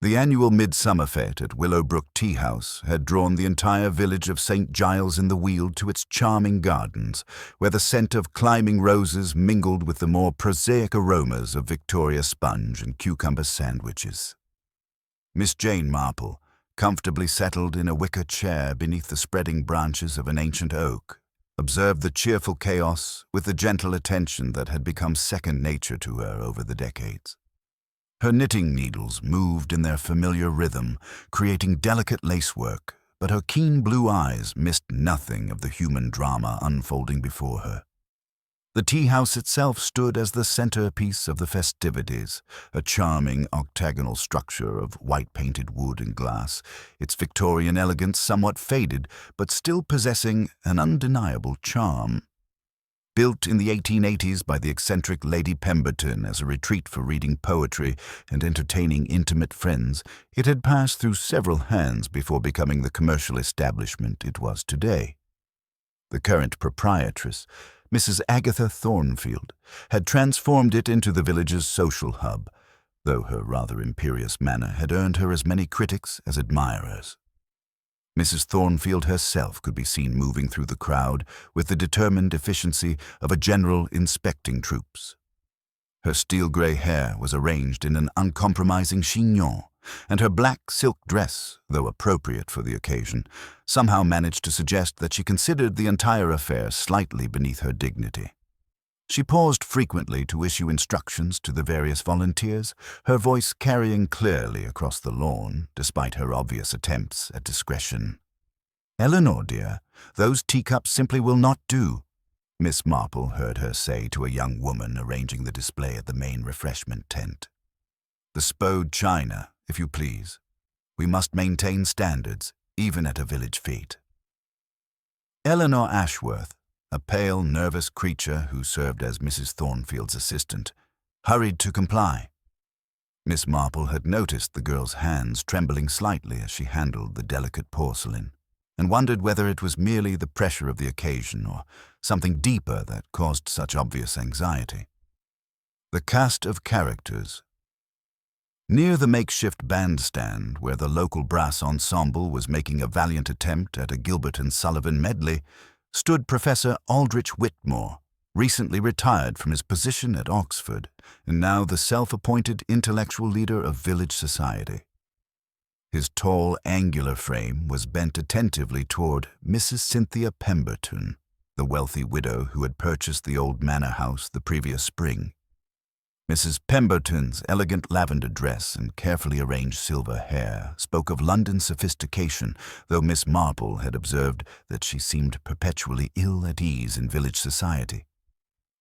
The annual midsummer fete at Willowbrook Tea House had drawn the entire village of St. Giles in the Weald to its charming gardens, where the scent of climbing roses mingled with the more prosaic aromas of Victoria sponge and cucumber sandwiches. Miss Jane Marple, comfortably settled in a wicker chair beneath the spreading branches of an ancient oak, observed the cheerful chaos with the gentle attention that had become second nature to her over the decades. Her knitting needles moved in their familiar rhythm, creating delicate lacework, but her keen blue eyes missed nothing of the human drama unfolding before her. The tea house itself stood as the centerpiece of the festivities, a charming octagonal structure of white-painted wood and glass, its Victorian elegance somewhat faded, but still possessing an undeniable charm. Built in the 1880s by the eccentric Lady Pemberton as a retreat for reading poetry and entertaining intimate friends, it had passed through several hands before becoming the commercial establishment it was today. The current proprietress, Mrs. Agatha Thornfield, had transformed it into the village's social hub, though her rather imperious manner had earned her as many critics as admirers. Mrs. Thornfield herself could be seen moving through the crowd with the determined efficiency of a general inspecting troops. Her steel-gray hair was arranged in an uncompromising chignon, and her black silk dress, though appropriate for the occasion, somehow managed to suggest that she considered the entire affair slightly beneath her dignity. She paused frequently to issue instructions to the various volunteers, her voice carrying clearly across the lawn, despite her obvious attempts at discretion. "Eleanor, dear, those teacups simply will not do," Miss Marple heard her say to a young woman arranging the display at the main refreshment tent. "The spode china, if you please. We must maintain standards, even at a village fete." Eleanor Ashworth, a pale, nervous creature who served as Mrs. Thornfield's assistant, hurried to comply. Miss Marple had noticed the girl's hands trembling slightly as she handled the delicate porcelain, and wondered whether it was merely the pressure of the occasion or something deeper that caused such obvious anxiety. The cast of characters. Near the makeshift bandstand, where the local brass ensemble was making a valiant attempt at a Gilbert and Sullivan medley, stood Professor Aldrich Whitmore, recently retired from his position at Oxford, and now the self-appointed intellectual leader of village society. His tall, angular frame was bent attentively toward Mrs. Cynthia Pemberton, the wealthy widow who had purchased the old manor house the previous spring. Mrs. Pemberton's elegant lavender dress and carefully arranged silver hair spoke of London sophistication, though Miss Marple had observed that she seemed perpetually ill at ease in village society.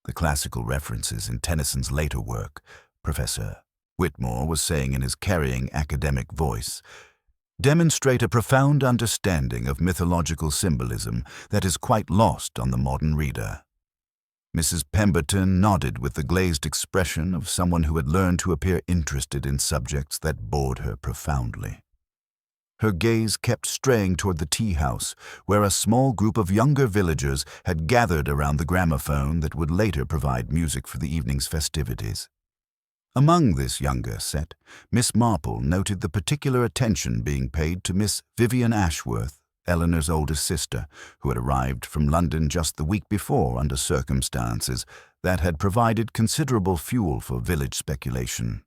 The classical references in Tennyson's later work, Professor Whitmore was saying in his carrying academic voice, demonstrate a profound understanding of mythological symbolism that is quite lost on the modern reader. Mrs. Pemberton nodded with the glazed expression of someone who had learned to appear interested in subjects that bored her profoundly. Her gaze kept straying toward the tea house, where a small group of younger villagers had gathered around the gramophone that would later provide music for the evening's festivities. Among this younger set, Miss Marple noted the particular attention being paid to Miss Vivian Ashworth, Eleanor's oldest sister, who had arrived from London just the week before under circumstances that had provided considerable fuel for village speculation.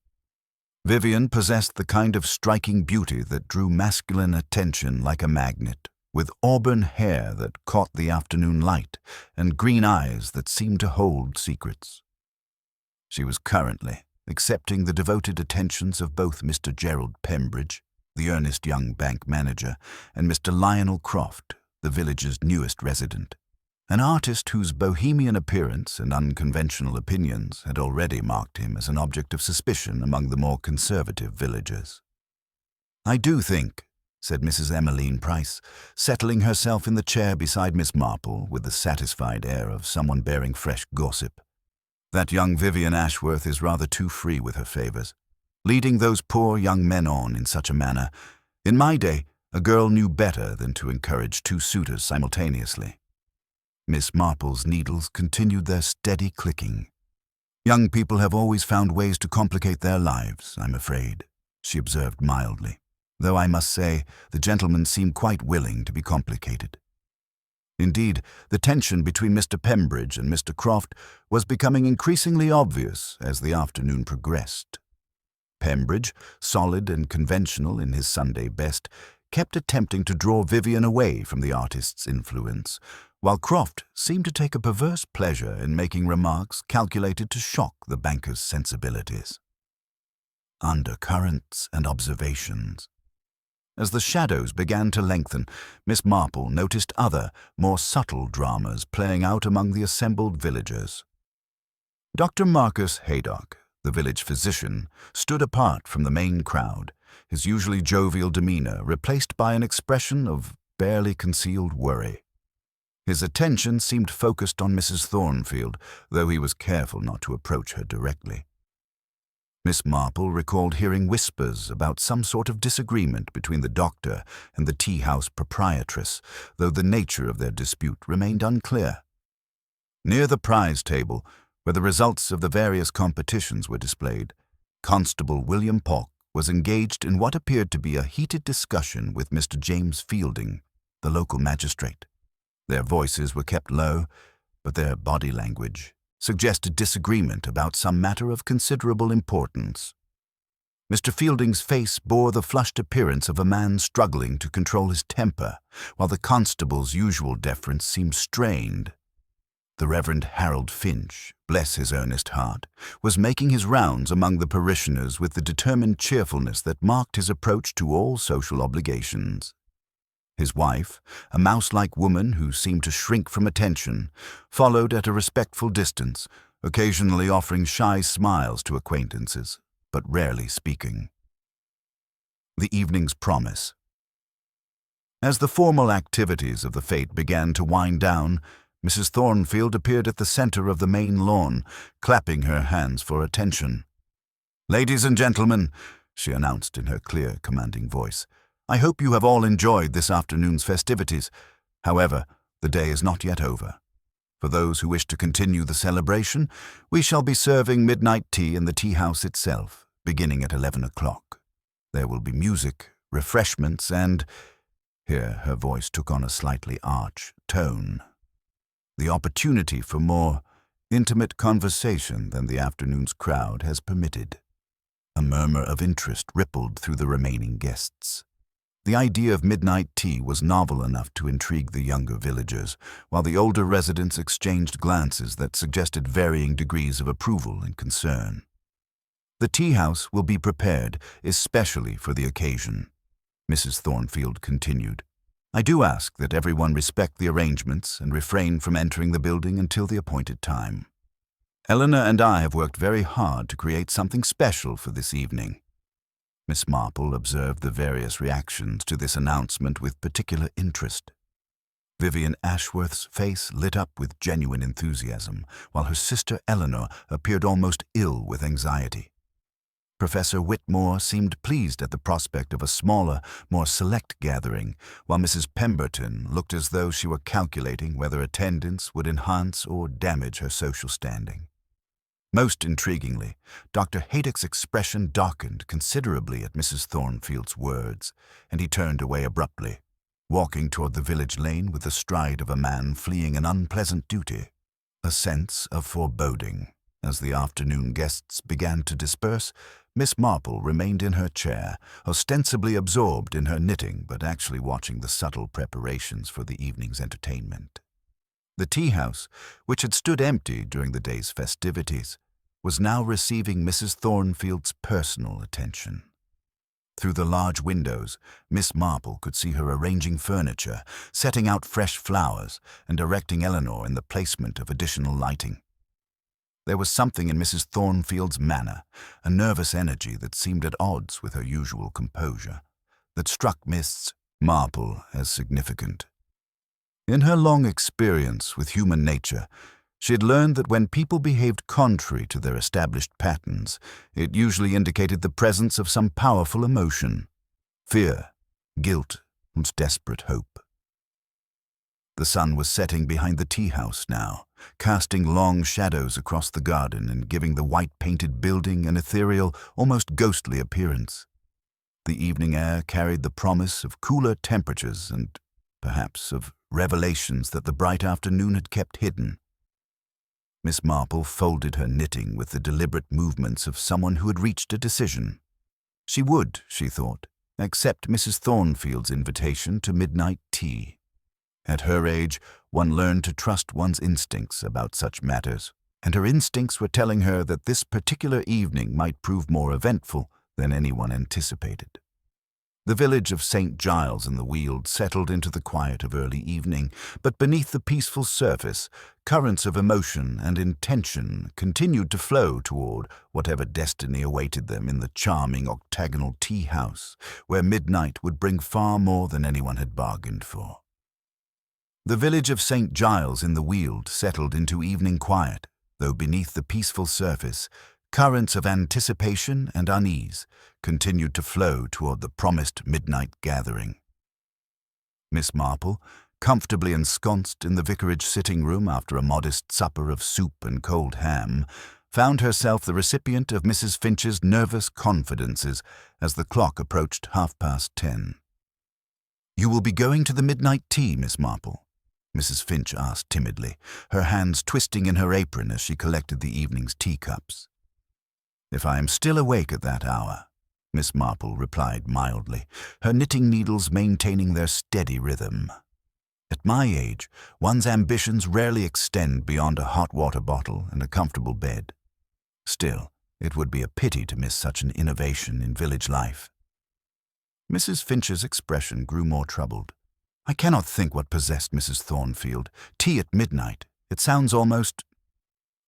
Vivian possessed the kind of striking beauty that drew masculine attention like a magnet, with auburn hair that caught the afternoon light and green eyes that seemed to hold secrets. She was currently accepting the devoted attentions of both Mr. Gerald Pembridge, the earnest young bank manager, and Mr. Lionel Croft, the village's newest resident, an artist whose bohemian appearance and unconventional opinions had already marked him as an object of suspicion among the more conservative villagers. "I do think," said Mrs. Emmeline Price, settling herself in the chair beside Miss Marple with the satisfied air of someone bearing fresh gossip, "that young Vivian Ashworth is rather too free with her favors, leading those poor young men on in such a manner. In my day, a girl knew better than to encourage two suitors simultaneously." Miss Marple's needles continued their steady clicking. "Young people have always found ways to complicate their lives, I'm afraid," she observed mildly, though I must say the gentleman seemed quite willing to be complicated. Indeed, the tension between Mr. Pembridge and Mr. Croft was becoming increasingly obvious as the afternoon progressed. Pembridge, solid and conventional in his Sunday best, kept attempting to draw Vivian away from the artist's influence, while Croft seemed to take a perverse pleasure in making remarks calculated to shock the banker's sensibilities. Undercurrents and observations. As the shadows began to lengthen, Miss Marple noticed other, more subtle dramas playing out among the assembled villagers. Dr. Marcus Haydock, the village physician, stood apart from the main crowd, his usually jovial demeanor replaced by an expression of barely concealed worry. His attention seemed focused on Mrs. Thornfield, though he was careful not to approach her directly. Miss Marple recalled hearing whispers about some sort of disagreement between the doctor and the tea-house proprietress, though the nature of their dispute remained unclear. Near the prize table, where the results of the various competitions were displayed, Constable William Pock was engaged in what appeared to be a heated discussion with Mr. James Fielding, the local magistrate. Their voices were kept low, but their body language suggested disagreement about some matter of considerable importance. Mr. Fielding's face bore the flushed appearance of a man struggling to control his temper, while the constable's usual deference seemed strained. The Reverend Harold Finch, bless his earnest heart, was making his rounds among the parishioners with the determined cheerfulness that marked his approach to all social obligations. His wife, a mouse-like woman who seemed to shrink from attention, followed at a respectful distance, occasionally offering shy smiles to acquaintances, but rarely speaking. The evening's promise. As the formal activities of the fete began to wind down, Mrs. Thornfield appeared at the center of the main lawn, clapping her hands for attention. "Ladies and gentlemen," she announced in her clear, commanding voice, "I hope you have all enjoyed this afternoon's festivities. However, the day is not yet over. For those who wish to continue the celebration, we shall be serving midnight tea in the tea-house itself, beginning at 11 o'clock. There will be music, refreshments, and—" here her voice took on a slightly arch tone, "the opportunity for more intimate conversation than the afternoon's crowd has permitted." A murmur of interest rippled through the remaining guests. The idea of midnight tea was novel enough to intrigue the younger villagers, while the older residents exchanged glances that suggested varying degrees of approval and concern. "The tea-house will be prepared especially for the occasion," Mrs. Thornfield continued. "I do ask that everyone respect the arrangements and refrain from entering the building until the appointed time. Eleanor and I have worked very hard to create something special for this evening." Miss Marple observed the various reactions to this announcement with particular interest. Vivian Ashworth's face lit up with genuine enthusiasm, while her sister Eleanor appeared almost ill with anxiety. Professor Whitmore seemed pleased at the prospect of a smaller, more select gathering, while Mrs. Pemberton looked as though she were calculating whether attendance would enhance or damage her social standing. Most intriguingly, Dr. Haydock's expression darkened considerably at Mrs. Thornfield's words, and he turned away abruptly, walking toward the village lane with the stride of a man fleeing an unpleasant duty. A sense of foreboding. As the afternoon guests began to disperse, Miss Marple remained in her chair, ostensibly absorbed in her knitting but actually watching the subtle preparations for the evening's entertainment. The tea-house, which had stood empty during the day's festivities, was now receiving Mrs. Thornfield's personal attention. Through the large windows, Miss Marple could see her arranging furniture, setting out fresh flowers, and directing Eleanor in the placement of additional lighting. There was something in Mrs. Thornfield's manner, a nervous energy that seemed at odds with her usual composure, that struck Miss Marple as significant. In her long experience with human nature, she had learned that when people behaved contrary to their established patterns, it usually indicated the presence of some powerful emotion: fear, guilt, and desperate hope. The sun was setting behind the tea-house now, casting long shadows across the garden and giving the white-painted building an ethereal, almost ghostly appearance. The evening air carried the promise of cooler temperatures and, perhaps, of revelations that the bright afternoon had kept hidden. Miss Marple folded her knitting with the deliberate movements of someone who had reached a decision. She would, she thought, accept Mrs. Thornfield's invitation to midnight tea. At her age, one learned to trust one's instincts about such matters, and her instincts were telling her that this particular evening might prove more eventful than anyone anticipated. The village of St. Giles in the Weald settled into the quiet of early evening, but beneath the peaceful surface, currents of emotion and intention continued to flow toward whatever destiny awaited them in the charming octagonal tea house, where midnight would bring far more than anyone had bargained for. The village of St. Giles in the Weald settled into evening quiet, though beneath the peaceful surface, currents of anticipation and unease continued to flow toward the promised midnight gathering. Miss Marple, comfortably ensconced in the vicarage sitting-room after a modest supper of soup and cold ham, found herself the recipient of Mrs. Finch's nervous confidences as the clock approached 10:30. "You will be going to the midnight tea, Miss Marple?" Mrs. Finch asked timidly, her hands twisting in her apron as she collected the evening's teacups. "If I am still awake at that hour," Miss Marple replied mildly, her knitting needles maintaining their steady rhythm. "At my age, one's ambitions rarely extend beyond a hot water bottle and a comfortable bed. Still, it would be a pity to miss such an innovation in village life." Mrs. Finch's expression grew more troubled. "I cannot think what possessed Mrs. Thornfield. Tea at midnight. It sounds almost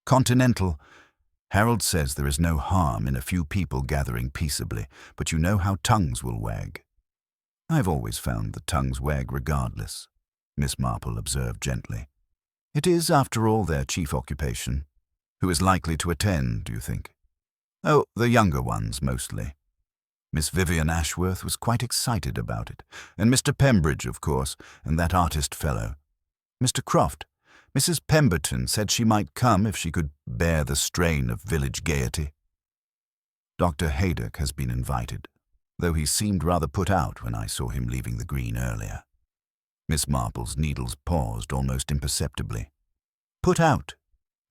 continental. Harold says there is no harm in a few people gathering peaceably, but you know how tongues will wag." "I've always found that tongues wag regardless," Miss Marple observed gently. "It is, after all, their chief occupation. Who is likely to attend, do you think?" "Oh, the younger ones, mostly." Miss Vivian Ashworth was quite excited about it, and Mr. Pembridge, of course, and that artist fellow. Mr. Croft. Mrs. Pemberton said she might come if she could bear the strain of village gaiety. Dr. Haydock has been invited, though he seemed rather put out when I saw him leaving the green earlier. Miss Marple's needles paused almost imperceptibly. "Put out?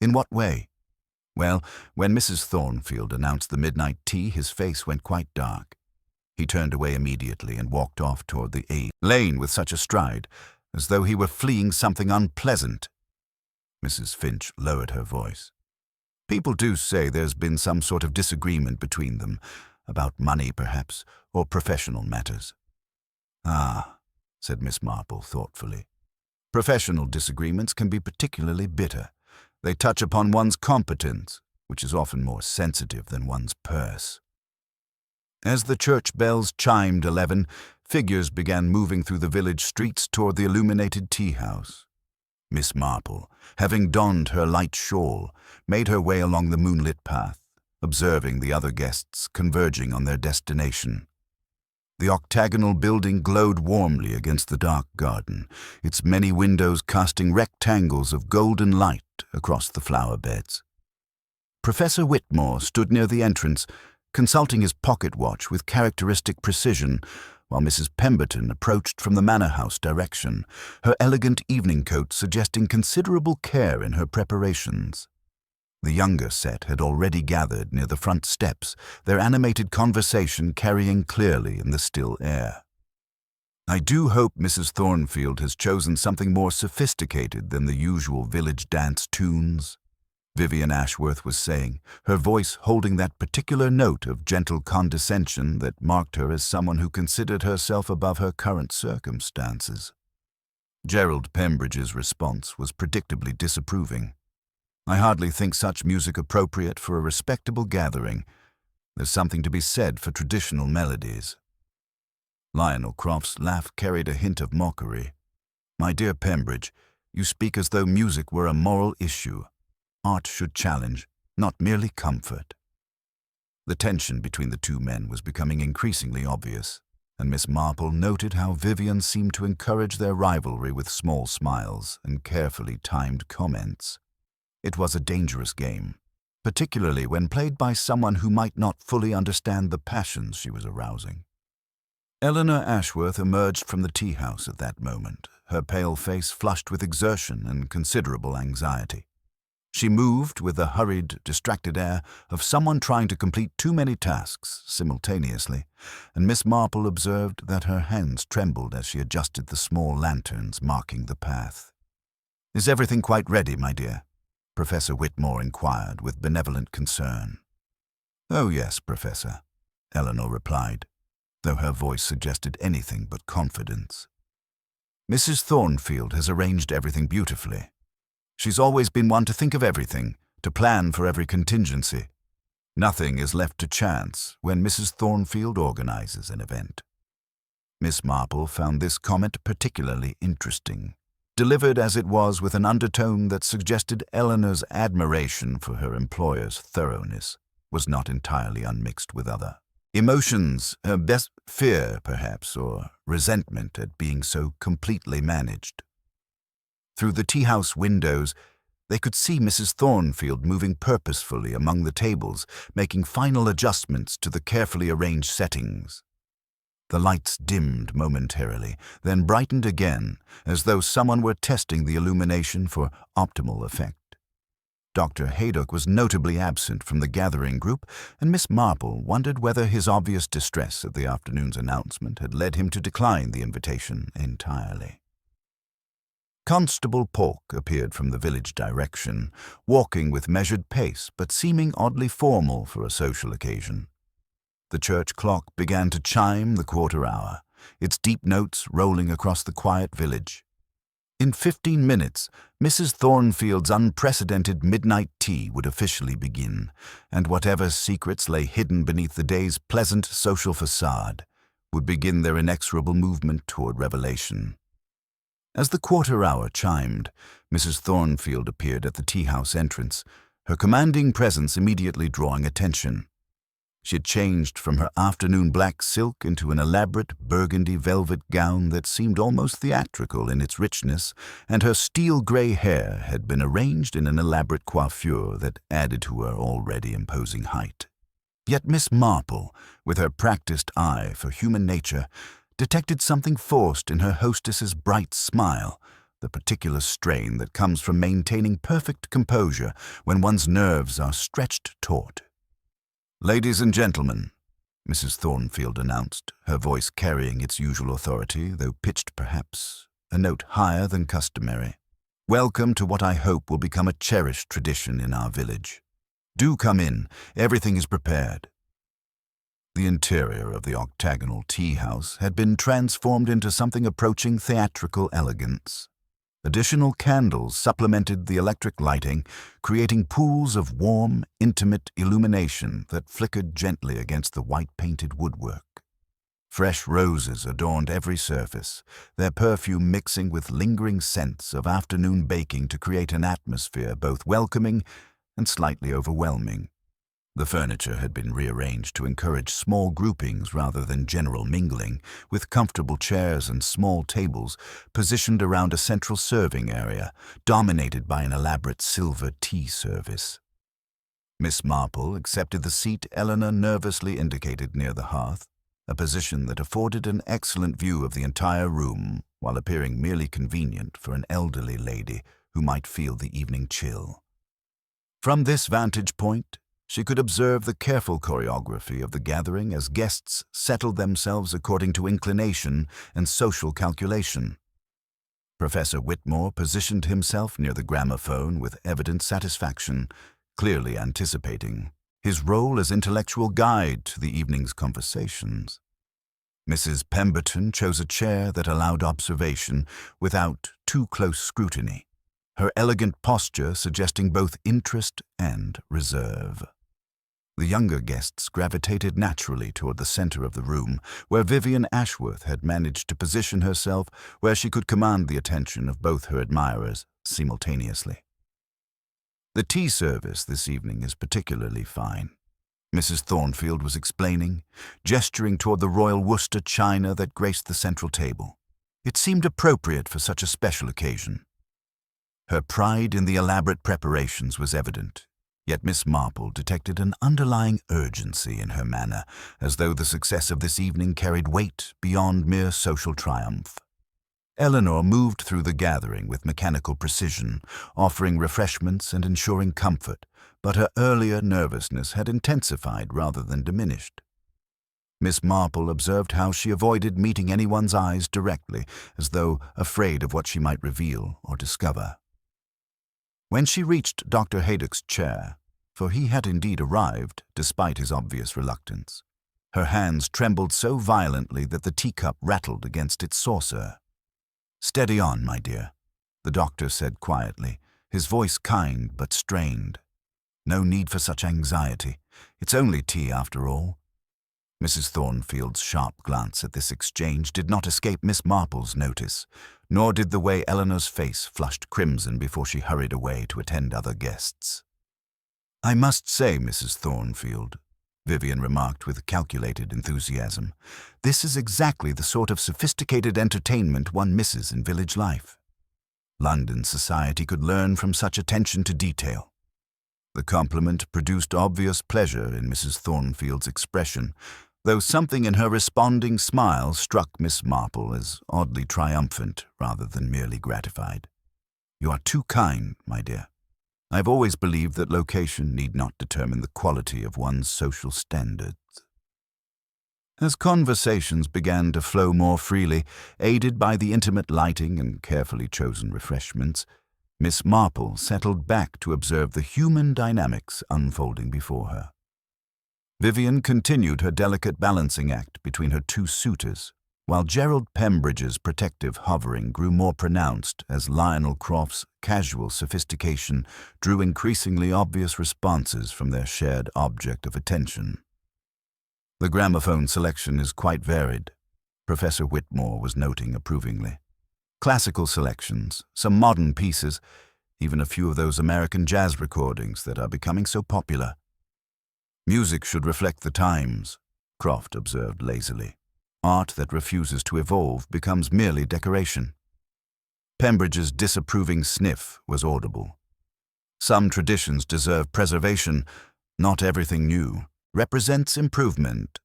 In what way?" "Well, when Mrs. Thornfield announced the midnight tea, his face went quite dark. He turned away immediately and walked off toward the lane with such a stride, as though he were fleeing something unpleasant." Mrs. Finch lowered her voice. "People do say there's been some sort of disagreement between them, about money perhaps, or professional matters." "Ah," said Miss Marple thoughtfully. "Professional disagreements can be particularly bitter. They touch upon one's competence, which is often more sensitive than one's purse." As the church bells chimed 11, figures began moving through the village streets toward the illuminated tea-house. Miss Marple, having donned her light shawl, made her way along the moonlit path, observing the other guests converging on their destination. The octagonal building glowed warmly against the dark garden, its many windows casting rectangles of golden light across the flower beds. Professor Whitmore stood near the entrance, consulting his pocket watch with characteristic precision, while Mrs. Pemberton approached from the manor house direction, her elegant evening coat suggesting considerable care in her preparations. The younger set had already gathered near the front steps, their animated conversation carrying clearly in the still air. "I do hope Mrs. Thornfield has chosen something more sophisticated than the usual village dance tunes," Vivian Ashworth was saying, her voice holding that particular note of gentle condescension that marked her as someone who considered herself above her current circumstances. Gerald Pembridge's response was predictably disapproving. "I hardly think such music appropriate for a respectable gathering. There's something to be said for traditional melodies." Lionel Croft's laugh carried a hint of mockery. "My dear Pembridge, you speak as though music were a moral issue. Art should challenge, not merely comfort." The tension between the two men was becoming increasingly obvious, and Miss Marple noted how Vivian seemed to encourage their rivalry with small smiles and carefully timed comments. It was a dangerous game, particularly when played by someone who might not fully understand the passions she was arousing. Eleanor Ashworth emerged from the tea-house at that moment, her pale face flushed with exertion and considerable anxiety. She moved with the hurried, distracted air of someone trying to complete too many tasks simultaneously, and Miss Marple observed that her hands trembled as she adjusted the small lanterns marking the path. "Is everything quite ready, my dear?" Professor Whitmore inquired with benevolent concern. "Oh, yes, Professor," Eleanor replied, though her voice suggested anything but confidence. "Mrs. Thornfield has arranged everything beautifully. She's always been one to think of everything, to plan for every contingency. Nothing is left to chance when Mrs. Thornfield organizes an event." Miss Marple found this comment particularly interesting, delivered as it was with an undertone that suggested Eleanor's admiration for her employer's thoroughness was not entirely unmixed with other emotions, her best fear, perhaps, or resentment at being so completely managed. Through the tea-house windows, they could see Mrs. Thornfield moving purposefully among the tables, making final adjustments to the carefully arranged settings. The lights dimmed momentarily, then brightened again, as though someone were testing the illumination for optimal effect. Dr. Haydock was notably absent from the gathering group, and Miss Marple wondered whether his obvious distress at the afternoon's announcement had led him to decline the invitation entirely. Constable Polk appeared from the village direction, walking with measured pace but seeming oddly formal for a social occasion. The church clock began to chime the quarter hour, its deep notes rolling across the quiet village. In 15 minutes, Mrs. Thornfield's unprecedented midnight tea would officially begin, and whatever secrets lay hidden beneath the day's pleasant social facade would begin their inexorable movement toward revelation. As the quarter hour chimed, Mrs. Thornfield appeared at the tea-house entrance, her commanding presence immediately drawing attention. She had changed from her afternoon black silk into an elaborate burgundy velvet gown that seemed almost theatrical in its richness, and her steel-gray hair had been arranged in an elaborate coiffure that added to her already imposing height. Yet Miss Marple, with her practiced eye for human nature, detected something forced in her hostess's bright smile, the particular strain that comes from maintaining perfect composure when one's nerves are stretched taut. "Ladies and gentlemen," Mrs. Thornfield announced, her voice carrying its usual authority, though pitched perhaps a note higher than customary. "Welcome to what I hope will become a cherished tradition in our village. Do come in, everything is prepared." The interior of the octagonal tea-house had been transformed into something approaching theatrical elegance. Additional candles supplemented the electric lighting, creating pools of warm, intimate illumination that flickered gently against the white-painted woodwork. Fresh roses adorned every surface, their perfume mixing with lingering scents of afternoon baking to create an atmosphere both welcoming and slightly overwhelming. The furniture had been rearranged to encourage small groupings rather than general mingling, with comfortable chairs and small tables positioned around a central serving area, dominated by an elaborate silver tea service. Miss Marple accepted the seat Eleanor nervously indicated near the hearth, a position that afforded an excellent view of the entire room while appearing merely convenient for an elderly lady who might feel the evening chill. From this vantage point, she could observe the careful choreography of the gathering as guests settled themselves according to inclination and social calculation. Professor Whitmore positioned himself near the gramophone with evident satisfaction, clearly anticipating his role as intellectual guide to the evening's conversations. Mrs. Pemberton chose a chair that allowed observation without too close scrutiny, her elegant posture suggesting both interest and reserve. The younger guests gravitated naturally toward the center of the room, where Vivian Ashworth had managed to position herself where she could command the attention of both her admirers simultaneously. "The tea service this evening is particularly fine," Mrs. Thornfield was explaining, gesturing toward the royal Worcester china that graced the central table. It seemed appropriate for such a special occasion. Her pride in the elaborate preparations was evident, Yet Miss Marple detected an underlying urgency in her manner, as though the success of this evening carried weight beyond mere social triumph. Eleanor moved through the gathering with mechanical precision, offering refreshments and ensuring comfort, but her earlier nervousness had intensified rather than diminished. Miss Marple observed how she avoided meeting anyone's eyes directly, as though afraid of what she might reveal or discover. When she reached Dr. Haydock's chair, for he had indeed arrived despite his obvious reluctance, her hands trembled so violently that the teacup rattled against its saucer. "Steady on, my dear," the doctor said quietly, his voice kind but strained. "No need for such anxiety. It's only tea, after all." Mrs. Thornfield's sharp glance at this exchange did not escape Miss Marple's notice, nor did the way Eleanor's face flushed crimson before she hurried away to attend other guests. "I must say, Mrs. Thornfield," Vivian remarked with calculated enthusiasm, "this is exactly the sort of sophisticated entertainment one misses in village life. London society could learn from such attention to detail." The compliment produced obvious pleasure in Mrs. Thornfield's expression, though something in her responding smile struck Miss Marple as oddly triumphant rather than merely gratified. "You are too kind, my dear. I've always believed that location need not determine the quality of one's social standards." As conversations began to flow more freely, aided by the intimate lighting and carefully chosen refreshments, Miss Marple settled back to observe the human dynamics unfolding before her. Vivian continued her delicate balancing act between her two suitors, while Gerald Pembridge's protective hovering grew more pronounced as Lionel Croft's casual sophistication drew increasingly obvious responses from their shared object of attention. "The gramophone selection is quite varied," Professor Whitmore was noting approvingly. "Classical selections, some modern pieces, even a few of those American jazz recordings that are becoming so popular." "Music should reflect the times," Croft observed lazily. "Art that refuses to evolve becomes merely decoration." Pembridge's disapproving sniff was audible. "Some traditions deserve preservation. Not everything new represents improvement."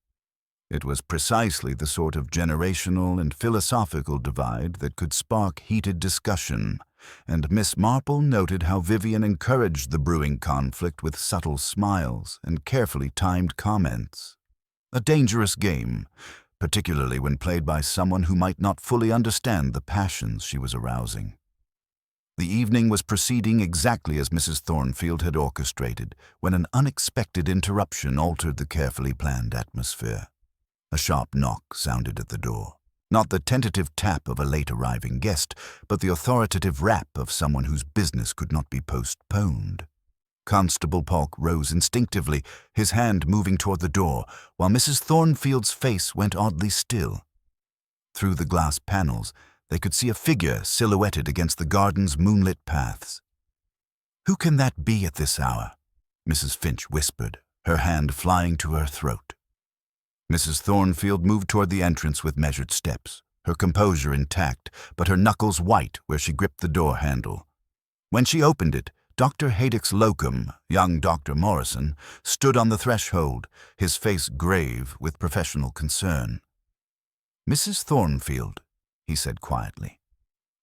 It was precisely the sort of generational and philosophical divide that could spark heated discussion, and Miss Marple noted how Vivian encouraged the brewing conflict with subtle smiles and carefully timed comments. A dangerous game, particularly when played by someone who might not fully understand the passions she was arousing. The evening was proceeding exactly as Mrs. Thornfield had orchestrated, when an unexpected interruption altered the carefully planned atmosphere. A sharp knock sounded at the door. Not the tentative tap of a late-arriving guest, but the authoritative rap of someone whose business could not be postponed. Constable Polk rose instinctively, his hand moving toward the door, while Mrs. Thornfield's face went oddly still. Through the glass panels, they could see a figure silhouetted against the garden's moonlit paths. "Who can that be at this hour?" Mrs. Finch whispered, her hand flying to her throat. Mrs. Thornfield moved toward the entrance with measured steps, her composure intact, but her knuckles white where she gripped the door handle. When she opened it, Dr. Haydock's locum, young Dr. Morrison, stood on the threshold, his face grave with professional concern. "Mrs. Thornfield," he said quietly,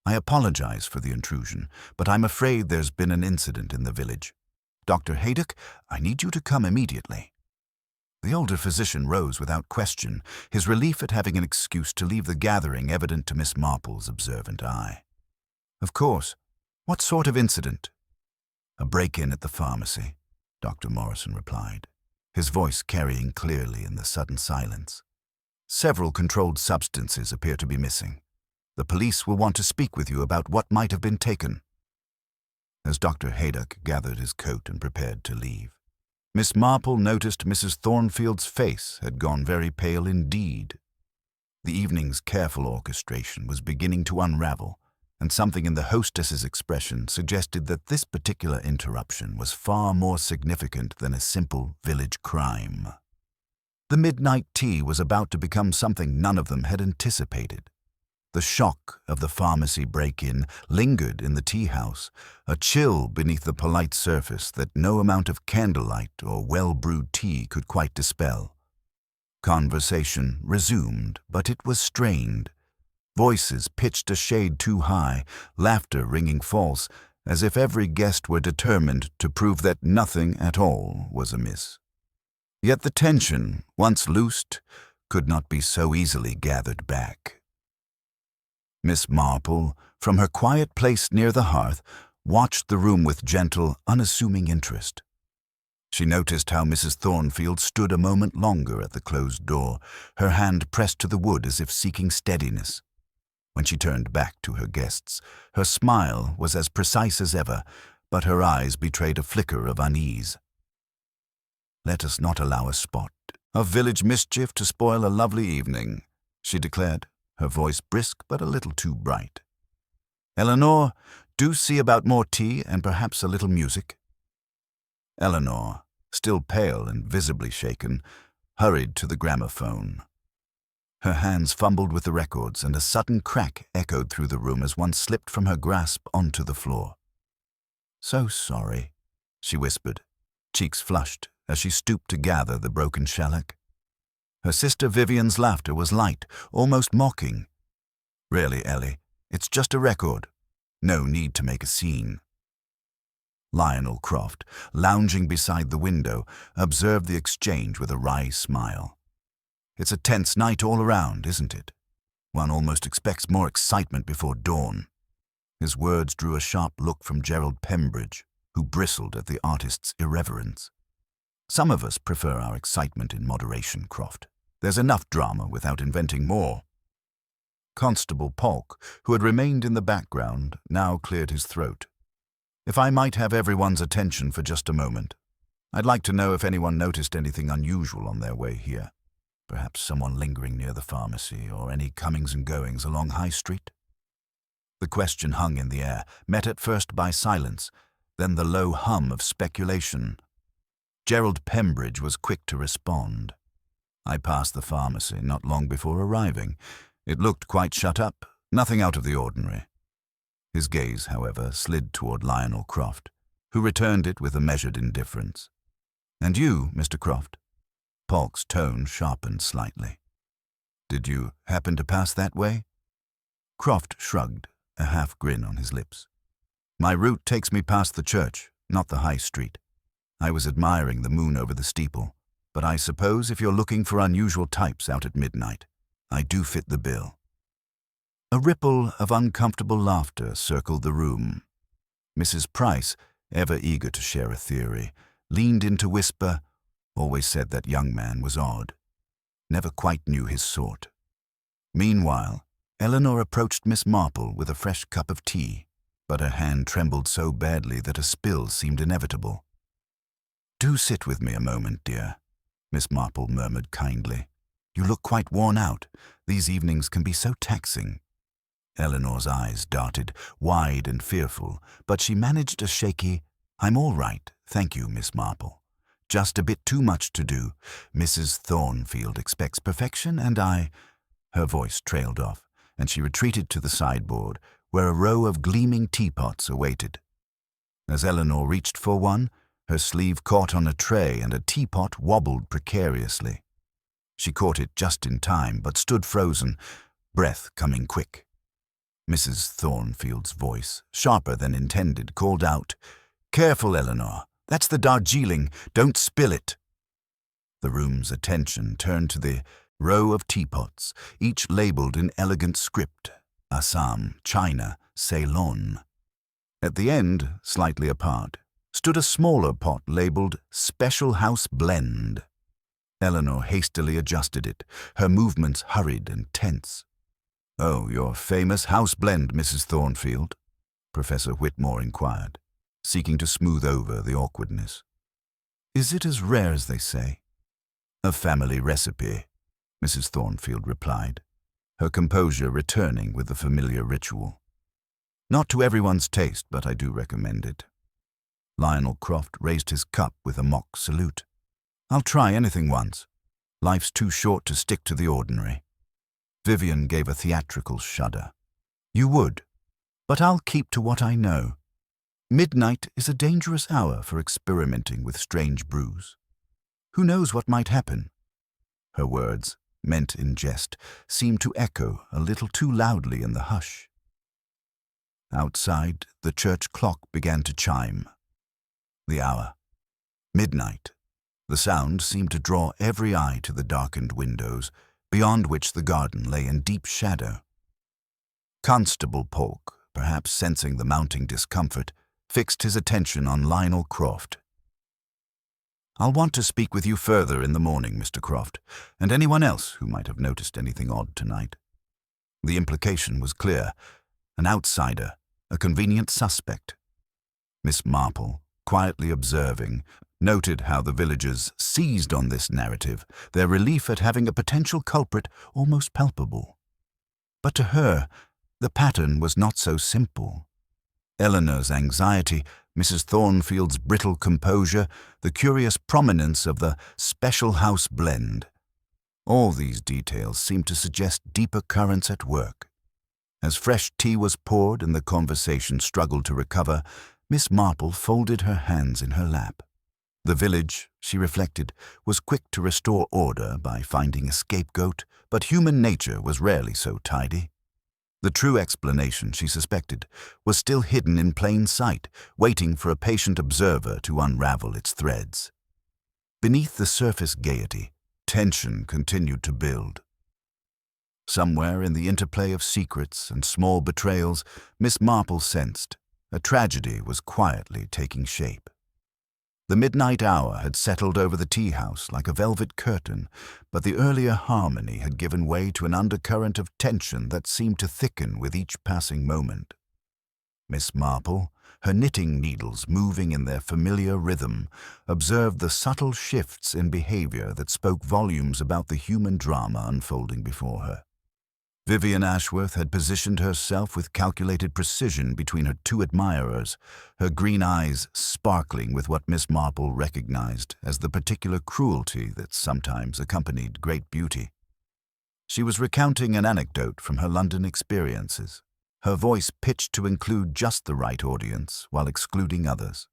"I apologize for the intrusion, but I'm afraid there's been an incident in the village. Dr. Haydock, I need you to come immediately." The older physician rose without question, his relief at having an excuse to leave the gathering evident to Miss Marple's observant eye. "Of course. What sort of incident?" "A break-in at the pharmacy," Dr. Morrison replied, his voice carrying clearly in the sudden silence. "Several controlled substances appear to be missing. The police will want to speak with you about what might have been taken." As Dr. Haydock gathered his coat and prepared to leave, Miss Marple noticed Mrs. Thornfield's face had gone very pale indeed. The evening's careful orchestration was beginning to unravel, and something in the hostess's expression suggested that this particular interruption was far more significant than a simple village crime. The midnight tea was about to become something none of them had anticipated. The shock of the pharmacy break-in lingered in the tea-house, a chill beneath the polite surface that no amount of candlelight or well-brewed tea could quite dispel. Conversation resumed, but it was strained. Voices pitched a shade too high, laughter ringing false, as if every guest were determined to prove that nothing at all was amiss. Yet the tension, once loosed, could not be so easily gathered back. Miss Marple, from her quiet place near the hearth, watched the room with gentle, unassuming interest. She noticed how Mrs. Thornfield stood a moment longer at the closed door, her hand pressed to the wood as if seeking steadiness. When she turned back to her guests, her smile was as precise as ever, but her eyes betrayed a flicker of unease. "Let us not allow a spot of village mischief to spoil a lovely evening," she declared, her voice brisk but a little too bright. "Eleanor, do see about more tea and perhaps a little music." Eleanor, still pale and visibly shaken, hurried to the gramophone. Her hands fumbled with the records, and a sudden crack echoed through the room as one slipped from her grasp onto the floor. "So sorry," she whispered, cheeks flushed as she stooped to gather the broken shellac. Her sister Vivian's laughter was light, almost mocking. "Really, Ellie, it's just a record. No need to make a scene." Lionel Croft, lounging beside the window, observed the exchange with a wry smile. "It's a tense night all around, isn't it? One almost expects more excitement before dawn." His words drew a sharp look from Gerald Pembridge, who bristled at the artist's irreverence. "Some of us prefer our excitement in moderation, Croft. There's enough drama without inventing more." Constable Polk, who had remained in the background, now cleared his throat. "If I might have everyone's attention for just a moment, I'd like to know if anyone noticed anything unusual on their way here. Perhaps someone lingering near the pharmacy, or any comings and goings along High Street?" The question hung in the air, met at first by silence, then the low hum of speculation. Gerald Pembridge was quick to respond. "I passed the pharmacy not long before arriving. It looked quite shut up, nothing out of the ordinary." His gaze, however, slid toward Lionel Croft, who returned it with a measured indifference. "And you, Mr. Croft?" Polk's tone sharpened slightly. "Did you happen to pass that way?" Croft shrugged, a half grin on his lips. "My route takes me past the church, not the High Street. I was admiring the moon over the steeple, but I suppose if you're looking for unusual types out at midnight, I do fit the bill." A ripple of uncomfortable laughter circled the room. Mrs. Price, ever eager to share a theory, leaned in to whisper, "Always said that young man was odd. Never quite knew his sort." Meanwhile, Eleanor approached Miss Marple with a fresh cup of tea, but her hand trembled so badly that a spill seemed inevitable. "Do sit with me a moment, dear," Miss Marple murmured kindly. "You look quite worn out. These evenings can be so taxing." Eleanor's eyes darted, wide and fearful, but she managed a shaky, "I'm all right, thank you, Miss Marple. Just a bit too much to do. Mrs. Thornfield expects perfection, and I—" Her voice trailed off, and she retreated to the sideboard, where a row of gleaming teapots awaited. As Eleanor reached for one, her sleeve caught on a tray and a teapot wobbled precariously. She caught it just in time, but stood frozen, breath coming quick. Mrs. Thornfield's voice, sharper than intended, called out, "Careful, Eleanor. That's the Darjeeling. Don't spill it." The room's attention turned to the row of teapots, each labeled in elegant script, Assam, China, Ceylon. At the end, slightly apart, stood a smaller pot labeled Special House Blend. Eleanor hastily adjusted it, her movements hurried and tense. "Oh, your famous house blend, Mrs. Thornfield?" Professor Whitmore inquired, seeking to smooth over the awkwardness. "Is it as rare as they say?" "A family recipe," Mrs. Thornfield replied, her composure returning with the familiar ritual. "Not to everyone's taste, but I do recommend it." Lionel Croft raised his cup with a mock salute. "I'll try anything once. Life's too short to stick to the ordinary." Vivian gave a theatrical shudder. "You would, but I'll keep to what I know. Midnight is a dangerous hour for experimenting with strange brews. Who knows what might happen?" Her words, meant in jest, seemed to echo a little too loudly in the hush. Outside, the church clock began to chime. The hour. Midnight. The sound seemed to draw every eye to the darkened windows, beyond which the garden lay in deep shadow. Constable Polk, perhaps sensing the mounting discomfort, fixed his attention on Lionel Croft. "I'll want to speak with you further in the morning, Mr. Croft, and anyone else who might have noticed anything odd tonight." The implication was clear. An outsider, a convenient suspect. Miss Marple, quietly observing, noted how the villagers seized on this narrative, their relief at having a potential culprit almost palpable. But to her, the pattern was not so simple. Eleanor's anxiety, Mrs. Thornfield's brittle composure, the curious prominence of the special house blend. All these details seemed to suggest deeper currents at work. As fresh tea was poured and the conversation struggled to recover, Miss Marple folded her hands in her lap. The village, she reflected, was quick to restore order by finding a scapegoat, but human nature was rarely so tidy. The true explanation, she suspected, was still hidden in plain sight, waiting for a patient observer to unravel its threads. Beneath the surface gaiety, tension continued to build. Somewhere in the interplay of secrets and small betrayals, Miss Marple sensed a tragedy was quietly taking shape. The midnight hour had settled over the tea-house like a velvet curtain, but the earlier harmony had given way to an undercurrent of tension that seemed to thicken with each passing moment. Miss Marple, her knitting needles moving in their familiar rhythm, observed the subtle shifts in behavior that spoke volumes about the human drama unfolding before her. Vivian Ashworth had positioned herself with calculated precision between her two admirers, her green eyes sparkling with what Miss Marple recognized as the particular cruelty that sometimes accompanied great beauty. She was recounting an anecdote from her London experiences, her voice pitched to include just the right audience while excluding others.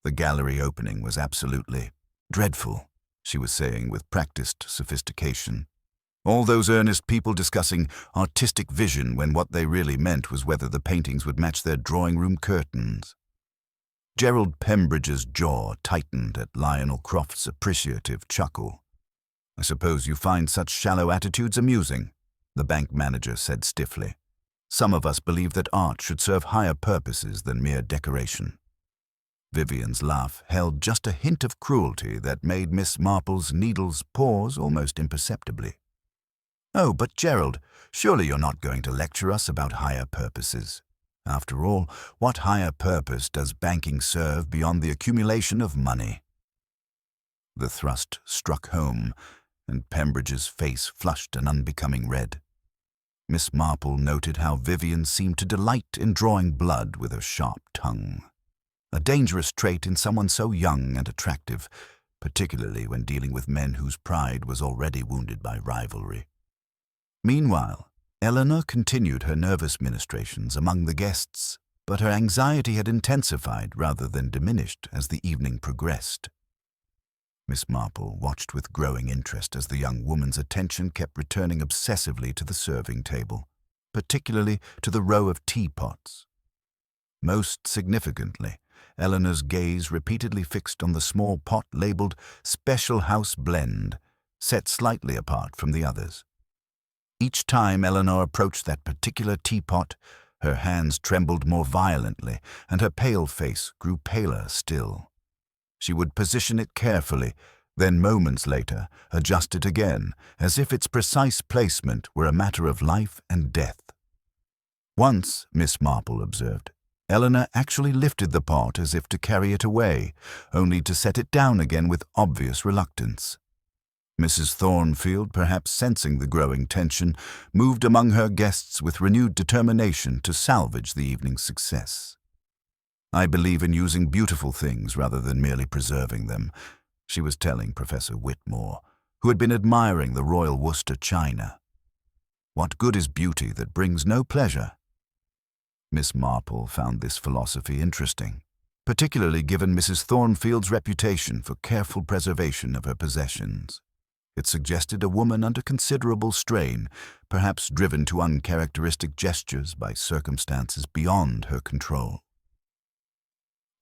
"The gallery opening was absolutely dreadful," she was saying with practiced sophistication. "All those earnest people discussing artistic vision when what they really meant was whether the paintings would match their drawing-room curtains." Gerald Pembridge's jaw tightened at Lionel Croft's appreciative chuckle. "I suppose you find such shallow attitudes amusing," the bank manager said stiffly. "Some of us believe that art should serve higher purposes than mere decoration." Vivian's laugh held just a hint of cruelty that made Miss Marple's needles pause almost imperceptibly. "Oh, but Gerald, surely you're not going to lecture us about higher purposes. After all, what higher purpose does banking serve beyond the accumulation of money?" The thrust struck home, and Pembridge's face flushed an unbecoming red. Miss Marple noted how Vivian seemed to delight in drawing blood with her sharp tongue. A dangerous trait in someone so young and attractive, particularly when dealing with men whose pride was already wounded by rivalry. Meanwhile, Eleanor continued her nervous ministrations among the guests, but her anxiety had intensified rather than diminished as the evening progressed. Miss Marple watched with growing interest as the young woman's attention kept returning obsessively to the serving table, particularly to the row of teapots. Most significantly, Eleanor's gaze repeatedly fixed on the small pot labeled Special House Blend, set slightly apart from the others. Each time Eleanor approached that particular teapot, her hands trembled more violently, and her pale face grew paler still. She would position it carefully, then moments later adjust it again, as if its precise placement were a matter of life and death. Once, Miss Marple observed, Eleanor actually lifted the pot as if to carry it away, only to set it down again with obvious reluctance. Mrs. Thornfield, perhaps sensing the growing tension, moved among her guests with renewed determination to salvage the evening's success. "I believe in using beautiful things rather than merely preserving them," she was telling Professor Whitmore, who had been admiring the Royal Worcester china. What good is beauty that brings no pleasure? Miss Marple found this philosophy interesting, particularly given Mrs. Thornfield's reputation for careful preservation of her possessions. It suggested a woman under considerable strain, perhaps driven to uncharacteristic gestures by circumstances beyond her control.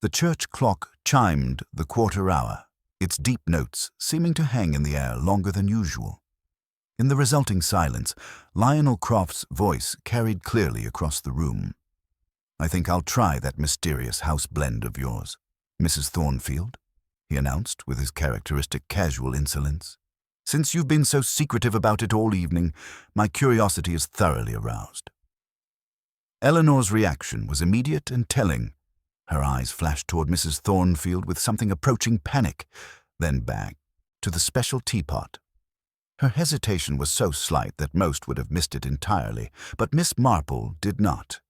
The church clock chimed the quarter hour, its deep notes seeming to hang in the air longer than usual. In the resulting silence, Lionel Croft's voice carried clearly across the room. "I think I'll try that mysterious house blend of yours, Mrs. Thornfield," he announced with his characteristic casual insolence. "Since you've been so secretive about it all evening, my curiosity is thoroughly aroused." Eleanor's reaction was immediate and telling. Her eyes flashed toward Mrs. Thornfield with something approaching panic, then back to the special teapot. Her hesitation was so slight that most would have missed it entirely, but Miss Marple did not.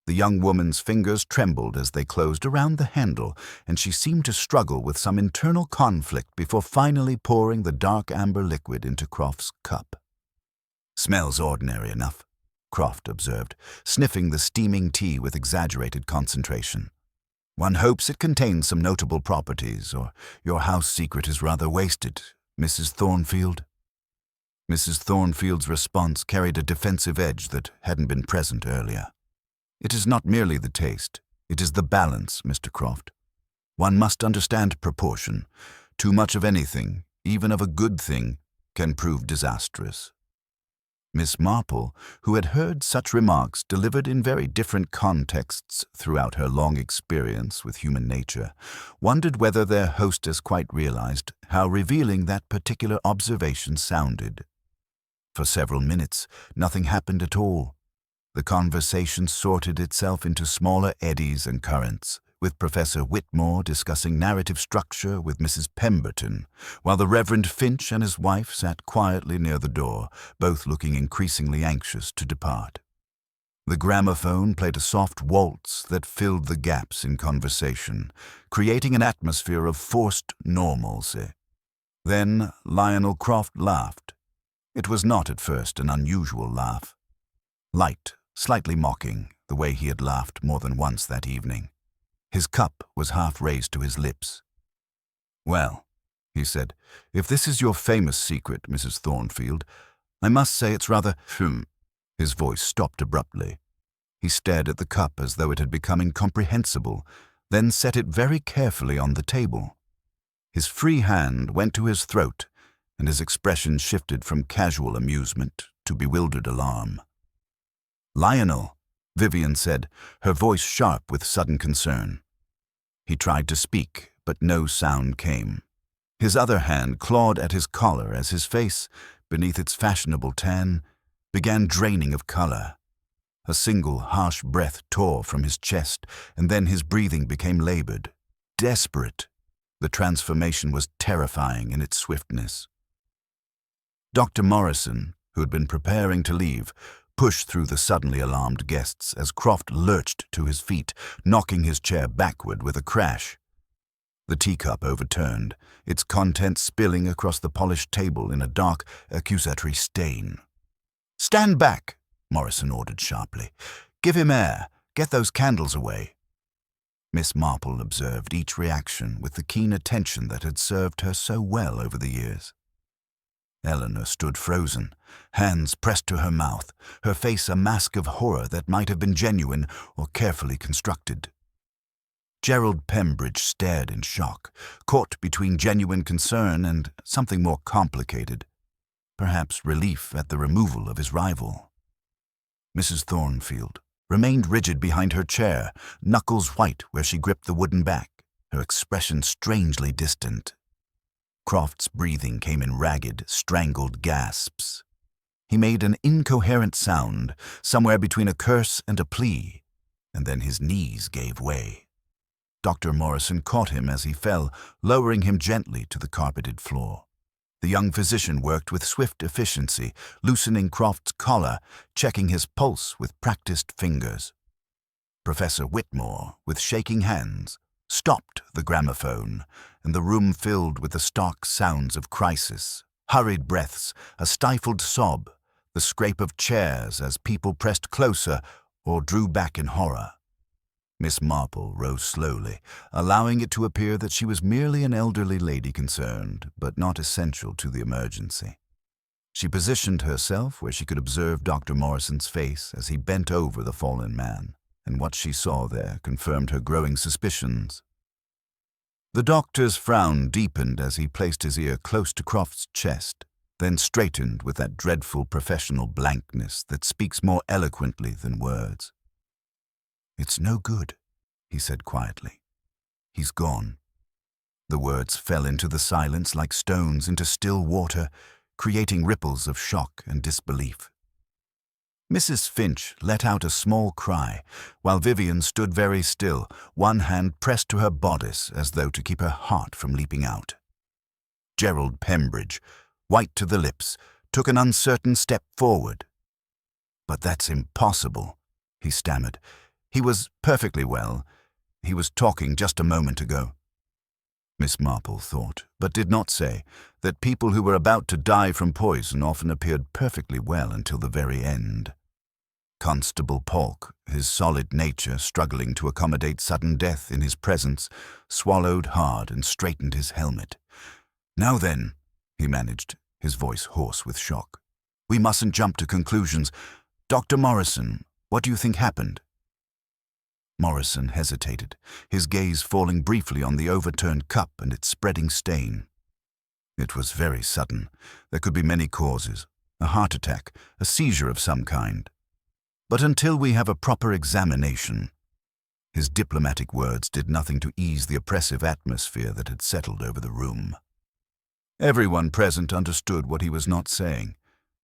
The young woman's fingers trembled as they closed around the handle, and she seemed to struggle with some internal conflict before finally pouring the dark amber liquid into Croft's cup. "Smells ordinary enough," Croft observed, sniffing the steaming tea with exaggerated concentration. "One hopes it contains some notable properties, or your house secret is rather wasted, Mrs. Thornfield." Mrs. Thornfield's response carried a defensive edge that hadn't been present earlier. "It is not merely the taste, it is the balance, Mr. Croft. One must understand proportion. Too much of anything, even of a good thing, can prove disastrous." Miss Marple, who had heard such remarks delivered in very different contexts throughout her long experience with human nature, wondered whether their hostess quite realized how revealing that particular observation sounded. For several minutes, nothing happened at all. The conversation sorted itself into smaller eddies and currents, with Professor Whitmore discussing narrative structure with Mrs. Pemberton, while the Reverend Finch and his wife sat quietly near the door, both looking increasingly anxious to depart. The gramophone played a soft waltz that filled the gaps in conversation, creating an atmosphere of forced normalcy. Then Lionel Croft laughed. It was not at first an unusual laugh. Light, slightly mocking, the way he had laughed more than once that evening. His cup was half raised to his lips. "Well," he said, "if this is your famous secret, Mrs. Thornfield, I must say it's rather His voice stopped abruptly. He stared at the cup as though it had become incomprehensible, then set it very carefully on the table. His free hand went to his throat, and his expression shifted from casual amusement to bewildered alarm. "Lionel," Vivian said, her voice sharp with sudden concern. He tried to speak, but no sound came. His other hand clawed at his collar as his face, beneath its fashionable tan, began draining of color. A single harsh breath tore from his chest, and then his breathing became labored, desperate. The transformation was terrifying in its swiftness. Dr. Morrison, who had been preparing to leave, pushed through the suddenly alarmed guests as Croft lurched to his feet, knocking his chair backward with a crash. The teacup overturned, its contents spilling across the polished table in a dark, accusatory stain. "Stand back," Morrison ordered sharply. "Give him air. Get those candles away." Miss Marple observed each reaction with the keen attention that had served her so well over the years. Eleanor stood frozen, hands pressed to her mouth, her face a mask of horror that might have been genuine or carefully constructed. Gerald Pembridge stared in shock, caught between genuine concern and something more complicated, perhaps relief at the removal of his rival. Mrs. Thornfield remained rigid behind her chair, knuckles white where she gripped the wooden back, her expression strangely distant. Croft's breathing came in ragged, strangled gasps. He made an incoherent sound, somewhere between a curse and a plea, and then his knees gave way. Dr. Morrison caught him as he fell, lowering him gently to the carpeted floor. The young physician worked with swift efficiency, loosening Croft's collar, checking his pulse with practiced fingers. Professor Whitmore, with shaking hands, stopped the gramophone, and the room filled with the stark sounds of crisis, hurried breaths, a stifled sob, the scrape of chairs as people pressed closer or drew back in horror. Miss Marple rose slowly, allowing it to appear that she was merely an elderly lady concerned, but not essential to the emergency. She positioned herself where she could observe Dr. Morrison's face as he bent over the fallen man, and what she saw there confirmed her growing suspicions. The doctor's frown deepened as he placed his ear close to Croft's chest, then straightened with that dreadful professional blankness that speaks more eloquently than words. "It's no good," he said quietly. "He's gone." The words fell into the silence like stones into still water, creating ripples of shock and disbelief. Mrs. Finch let out a small cry, while Vivian stood very still, one hand pressed to her bodice as though to keep her heart from leaping out. Gerald Pembridge, white to the lips, took an uncertain step forward. "But that's impossible," he stammered. "He was perfectly well. He was talking just a moment ago." Miss Marple thought, but did not say, that people who were about to die from poison often appeared perfectly well until the very end. Constable Polk, his solid nature struggling to accommodate sudden death in his presence, swallowed hard and straightened his helmet. "Now then," he managed, his voice hoarse with shock. "We mustn't jump to conclusions. Dr. Morrison, what do you think happened?" Morrison hesitated, his gaze falling briefly on the overturned cup and its spreading stain. "It was very sudden. There could be many causes. A heart attack, a seizure of some kind. But until we have a proper examination—" His diplomatic words did nothing to ease the oppressive atmosphere that had settled over the room. Everyone present understood what he was not saying.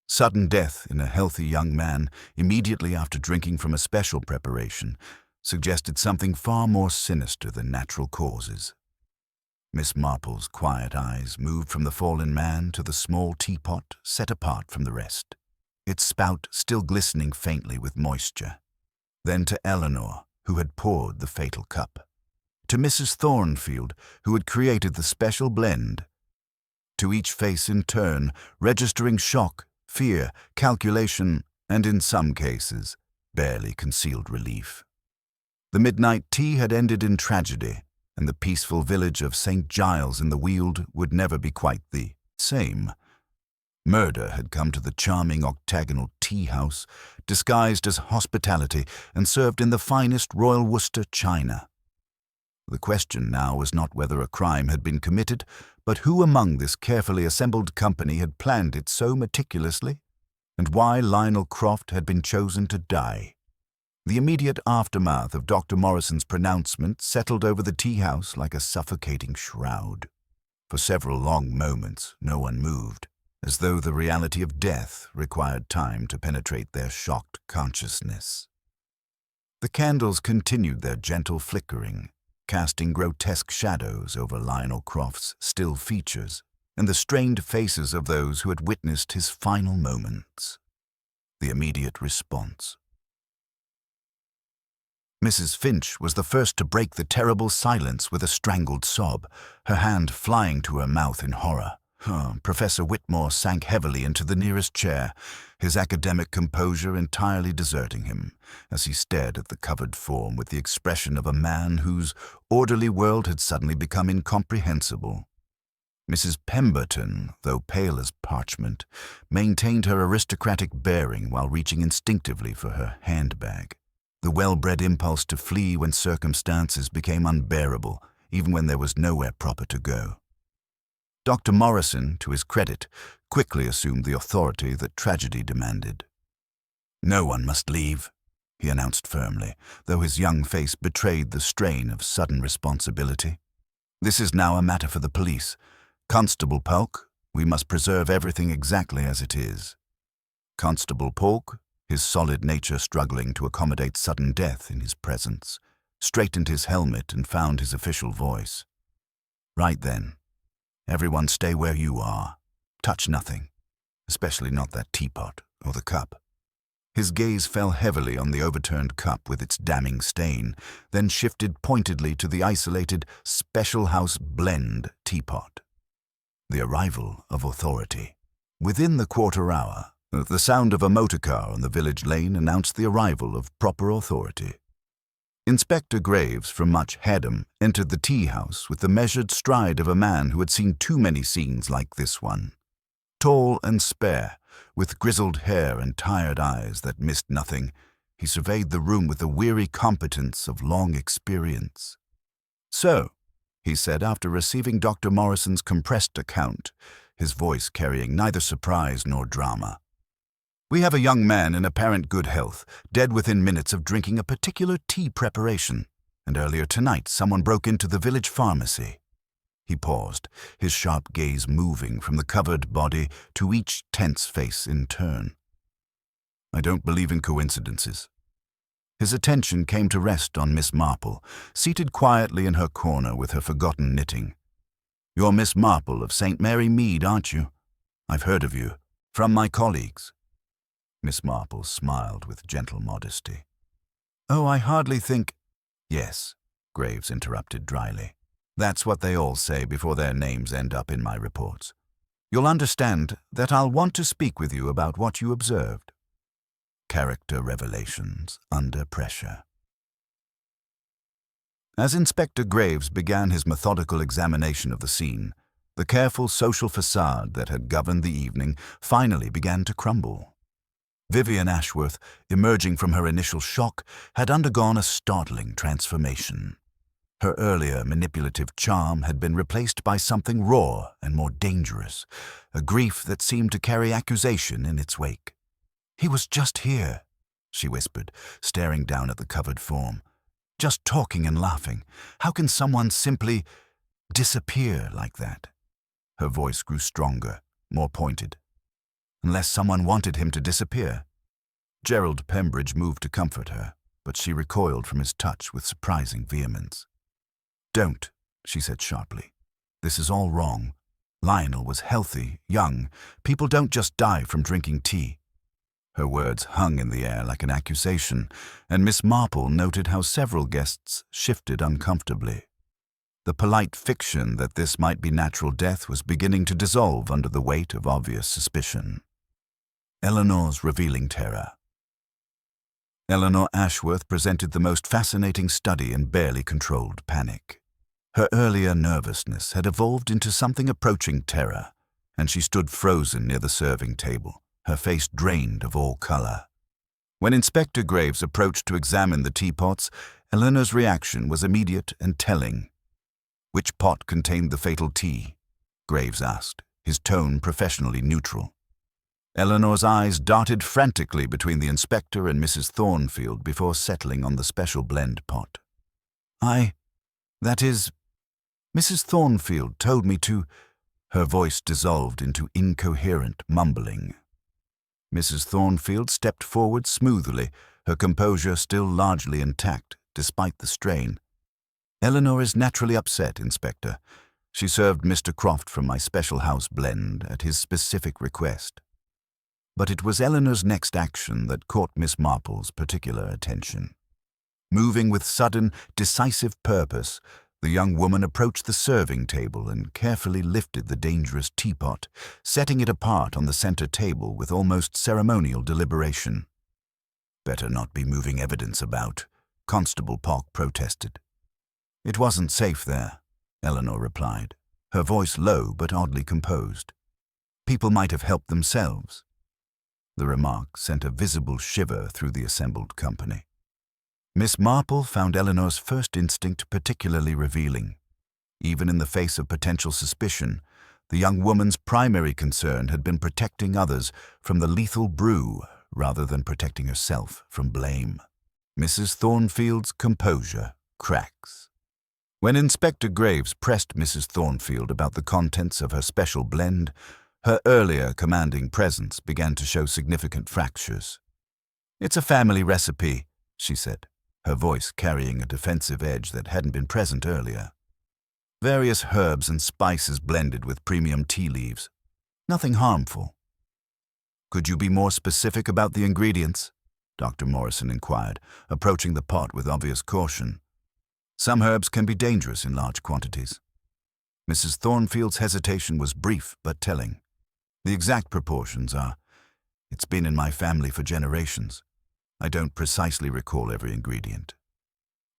Sudden death in a healthy young man immediately after drinking from a special preparation suggested something far more sinister than natural causes. Miss Marple's quiet eyes moved from the fallen man to the small teapot set apart from the rest, its spout still glistening faintly with moisture. Then to Eleanor, who had poured the fatal cup. To Mrs. Thornfield, who had created the special blend. To each face in turn, registering shock, fear, calculation, and in some cases, barely concealed relief. The midnight tea had ended in tragedy, and the peaceful village of St. Giles in the Weald would never be quite the same. Murder had come to the charming octagonal tea house, disguised as hospitality and served in the finest Royal Worcester china. The question now was not whether a crime had been committed, but who among this carefully assembled company had planned it so meticulously, and why Lionel Croft had been chosen to die. The immediate aftermath of Dr. Morrison's pronouncement settled over the tea house like a suffocating shroud. For several long moments no one moved, as though the reality of death required time to penetrate their shocked consciousness. The candles continued their gentle flickering, casting grotesque shadows over Lionel Croft's still features and the strained faces of those who had witnessed his final moments. The immediate response. Mrs. Finch was the first to break the terrible silence with a strangled sob, her hand flying to her mouth in horror. Professor Whitmore sank heavily into the nearest chair, his academic composure entirely deserting him, as he stared at the covered form with the expression of a man whose orderly world had suddenly become incomprehensible. Mrs. Pemberton, though pale as parchment, maintained her aristocratic bearing while reaching instinctively for her handbag. The well-bred impulse to flee when circumstances became unbearable, even when there was nowhere proper to go. Dr. Morrison, to his credit, quickly assumed the authority that tragedy demanded. "No one must leave," he announced firmly, though his young face betrayed the strain of sudden responsibility. "This is now a matter for the police. Constable Polk, we must preserve everything exactly as it is." Constable Polk, his solid nature struggling to accommodate sudden death in his presence, straightened his helmet and found his official voice. "Right then. Everyone stay where you are. Touch nothing, especially not that teapot or the cup." His gaze fell heavily on the overturned cup with its damning stain, then shifted pointedly to the isolated Special House Blend teapot. The arrival of authority. Within the quarter hour, The sound of a motor car on the village lane announced the arrival of proper authority. Inspector Graves from Much Hedham entered the tea house with the measured stride of a man who had seen too many scenes like this one. Tall and spare, with grizzled hair and tired eyes that missed nothing, he surveyed the room with the weary competence of long experience. "So," he said after receiving Dr. Morrison's compressed account, his voice carrying neither surprise nor drama. "We have a young man in apparent good health, dead within minutes of drinking a particular tea preparation, and earlier tonight someone broke into the village pharmacy." He paused, his sharp gaze moving from the covered body to each tense face in turn. "I don't believe in coincidences." His attention came to rest on Miss Marple, seated quietly in her corner with her forgotten knitting. "You're Miss Marple of St. Mary Mead, aren't you? I've heard of you, from my colleagues." Miss Marple smiled with gentle modesty. "Oh, I hardly think—" "Yes," Graves interrupted dryly. "That's what they all say before their names end up in my reports. You'll understand that I'll want to speak with you about what you observed." Character revelations under pressure. As Inspector Graves began his methodical examination of the scene, the careful social facade that had governed the evening finally began to crumble. Vivian Ashworth, emerging from her initial shock, had undergone a startling transformation. Her earlier manipulative charm had been replaced by something raw and more dangerous, a grief that seemed to carry accusation in its wake. "He was just here," she whispered, staring down at the covered form. "Just talking and laughing. How can someone simply disappear like that?" Her voice grew stronger, more pointed. "Unless someone wanted him to disappear." Gerald Pembridge moved to comfort her, but she recoiled from his touch with surprising vehemence. "Don't," she said sharply. "This is all wrong. Lionel was healthy, young. People don't just die from drinking tea." Her words hung in the air like an accusation, and Miss Marple noted how several guests shifted uncomfortably. The polite fiction that this might be natural death was beginning to dissolve under the weight of obvious suspicion. Eleanor's revealing terror. Eleanor Ashworth presented the most fascinating study in barely controlled panic. Her earlier nervousness had evolved into something approaching terror, and she stood frozen near the serving table, her face drained of all color. When Inspector Graves approached to examine the teapots, Eleanor's reaction was immediate and telling. "Which pot contained the fatal tea?" Graves asked, his tone professionally neutral. Eleanor's eyes darted frantically between the inspector and Mrs. Thornfield before settling on the special blend pot. That is, Mrs. Thornfield told me to—" Her voice dissolved into incoherent mumbling. Mrs. Thornfield stepped forward smoothly, her composure still largely intact, despite the strain. "Eleanor is naturally upset, Inspector. She served Mr. Croft from my special house blend at his specific request." But it was Eleanor's next action that caught Miss Marple's particular attention. Moving with sudden, decisive purpose, the young woman approached the serving table and carefully lifted the dangerous teapot, setting it apart on the center table with almost ceremonial deliberation. "Better not be moving evidence about," Constable Pock protested. "It wasn't safe there," Eleanor replied, her voice low but oddly composed. "People might have helped themselves." The remark sent a visible shiver through the assembled company. Miss Marple found Eleanor's first instinct particularly revealing. Even in the face of potential suspicion, the young woman's primary concern had been protecting others from the lethal brew rather than protecting herself from blame. Mrs. Thornfield's composure cracks. When Inspector Graves pressed Mrs. Thornfield about the contents of her special blend, her earlier commanding presence began to show significant fractures. "It's a family recipe," she said, her voice carrying a defensive edge that hadn't been present earlier. "Various herbs and spices blended with premium tea leaves. Nothing harmful." "Could you be more specific about the ingredients?" Dr. Morrison inquired, approaching the pot with obvious caution. "Some herbs can be dangerous in large quantities." Mrs. Thornfield's hesitation was brief but telling. "The exact proportions are It's been in my family for generations. I don't precisely recall every ingredient.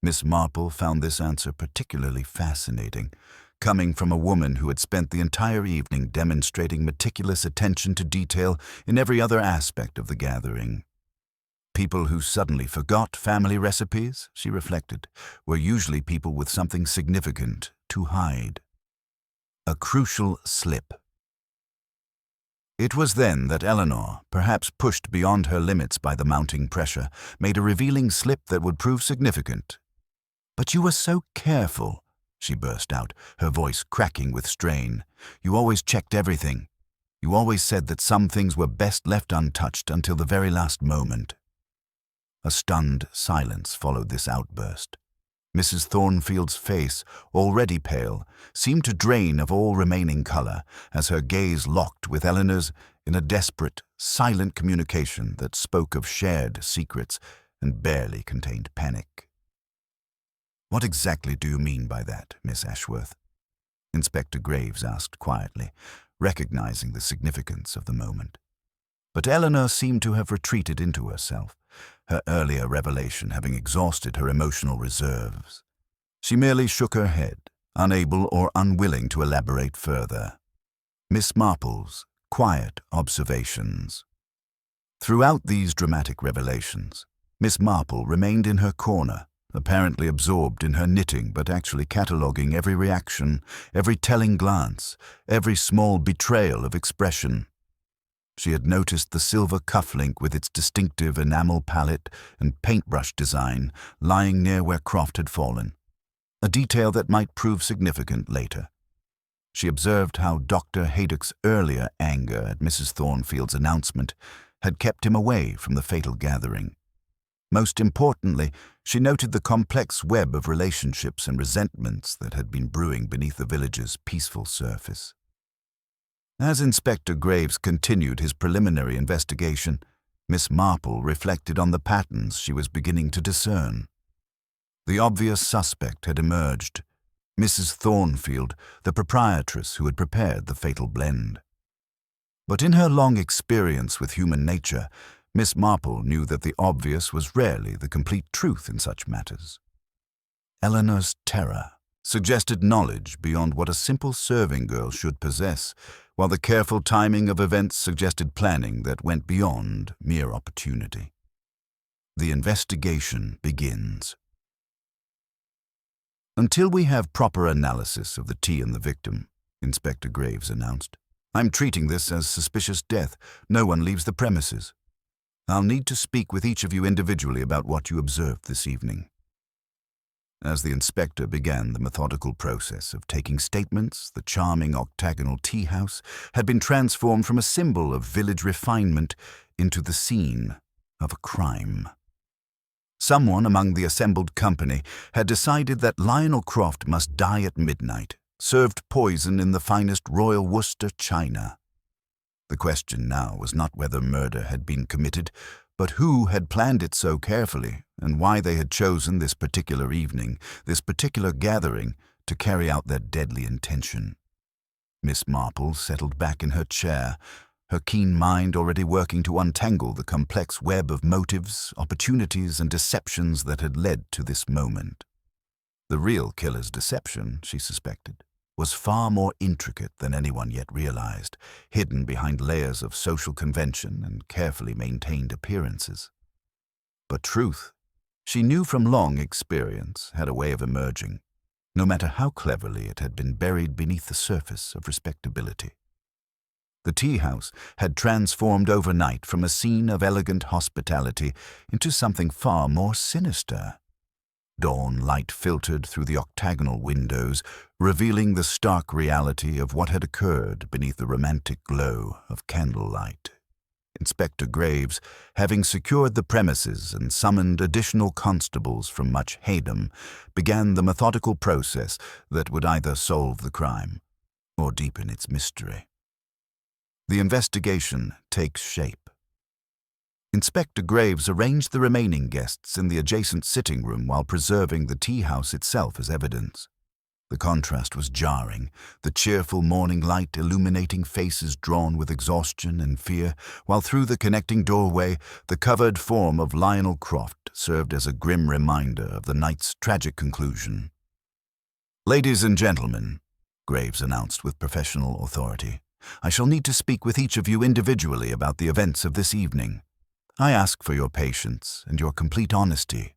Miss Marple found this answer particularly fascinating, coming from a woman who had spent the entire evening demonstrating meticulous attention to detail in every other aspect of the gathering. People who suddenly forgot family recipes, she reflected, were usually people with something significant to hide. A crucial slip. It was then that Eleanor, perhaps pushed beyond her limits by the mounting pressure, made a revealing slip that would prove significant. "But you were so careful," she burst out, her voice cracking with strain. "You always checked everything. You always said that some things were best left untouched until the very last moment." A stunned silence followed this outburst. Mrs. Thornfield's face, already pale, seemed to drain of all remaining color as her gaze locked with Eleanor's in a desperate, silent communication that spoke of shared secrets and barely contained panic. "What exactly do you mean by that, Miss Ashworth?" Inspector Graves asked quietly, recognizing the significance of the moment. But Eleanor seemed to have retreated into herself, her earlier revelation having exhausted her emotional reserves. She merely shook her head, unable or unwilling to elaborate further. Miss Marple's quiet observations. Throughout these dramatic revelations, Miss Marple remained in her corner, apparently absorbed in her knitting but actually cataloguing every reaction, every telling glance, every small betrayal of expression. She had noticed the silver cufflink with its distinctive enamel palette and paintbrush design lying near where Croft had fallen, a detail that might prove significant later. She observed how Dr. Haydock's earlier anger at Mrs. Thornfield's announcement had kept him away from the fatal gathering. Most importantly, she noted the complex web of relationships and resentments that had been brewing beneath the village's peaceful surface. As Inspector Graves continued his preliminary investigation, Miss Marple reflected on the patterns she was beginning to discern. The obvious suspect had emerged, Mrs. Thornfield, the proprietress who had prepared the fatal blend. But in her long experience with human nature, Miss Marple knew that the obvious was rarely the complete truth in such matters. Eleanor's terror suggested knowledge beyond what a simple serving girl should possess, while the careful timing of events suggested planning that went beyond mere opportunity. The investigation begins. "Until we have proper analysis of the tea and the victim," Inspector Graves announced, "I'm treating this as suspicious death. No one leaves the premises. I'll need to speak with each of you individually about what you observed this evening." As the inspector began the methodical process of taking statements, the charming octagonal tea house had been transformed from a symbol of village refinement into the scene of a crime. Someone among the assembled company had decided that Lionel Croft must die at midnight, served poison in the finest Royal Worcester china. The question now was not whether murder had been committed, but who had planned it so carefully and why they had chosen this particular evening, this particular gathering, to carry out their deadly intention. Miss Marple settled back in her chair, her keen mind already working to untangle the complex web of motives, opportunities, and deceptions that had led to this moment. The real killer's deception, she suspected, was far more intricate than anyone yet realized, hidden behind layers of social convention and carefully maintained appearances. But truth, she knew from long experience, had a way of emerging, no matter how cleverly it had been buried beneath the surface of respectability. The tea house had transformed overnight from a scene of elegant hospitality into something far more sinister. Dawn light filtered through the octagonal windows, revealing the stark reality of what had occurred beneath the romantic glow of candlelight. Inspector Graves, having secured the premises and summoned additional constables from Much Haydom, began the methodical process that would either solve the crime or deepen its mystery. The investigation takes shape. Inspector Graves arranged the remaining guests in the adjacent sitting room while preserving the tea house itself as evidence. The contrast was jarring, the cheerful morning light illuminating faces drawn with exhaustion and fear, while through the connecting doorway, the covered form of Lionel Croft served as a grim reminder of the night's tragic conclusion. "Ladies and gentlemen," Graves announced with professional authority, "I shall need to speak with each of you individually about the events of this evening. I ask for your patience and your complete honesty.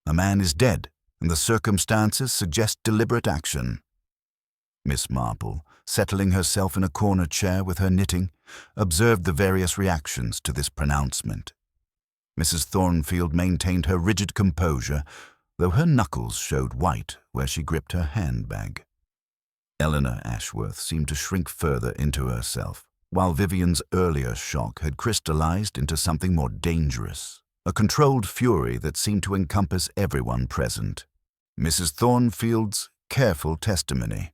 A man is dead, and the circumstances suggest deliberate action." Miss Marple, settling herself in a corner chair with her knitting, observed the various reactions to this pronouncement. Mrs. Thornfield maintained her rigid composure, though her knuckles showed white where she gripped her handbag. Eleanor Ashworth seemed to shrink further into herself, while Vivian's earlier shock had crystallized into something more dangerous, a controlled fury that seemed to encompass everyone present. Mrs. Thornfield's careful testimony.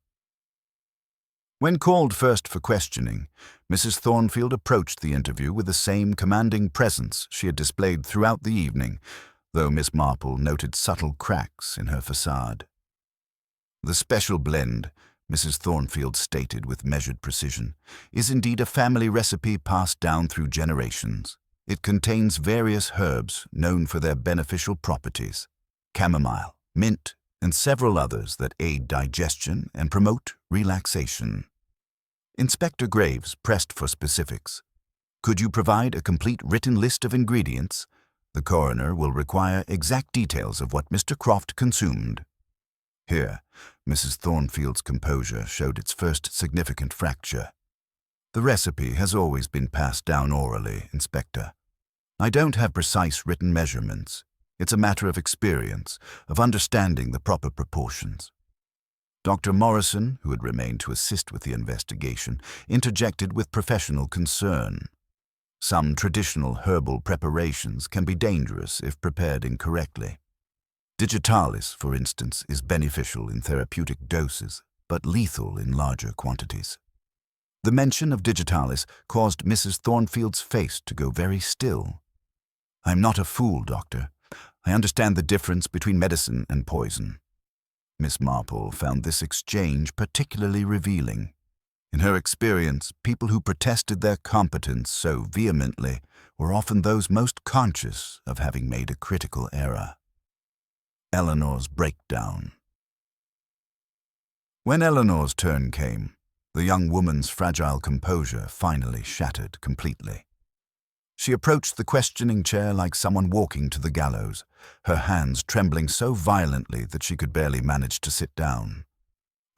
When called first for questioning, Mrs. Thornfield approached the interview with the same commanding presence she had displayed throughout the evening, though Miss Marple noted subtle cracks in her facade. "The special blend," Mrs. Thornfield stated with measured precision, "is indeed a family recipe passed down through generations. It contains various herbs known for their beneficial properties: chamomile, mint, and several others that aid digestion and promote relaxation." Inspector Graves pressed for specifics. "Could you provide a complete written list of ingredients? The coroner will require exact details of what Mr. Croft consumed." Here, Mrs. Thornfield's composure showed its first significant fracture. "The recipe has always been passed down orally, Inspector. I don't have precise written measurements. It's a matter of experience, of understanding the proper proportions." Dr. Morrison, who had remained to assist with the investigation, interjected with professional concern. "Some traditional herbal preparations can be dangerous if prepared incorrectly. Digitalis, for instance, is beneficial in therapeutic doses, but lethal in larger quantities." The mention of digitalis caused Mrs. Thornfield's face to go very still. "I'm not a fool, Doctor. I understand the difference between medicine and poison." Miss Marple found this exchange particularly revealing. In her experience, people who protested their competence so vehemently were often those most conscious of having made a critical error. Eleanor's breakdown. When Eleanor's turn came, the young woman's fragile composure finally shattered completely. She approached the questioning chair like someone walking to the gallows, her hands trembling so violently that she could barely manage to sit down.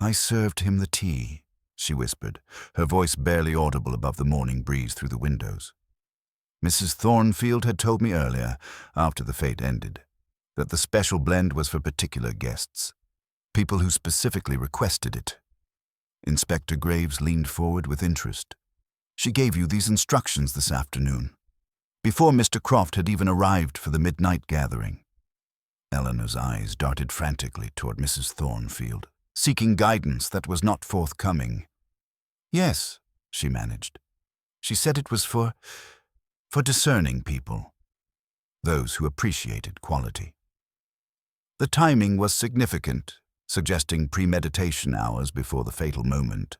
"I served him the tea," she whispered, her voice barely audible above the morning breeze through the windows. "Mrs. Thornfield had told me earlier, after the fete ended, that the special blend was for particular guests, people who specifically requested it." Inspector Graves leaned forward with interest. "She gave you these instructions this afternoon, before Mr. Croft had even arrived for the midnight gathering." Eleanor's eyes darted frantically toward Mrs. Thornfield, seeking guidance that was not forthcoming. "Yes," she managed. "She said it was for discerning people, those who appreciated quality." The timing was significant, suggesting premeditation hours before the fatal moment.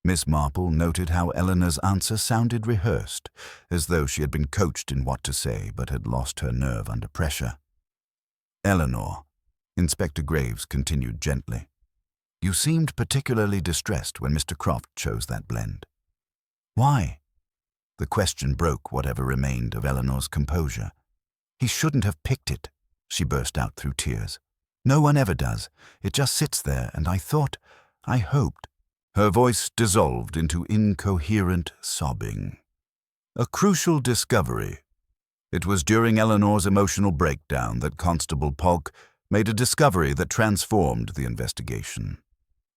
Miss Marple noted how Eleanor's answer sounded rehearsed, as though she had been coached in what to say but had lost her nerve under pressure. "Eleanor," Inspector Graves continued gently, "you seemed particularly distressed when Mr. Croft chose that blend. Why?" The question broke whatever remained of Eleanor's composure. "He shouldn't have picked it," she burst out through tears. "No one ever does. It just sits there, and I hoped." Her voice dissolved into incoherent sobbing. A crucial discovery. It was during Eleanor's emotional breakdown that Constable Polk made a discovery that transformed the investigation.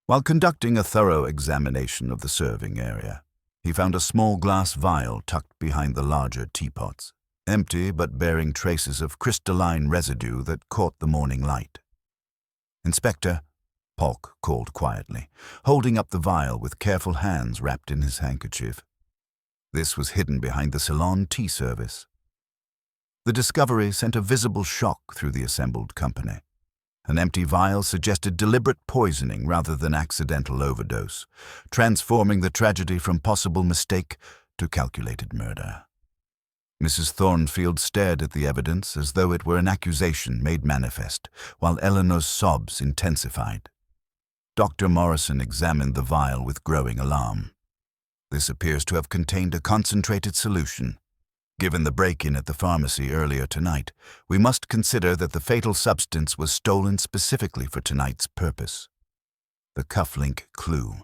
While conducting a thorough examination of the serving area, he found a small glass vial tucked behind the larger teapots, empty but bearing traces of crystalline residue that caught the morning light. "Inspector," Polk called quietly, holding up the vial with careful hands wrapped in his handkerchief. This was hidden behind the Ceylon tea service. The discovery sent a visible shock through the assembled company. An empty vial suggested deliberate poisoning rather than accidental overdose, transforming the tragedy from possible mistake to calculated murder. Mrs. Thornfield stared at the evidence as though it were an accusation made manifest, while Eleanor's sobs intensified. Dr. Morrison examined the vial with growing alarm. This appears to have contained a concentrated solution. Given the break-in at the pharmacy earlier tonight, we must consider that the fatal substance was stolen specifically for tonight's purpose. The cufflink clue.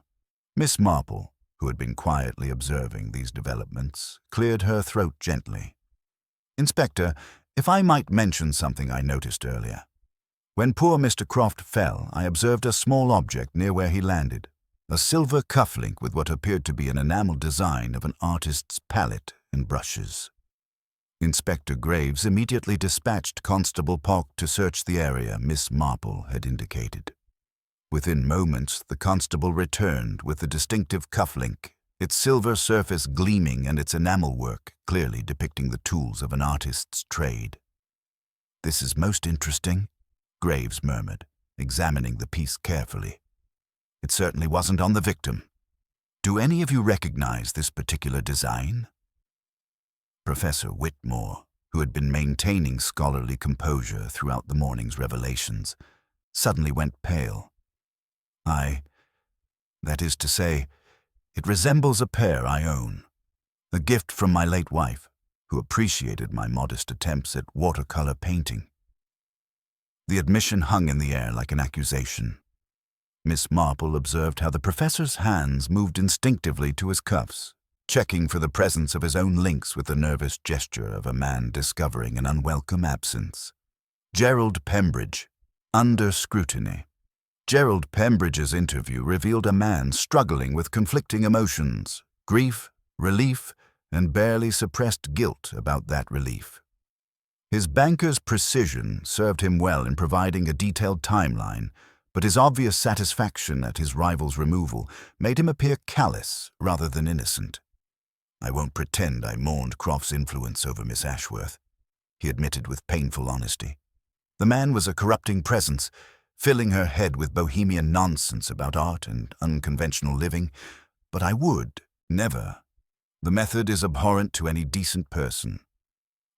Miss Marple, who had been quietly observing these developments, cleared her throat gently. "Inspector, if I might mention something I noticed earlier. When poor Mr. Croft fell, I observed a small object near where he landed, a silver cufflink with what appeared to be an enamel design of an artist's palette and brushes." Inspector Graves immediately dispatched Constable Polk to search the area Miss Marple had indicated. Within moments, the constable returned with the distinctive cufflink, its silver surface gleaming and its enamel work clearly depicting the tools of an artist's trade. "This is most interesting," Graves murmured, examining the piece carefully. "It certainly wasn't on the victim. Do any of you recognize this particular design?" Professor Whitmore, who had been maintaining scholarly composure throughout the morning's revelations, suddenly went pale. That is to say, it resembles a pair I own, a gift from my late wife, who appreciated my modest attempts at watercolor painting." The admission hung in the air like an accusation. Miss Marple observed how the professor's hands moved instinctively to his cuffs, checking for the presence of his own links with the nervous gesture of a man discovering an unwelcome absence. Gerald Pembridge, under scrutiny. Gerald Pembridge's interview revealed a man struggling with conflicting emotions, grief, relief, and barely suppressed guilt about that relief. His banker's precision served him well in providing a detailed timeline, but his obvious satisfaction at his rival's removal made him appear callous rather than innocent. "I won't pretend I mourned Croft's influence over Miss Ashworth," he admitted with painful honesty. "The man was a corrupting presence, filling her head with bohemian nonsense about art and unconventional living, but I would never. The method is abhorrent to any decent person."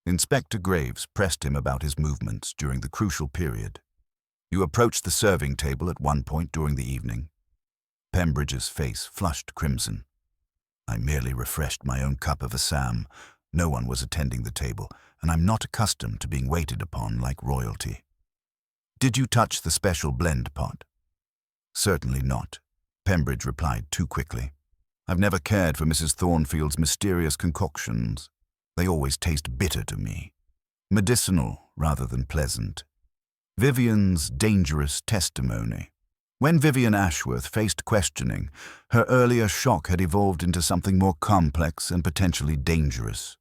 Inspector Graves pressed him about his movements during the crucial period. "You approached the serving table at one point during the evening." Pembridge's face flushed crimson. "I merely refreshed my own cup of Assam. No one was attending the table, and I'm not accustomed to being waited upon like royalty." "Did you touch the special blend pot?" "Certainly not," Pembridge replied too quickly. "I've never cared for Mrs. Thornfield's mysterious concoctions. They always taste bitter to me, medicinal rather than pleasant." Vivian's dangerous testimony. When Vivian Ashworth faced questioning, her earlier shock had evolved into something more complex and potentially dangerous.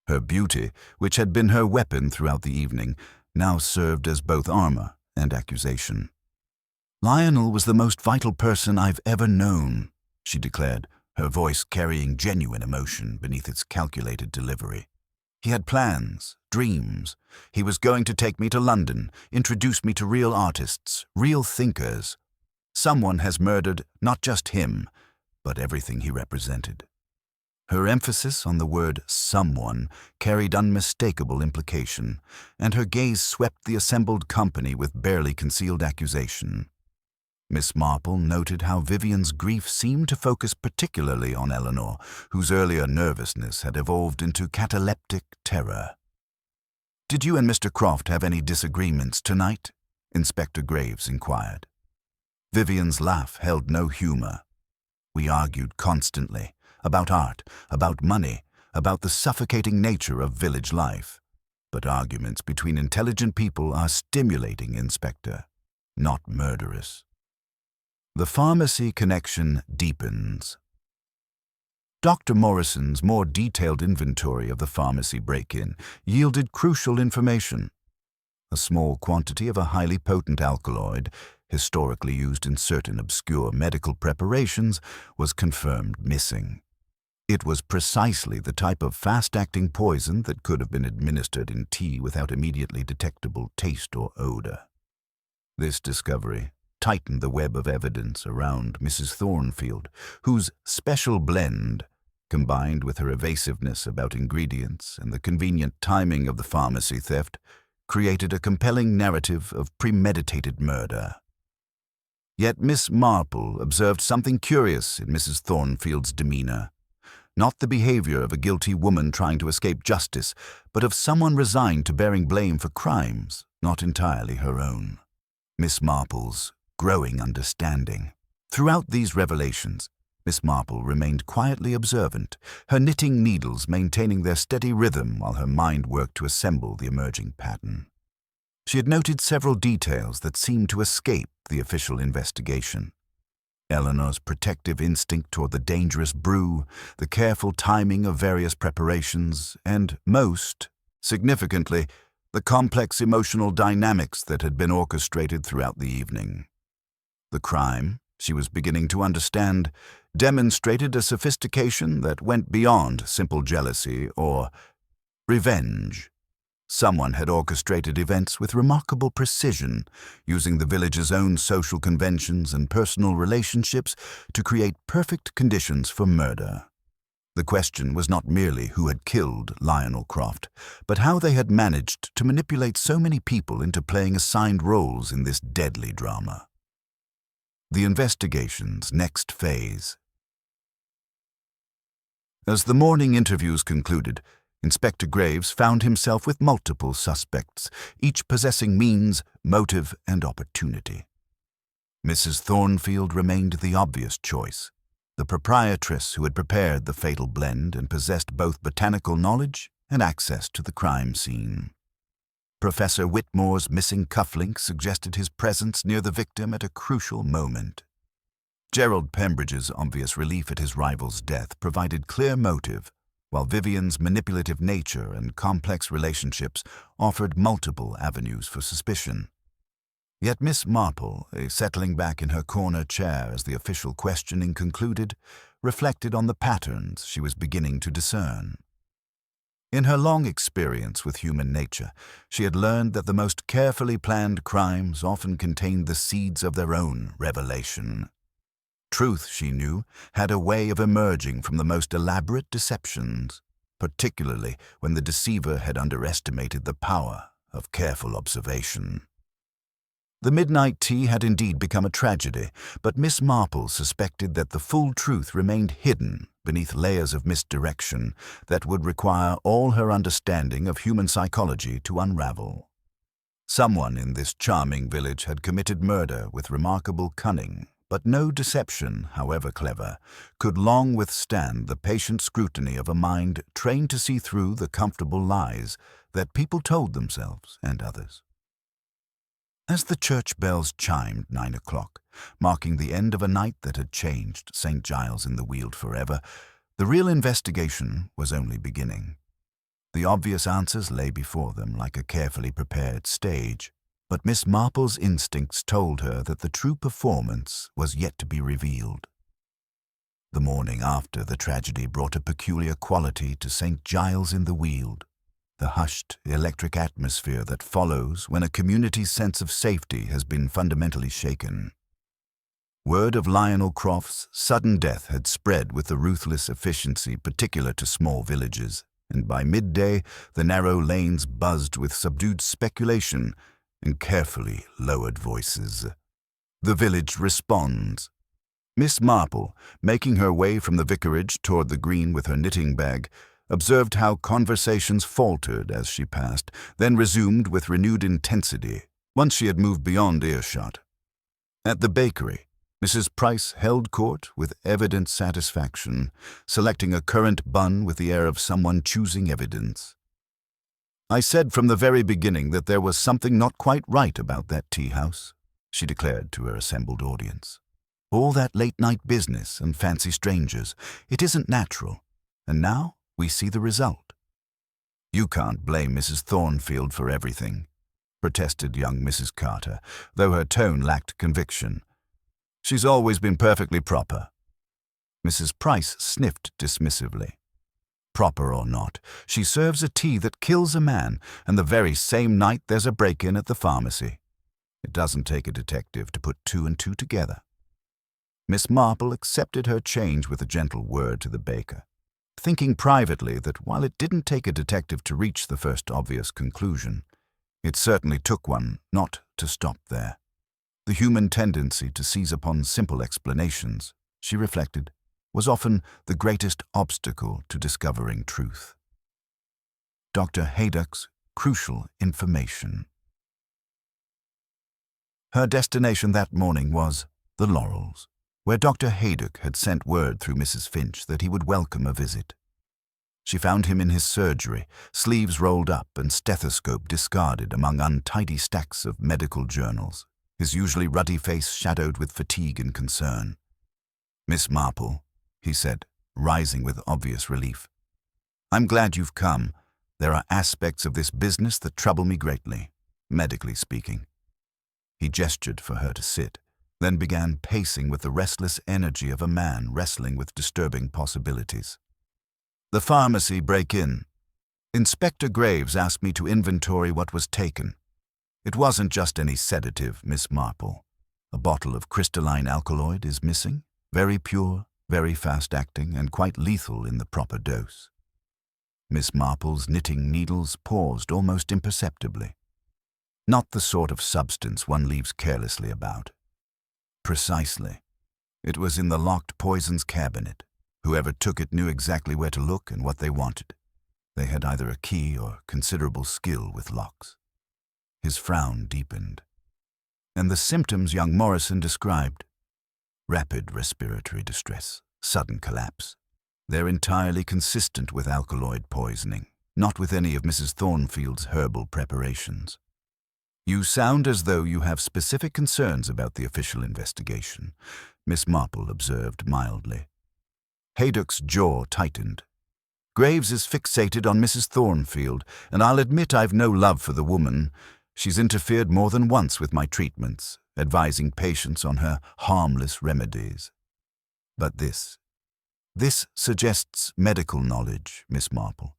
Her beauty, which had been her weapon throughout the evening, now served as both armor and accusation. "Lionel was the most vital person I've ever known," she declared, her voice carrying genuine emotion beneath its calculated delivery. "He had plans, dreams. He was going to take me to London, introduce me to real artists, real thinkers. Someone has murdered not just him, but everything he represented." Her emphasis on the word "someone" carried unmistakable implication, and her gaze swept the assembled company with barely concealed accusation. Miss Marple noted how Vivian's grief seemed to focus particularly on Eleanor, whose earlier nervousness had evolved into cataleptic terror. "Did you and Mr. Croft have any disagreements tonight?" Inspector Graves inquired. Vivian's laugh held no humor. "We argued constantly, about art, about money, about the suffocating nature of village life. But arguments between intelligent people are stimulating, Inspector, not murderous." The pharmacy connection deepens. Dr. Morrison's more detailed inventory of the pharmacy break-in yielded crucial information. A small quantity of a highly potent alkaloid, historically used in certain obscure medical preparations, was confirmed missing. It was precisely the type of fast-acting poison that could have been administered in tea without immediately detectable taste or odor. This discovery tightened the web of evidence around Mrs. Thornfield, whose special blend, combined with her evasiveness about ingredients and the convenient timing of the pharmacy theft, created a compelling narrative of premeditated murder. Yet Miss Marple observed something curious in Mrs. Thornfield's demeanor. Not the behavior of a guilty woman trying to escape justice, but of someone resigned to bearing blame for crimes not entirely her own. Miss Marple's growing understanding. Throughout these revelations, Miss Marple remained quietly observant, her knitting needles maintaining their steady rhythm while her mind worked to assemble the emerging pattern. She had noted several details that seemed to escape the official investigation. Eleanor's protective instinct toward the dangerous brew, the careful timing of various preparations, and most significantly, the complex emotional dynamics that had been orchestrated throughout the evening. The crime, she was beginning to understand, demonstrated a sophistication that went beyond simple jealousy or revenge. Someone had orchestrated events with remarkable precision, using the village's own social conventions and personal relationships to create perfect conditions for murder. The question was not merely who had killed Lionel Croft, but how they had managed to manipulate so many people into playing assigned roles in this deadly drama. The investigation's next phase. As the morning interviews concluded, Inspector Graves found himself with multiple suspects, each possessing means, motive, and opportunity. Mrs. Thornfield remained the obvious choice, the proprietress who had prepared the fatal blend and possessed both botanical knowledge and access to the crime scene. Professor Whitmore's missing cufflink suggested his presence near the victim at a crucial moment. Gerald Pembridge's obvious relief at his rival's death provided clear motive, while Vivian's manipulative nature and complex relationships offered multiple avenues for suspicion. Yet Miss Marple, settling back in her corner chair as the official questioning concluded, reflected on the patterns she was beginning to discern. In her long experience with human nature, she had learned that the most carefully planned crimes often contained the seeds of their own revelation. Truth, she knew, had a way of emerging from the most elaborate deceptions, particularly when the deceiver had underestimated the power of careful observation. The midnight tea had indeed become a tragedy, but Miss Marple suspected that the full truth remained hidden beneath layers of misdirection that would require all her understanding of human psychology to unravel. Someone in this charming village had committed murder with remarkable cunning, but no deception, however clever, could long withstand the patient scrutiny of a mind trained to see through the comfortable lies that people told themselves and others. As the church bells chimed 9 o'clock, marking the end of a night that had changed St. Giles in the Weald forever, the real investigation was only beginning. The obvious answers lay before them like a carefully prepared stage, but Miss Marple's instincts told her that the true performance was yet to be revealed. The morning after the tragedy brought a peculiar quality to St. Giles in the Weald, the hushed, electric atmosphere that follows when a community's sense of safety has been fundamentally shaken. Word of Lionel Croft's sudden death had spread with the ruthless efficiency particular to small villages, and by midday the narrow lanes buzzed with subdued speculation and carefully lowered voices. The village responds. Miss Marple, making her way from the vicarage toward the green with her knitting bag, observed how conversations faltered as she passed, then resumed with renewed intensity once she had moved beyond earshot. At the bakery, Mrs. Price held court with evident satisfaction, selecting a currant bun with the air of someone choosing evidence. "I said from the very beginning that there was something not quite right about that tea house," she declared to her assembled audience. "All that late-night business and fancy strangers, it isn't natural, and now we see the result." "You can't blame Mrs. Thornfield for everything," protested young Mrs. Carter, though her tone lacked conviction. "She's always been perfectly proper." Mrs. Price sniffed dismissively. "Proper or not, she serves a tea that kills a man, and the very same night there's a break-in at the pharmacy. It doesn't take a detective to put two and two together. Miss Marple accepted her change with a gentle word to the baker, thinking privately that while it didn't take a detective to reach the first obvious conclusion, it certainly took one not to stop there. The human tendency to seize upon simple explanations, she reflected, was often the greatest obstacle to discovering truth. Dr. Haydock's crucial information. Her destination that morning was the Laurels, where Dr. Haydock had sent word through Mrs. Finch that he would welcome a visit. She found him in his surgery, sleeves rolled up and stethoscope discarded among untidy stacks of medical journals, his usually ruddy face shadowed with fatigue and concern. "Miss Marple," he said, rising with obvious relief, "I'm glad you've come. There are aspects of this business that trouble me greatly, medically speaking." He gestured for her to sit, then began pacing with the restless energy of a man wrestling with disturbing possibilities. "The pharmacy break-in. Inspector Graves asked me to inventory what was taken. It wasn't just any sedative, Miss Marple. A bottle of crystalline alkaloid is missing, very pure, very fast-acting, and quite lethal in the proper dose." Miss Marple's knitting needles paused almost imperceptibly. Not the sort of substance one leaves carelessly about. Precisely. It was in the locked poisons cabinet. Whoever took it knew exactly where to look and what they wanted. They had either a key or considerable skill with locks. His frown deepened. "And the symptoms young Morrison described? Rapid respiratory distress, sudden collapse. They're entirely consistent with alkaloid poisoning, not with any of Mrs. Thornfield's herbal preparations." "You sound as though you have specific concerns about the official investigation," Miss Marple observed mildly. Haydock's jaw tightened. "Graves is fixated on Mrs. Thornfield, and I'll admit I've no love for the woman. She's interfered more than once with my treatments, advising patients on her harmless remedies. But this suggests medical knowledge, Miss Marple.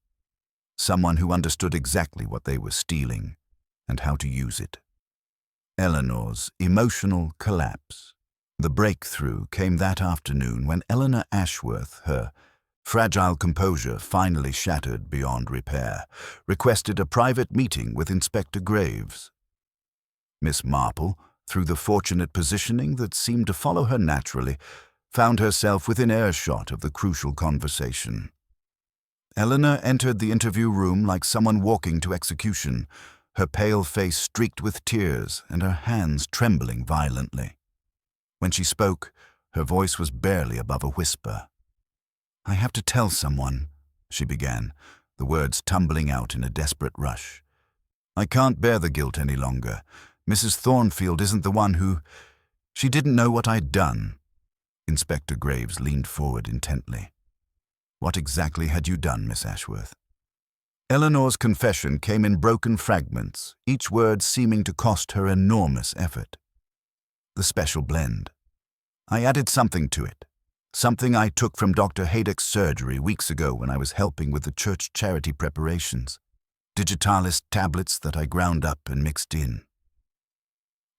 Someone who understood exactly what they were stealing and how to use it." Eleanor's emotional collapse. The breakthrough came that afternoon when Eleanor Ashworth, her fragile composure finally shattered beyond repair, requested a private meeting with Inspector Graves. Miss Marple, through the fortunate positioning that seemed to follow her naturally, found herself within earshot of the crucial conversation. Eleanor entered the interview room like someone walking to execution, her pale face streaked with tears and her hands trembling violently. When she spoke, her voice was barely above a whisper. "I have to tell someone," she began, the words tumbling out in a desperate rush. "I can't bear the guilt any longer. Mrs. Thornfield isn't the one who... She didn't know what I'd done." Inspector Graves leaned forward intently. "What exactly had you done, Miss Ashworth?" Eleanor's confession came in broken fragments, each word seeming to cost her enormous effort. "The special blend. I added something to it. Something I took from Dr. Haydock's surgery weeks ago when I was helping with the church charity preparations. Digitalis tablets that I ground up and mixed in."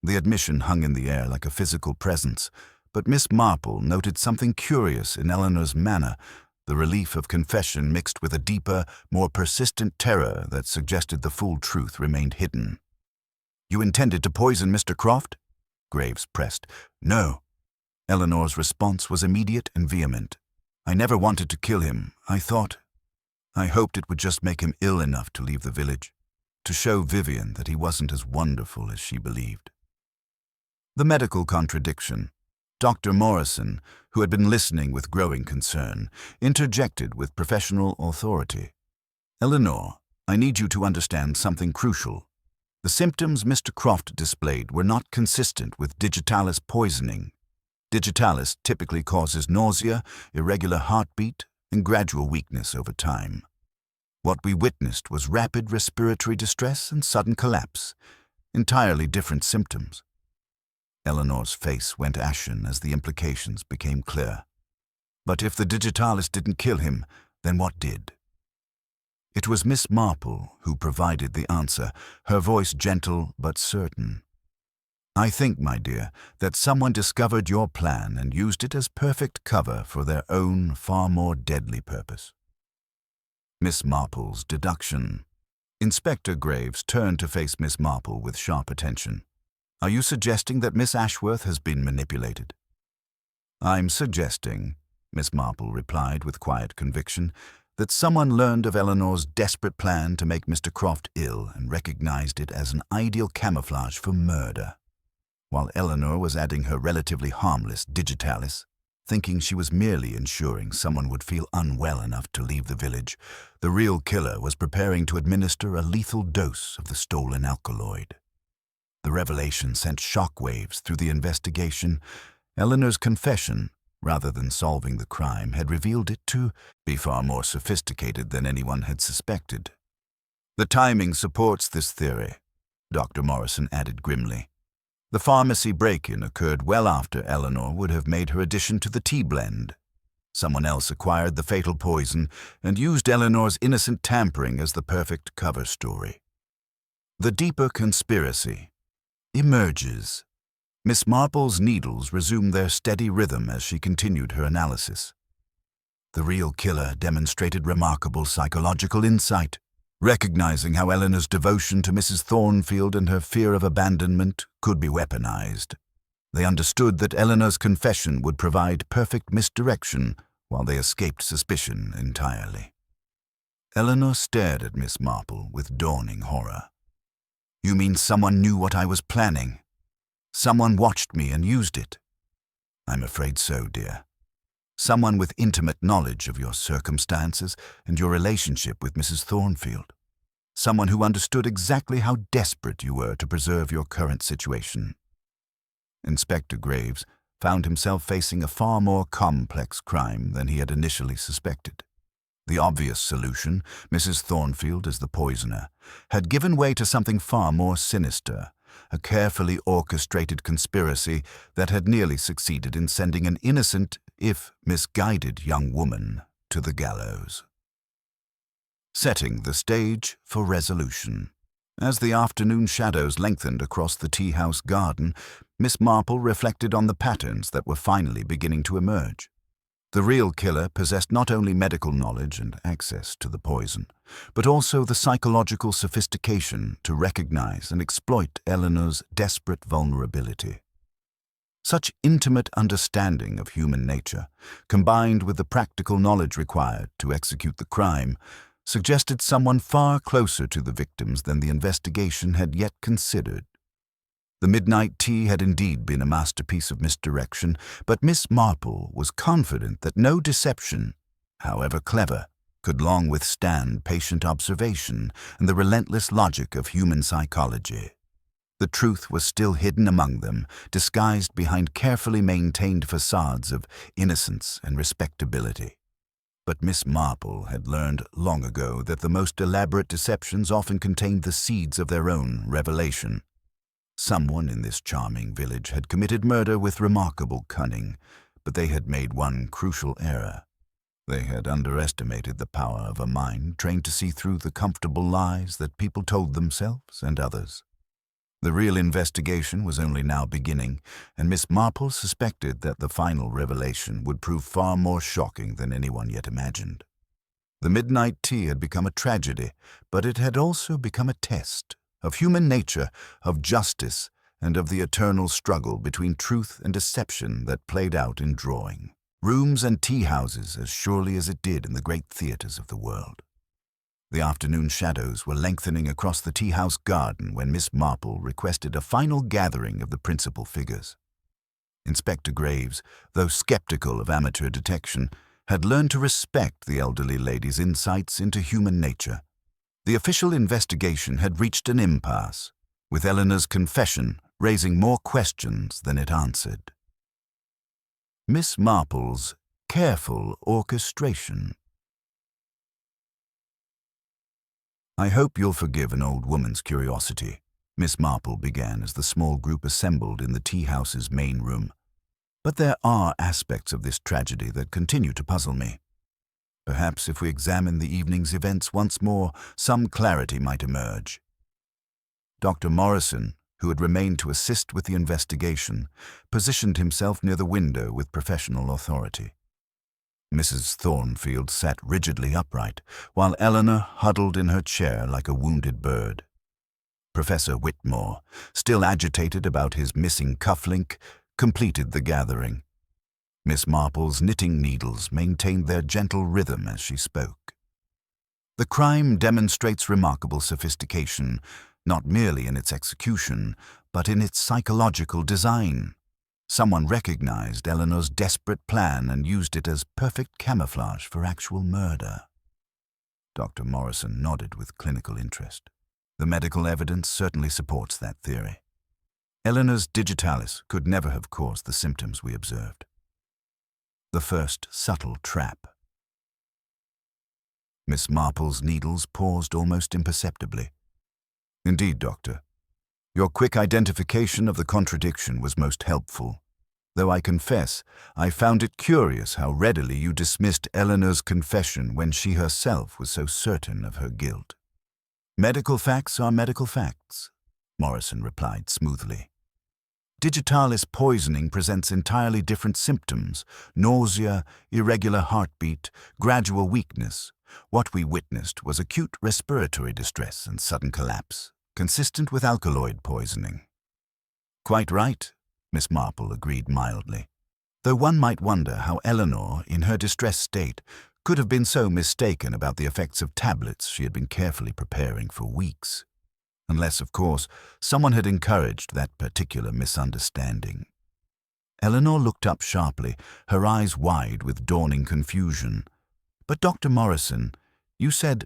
The admission hung in the air like a physical presence, but Miss Marple noted something curious in Eleanor's manner, the relief of confession mixed with a deeper, more persistent terror that suggested the full truth remained hidden. "You intended to poison Mr. Croft?" Graves pressed. "No." Eleanor's response was immediate and vehement. "I never wanted to kill him. I hoped it would just make him ill enough to leave the village, to show Vivian that he wasn't as wonderful as she believed." The medical contradiction. Dr. Morrison, who had been listening with growing concern, interjected with professional authority. "Eleanor, I need you to understand something crucial. The symptoms Mr. Croft displayed were not consistent with digitalis poisoning. Digitalis typically causes nausea, irregular heartbeat, and gradual weakness over time. What we witnessed was rapid respiratory distress and sudden collapse, entirely different symptoms." Eleanor's face went ashen as the implications became clear. "But if the digitalis didn't kill him, then what did?" It was Miss Marple who provided the answer, her voice gentle but certain. I think, my dear, that someone discovered your plan and used it as perfect cover for their own far more deadly purpose. Miss Marple's deduction. Inspector Graves turned to face Miss Marple with sharp attention. Are you suggesting that Miss Ashworth has been manipulated? I'm suggesting, Miss Marple replied with quiet conviction, that someone learned of Eleanor's desperate plan to make Mr. Croft ill and recognized it as an ideal camouflage for murder. While Eleanor was adding her relatively harmless digitalis, thinking she was merely ensuring someone would feel unwell enough to leave the village, the real killer was preparing to administer a lethal dose of the stolen alkaloid. The revelation sent shockwaves through the investigation. Eleanor's confession, rather than solving the crime, had revealed it to be far more sophisticated than anyone had suspected. The timing supports this theory, Dr. Morrison added grimly. The pharmacy break-in occurred well after Eleanor would have made her addition to the tea blend. Someone else acquired the fatal poison and used Eleanor's innocent tampering as the perfect cover story. The deeper conspiracy emerges. Miss Marple's needles resumed their steady rhythm as she continued her analysis. The real killer demonstrated remarkable psychological insight, recognizing how Eleanor's devotion to Mrs. Thornfield and her fear of abandonment could be weaponized. They understood that Eleanor's confession would provide perfect misdirection while they escaped suspicion entirely. Eleanor stared at Miss Marple with dawning horror. You mean someone knew what I was planning? Someone watched me and used it? I'm afraid so, dear. Someone with intimate knowledge of your circumstances and your relationship with Mrs. Thornfield. Someone who understood exactly how desperate you were to preserve your current situation. Inspector Graves found himself facing a far more complex crime than he had initially suspected. The obvious solution, Mrs. Thornfield as the poisoner, had given way to something far more sinister, a carefully orchestrated conspiracy that had nearly succeeded in sending an innocent, if misguided, young woman to the gallows. Setting the stage for resolution. As the afternoon shadows lengthened across the tea-house garden, Miss Marple reflected on the patterns that were finally beginning to emerge. The real killer possessed not only medical knowledge and access to the poison, but also the psychological sophistication to recognize and exploit Eleanor's desperate vulnerability. Such intimate understanding of human nature, combined with the practical knowledge required to execute the crime, suggested someone far closer to the victims than the investigation had yet considered. The midnight tea had indeed been a masterpiece of misdirection, but Miss Marple was confident that no deception, however clever, could long withstand patient observation and the relentless logic of human psychology. The truth was still hidden among them, disguised behind carefully maintained facades of innocence and respectability. But Miss Marple had learned long ago that the most elaborate deceptions often contained the seeds of their own revelation. Someone in this charming village had committed murder with remarkable cunning, but they had made one crucial error. They had underestimated the power of a mind trained to see through the comfortable lies that people told themselves and others. The real investigation was only now beginning, and Miss Marple suspected that the final revelation would prove far more shocking than anyone yet imagined. The midnight tea had become a tragedy, but it had also become a test of human nature, of justice, and of the eternal struggle between truth and deception that played out in drawing rooms and tea-houses as surely as it did in the great theaters of the world. The afternoon shadows were lengthening across the tea-house garden when Miss Marple requested a final gathering of the principal figures. Inspector Graves, though skeptical of amateur detection, had learned to respect the elderly lady's insights into human nature. The official investigation had reached an impasse, with Eleanor's confession raising more questions than it answered. Miss Marple's careful orchestration. I hope you'll forgive an old woman's curiosity, Miss Marple began as the small group assembled in the tea-house's main room. But there are aspects of this tragedy that continue to puzzle me. Perhaps if we examine the evening's events once more, some clarity might emerge. Dr. Morrison, who had remained to assist with the investigation, positioned himself near the window with professional authority. Mrs. Thornfield sat rigidly upright, while Eleanor huddled in her chair like a wounded bird. Professor Whitmore, still agitated about his missing cufflink, completed the gathering. Miss Marple's knitting needles maintained their gentle rhythm as she spoke. The crime demonstrates remarkable sophistication, not merely in its execution, but in its psychological design. Someone recognized Eleanor's desperate plan and used it as perfect camouflage for actual murder. Dr. Morrison nodded with clinical interest. The medical evidence certainly supports that theory. Eleanor's digitalis could never have caused the symptoms we observed. The first subtle trap. Miss Marple's needles paused almost imperceptibly. Indeed, Doctor. Your quick identification of the contradiction was most helpful, though I confess I found it curious how readily you dismissed Eleanor's confession when she herself was so certain of her guilt. Medical facts are medical facts, Morrison replied smoothly. Digitalis poisoning presents entirely different symptoms: nausea, irregular heartbeat, gradual weakness. What we witnessed was acute respiratory distress and sudden collapse, consistent with alkaloid poisoning. Quite right, Miss Marple agreed mildly, though one might wonder how Eleanor, in her distressed state, could have been so mistaken about the effects of tablets she had been carefully preparing for weeks. Unless, of course, someone had encouraged that particular misunderstanding. Eleanor looked up sharply, her eyes wide with dawning confusion. But Dr. Morrison, you said,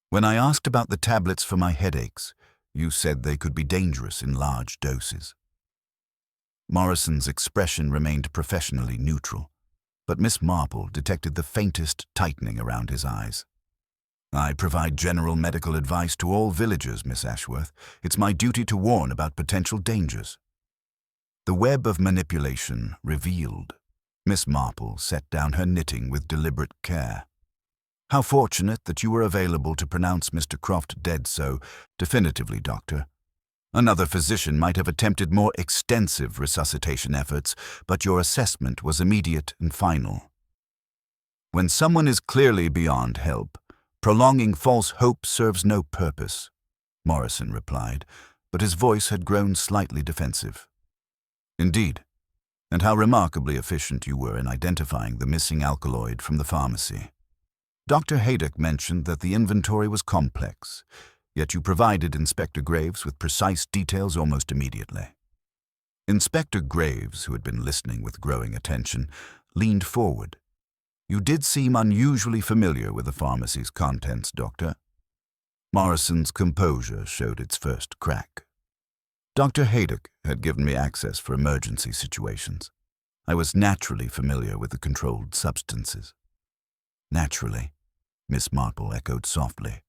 when I asked about the tablets for my headaches, you said they could be dangerous in large doses. Morrison's expression remained professionally neutral, but Miss Marple detected the faintest tightening around his eyes. I provide general medical advice to all villagers, Miss Ashworth. It's my duty to warn about potential dangers. The web of manipulation revealed. Miss Marple set down her knitting with deliberate care. How fortunate that you were available to pronounce Mr. Croft dead so definitively, Doctor. Another physician might have attempted more extensive resuscitation efforts, but your assessment was immediate and final. When someone is clearly beyond help, prolonging false hope serves no purpose, Morrison replied, but his voice had grown slightly defensive. Indeed, and how remarkably efficient you were in identifying the missing alkaloid from the pharmacy. Dr. Haydock mentioned that the inventory was complex, yet you provided Inspector Graves with precise details almost immediately. Inspector Graves, who had been listening with growing attention, leaned forward. You did seem unusually familiar with the pharmacy's contents, Doctor. Morrison's composure showed its first crack. Dr. Haydock had given me access for emergency situations. I was naturally familiar with the controlled substances. Naturally, Miss Marple echoed softly.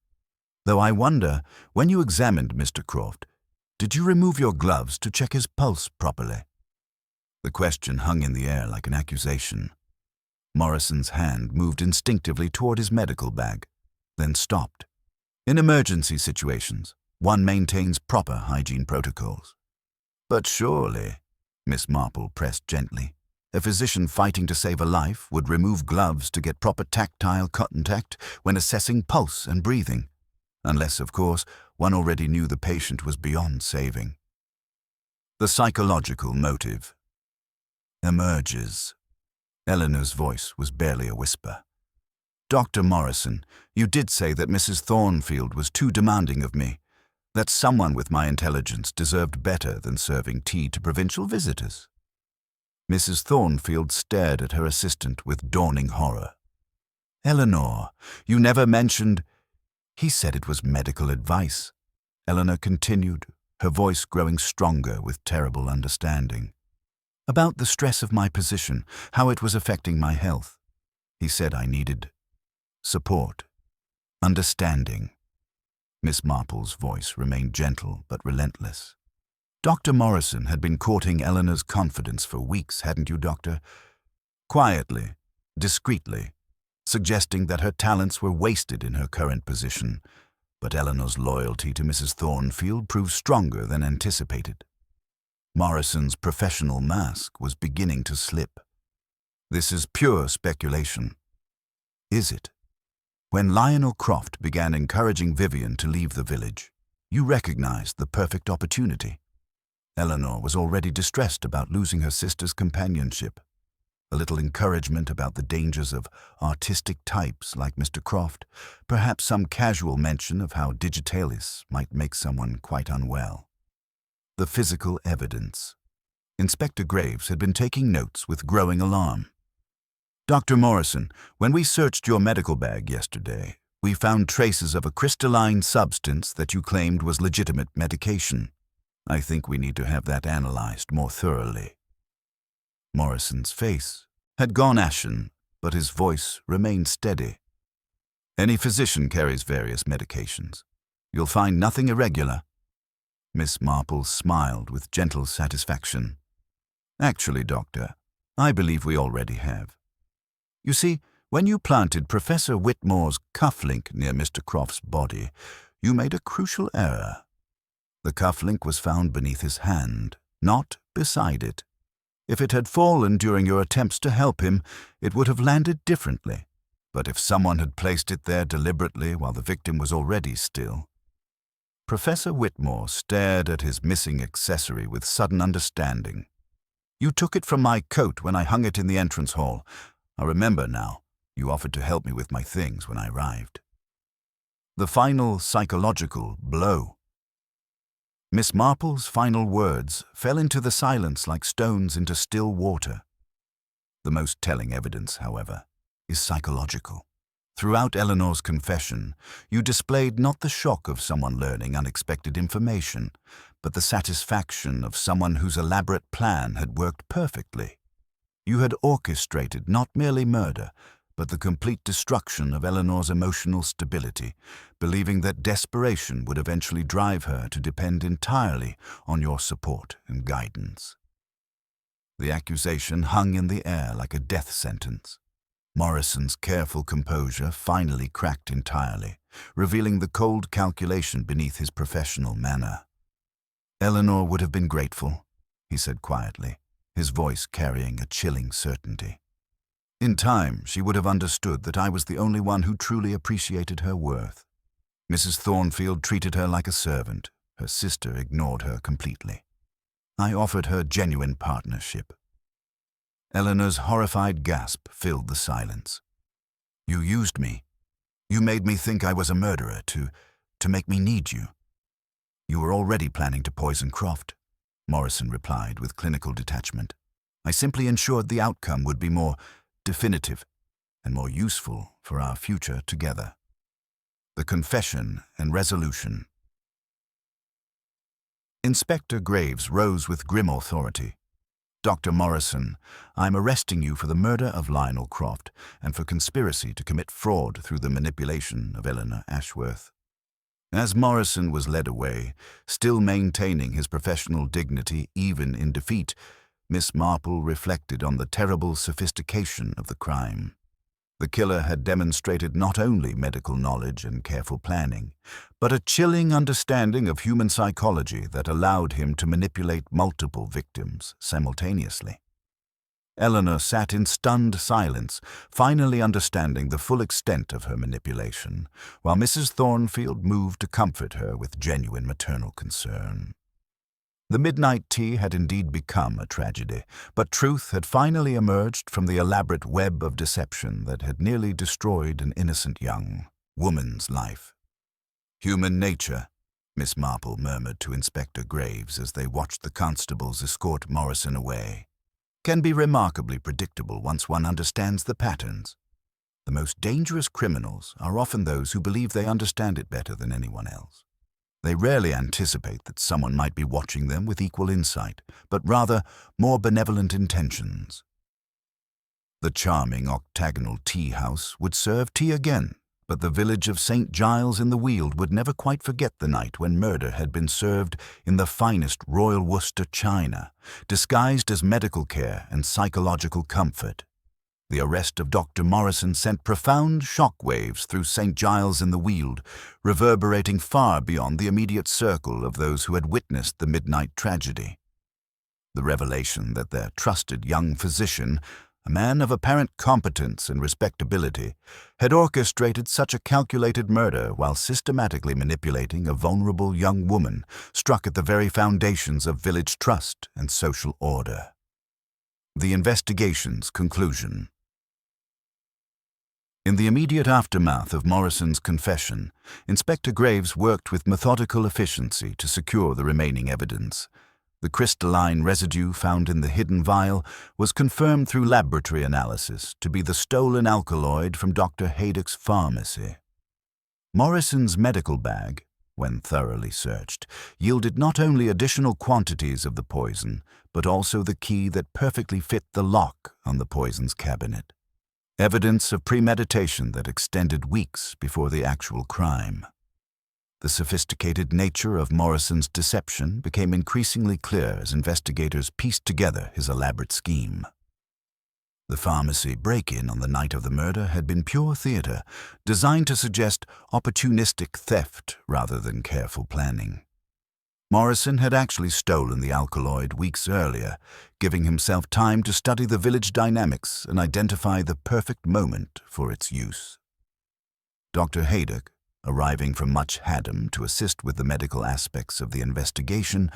Though I wonder, when you examined Mr. Croft, did you remove your gloves to check his pulse properly? The question hung in the air like an accusation. Morrison's hand moved instinctively toward his medical bag, then stopped. In emergency situations, one maintains proper hygiene protocols. But surely, Miss Marple pressed gently, a physician fighting to save a life would remove gloves to get proper tactile contact when assessing pulse and breathing, unless, of course, one already knew the patient was beyond saving. The psychological motive emerges. Eleanor's voice was barely a whisper. Dr. Morrison, you did say that Mrs. Thornfield was too demanding of me, that someone with my intelligence deserved better than serving tea to provincial visitors. Mrs. Thornfield stared at her assistant with dawning horror. Eleanor, you never mentioned— He said it was medical advice, Eleanor continued, her voice growing stronger with terrible understanding. About the stress of my position, how it was affecting my health. He said I needed support, understanding. Miss Marple's voice remained gentle but relentless. Dr. Morrison had been courting Eleanor's confidence for weeks, hadn't you, Doctor? Quietly, discreetly, suggesting that her talents were wasted in her current position. But Eleanor's loyalty to Mrs. Thornfield proved stronger than anticipated. Morrison's professional mask was beginning to slip. This is pure speculation. Is it? When Lionel Croft began encouraging Vivian to leave the village, you recognized the perfect opportunity. Eleanor was already distressed about losing her sister's companionship. A little encouragement about the dangers of artistic types like Mr. Croft, perhaps some casual mention of how digitalis might make someone quite unwell. The physical evidence. Inspector Graves had been taking notes with growing alarm. Dr. Morrison, when we searched your medical bag yesterday, we found traces of a crystalline substance that you claimed was legitimate medication. I think we need to have that analyzed more thoroughly. Morrison's face had gone ashen, but his voice remained steady. Any physician carries various medications. You'll find nothing irregular. Miss Marple smiled with gentle satisfaction. Actually, Doctor, I believe we already have. You see, when you planted Professor Whitmore's cufflink near Mr. Croft's body, you made a crucial error. The cufflink was found beneath his hand, not beside it. If it had fallen during your attempts to help him, it would have landed differently. But if someone had placed it there deliberately while the victim was already still. Professor Whitmore stared at his missing accessory with sudden understanding. You took it from my coat when I hung it in the entrance hall. I remember now. You offered to help me with my things when I arrived. The final psychological blow. Miss Marple's final words fell into the silence like stones into still water. The most telling evidence, however, is psychological. Throughout Eleanor's confession, you displayed not the shock of someone learning unexpected information, but the satisfaction of someone whose elaborate plan had worked perfectly. You had orchestrated not merely murder, but the complete destruction of Eleanor's emotional stability, believing that desperation would eventually drive her to depend entirely on your support and guidance. The accusation hung in the air like a death sentence. Morrison's careful composure finally cracked entirely, revealing the cold calculation beneath his professional manner. Eleanor would have been grateful, he said quietly, his voice carrying a chilling certainty. In time, she would have understood that I was the only one who truly appreciated her worth. Mrs. Thornfield treated her like a servant. Her sister ignored her completely. I offered her genuine partnership. Eleanor's horrified gasp filled the silence. You used me. You made me think I was a murderer to make me need you. You were already planning to poison Croft, Morrison replied with clinical detachment. I simply ensured the outcome would be more definitive and more useful for our future together. The confession and resolution. Inspector Graves rose with grim authority. Dr. Morrison, I'm arresting you for the murder of Lionel Croft and for conspiracy to commit fraud through the manipulation of Eleanor Ashworth. As Morrison was led away, still maintaining his professional dignity even in defeat, Miss Marple reflected on the terrible sophistication of the crime. The killer had demonstrated not only medical knowledge and careful planning, but a chilling understanding of human psychology that allowed him to manipulate multiple victims simultaneously. Eleanor sat in stunned silence, finally understanding the full extent of her manipulation, while Mrs. Thornfield moved to comfort her with genuine maternal concern. The midnight tea had indeed become a tragedy, but truth had finally emerged from the elaborate web of deception that had nearly destroyed an innocent young woman's life. Human nature, Miss Marple murmured to Inspector Graves as they watched the constables escort Morrison away, can be remarkably predictable once one understands the patterns. The most dangerous criminals are often those who believe they understand it better than anyone else. They rarely anticipate that someone might be watching them with equal insight, but rather more benevolent intentions. The charming octagonal tea house would serve tea again, but the village of St. Giles in the Weald would never quite forget the night when murder had been served in the finest Royal Worcester china, disguised as medical care and psychological comfort. The arrest of Dr. Morrison sent profound shockwaves through St. Giles in the Weald, reverberating far beyond the immediate circle of those who had witnessed the midnight tragedy. The revelation that their trusted young physician, a man of apparent competence and respectability, had orchestrated such a calculated murder while systematically manipulating a vulnerable young woman struck at the very foundations of village trust and social order. The investigation's conclusion. In the immediate aftermath of Morrison's confession, Inspector Graves worked with methodical efficiency to secure the remaining evidence. The crystalline residue found in the hidden vial was confirmed through laboratory analysis to be the stolen alkaloid from Dr. Haydock's pharmacy. Morrison's medical bag, when thoroughly searched, yielded not only additional quantities of the poison, but also the key that perfectly fit the lock on the poison's cabinet. Evidence of premeditation that extended weeks before the actual crime. The sophisticated nature of Morrison's deception became increasingly clear as investigators pieced together his elaborate scheme. The pharmacy break-in on the night of the murder had been pure theater, designed to suggest opportunistic theft rather than careful planning. Morrison had actually stolen the alkaloid weeks earlier, giving himself time to study the village dynamics and identify the perfect moment for its use. Dr. Haydock, arriving from Much Haddam to assist with the medical aspects of the investigation,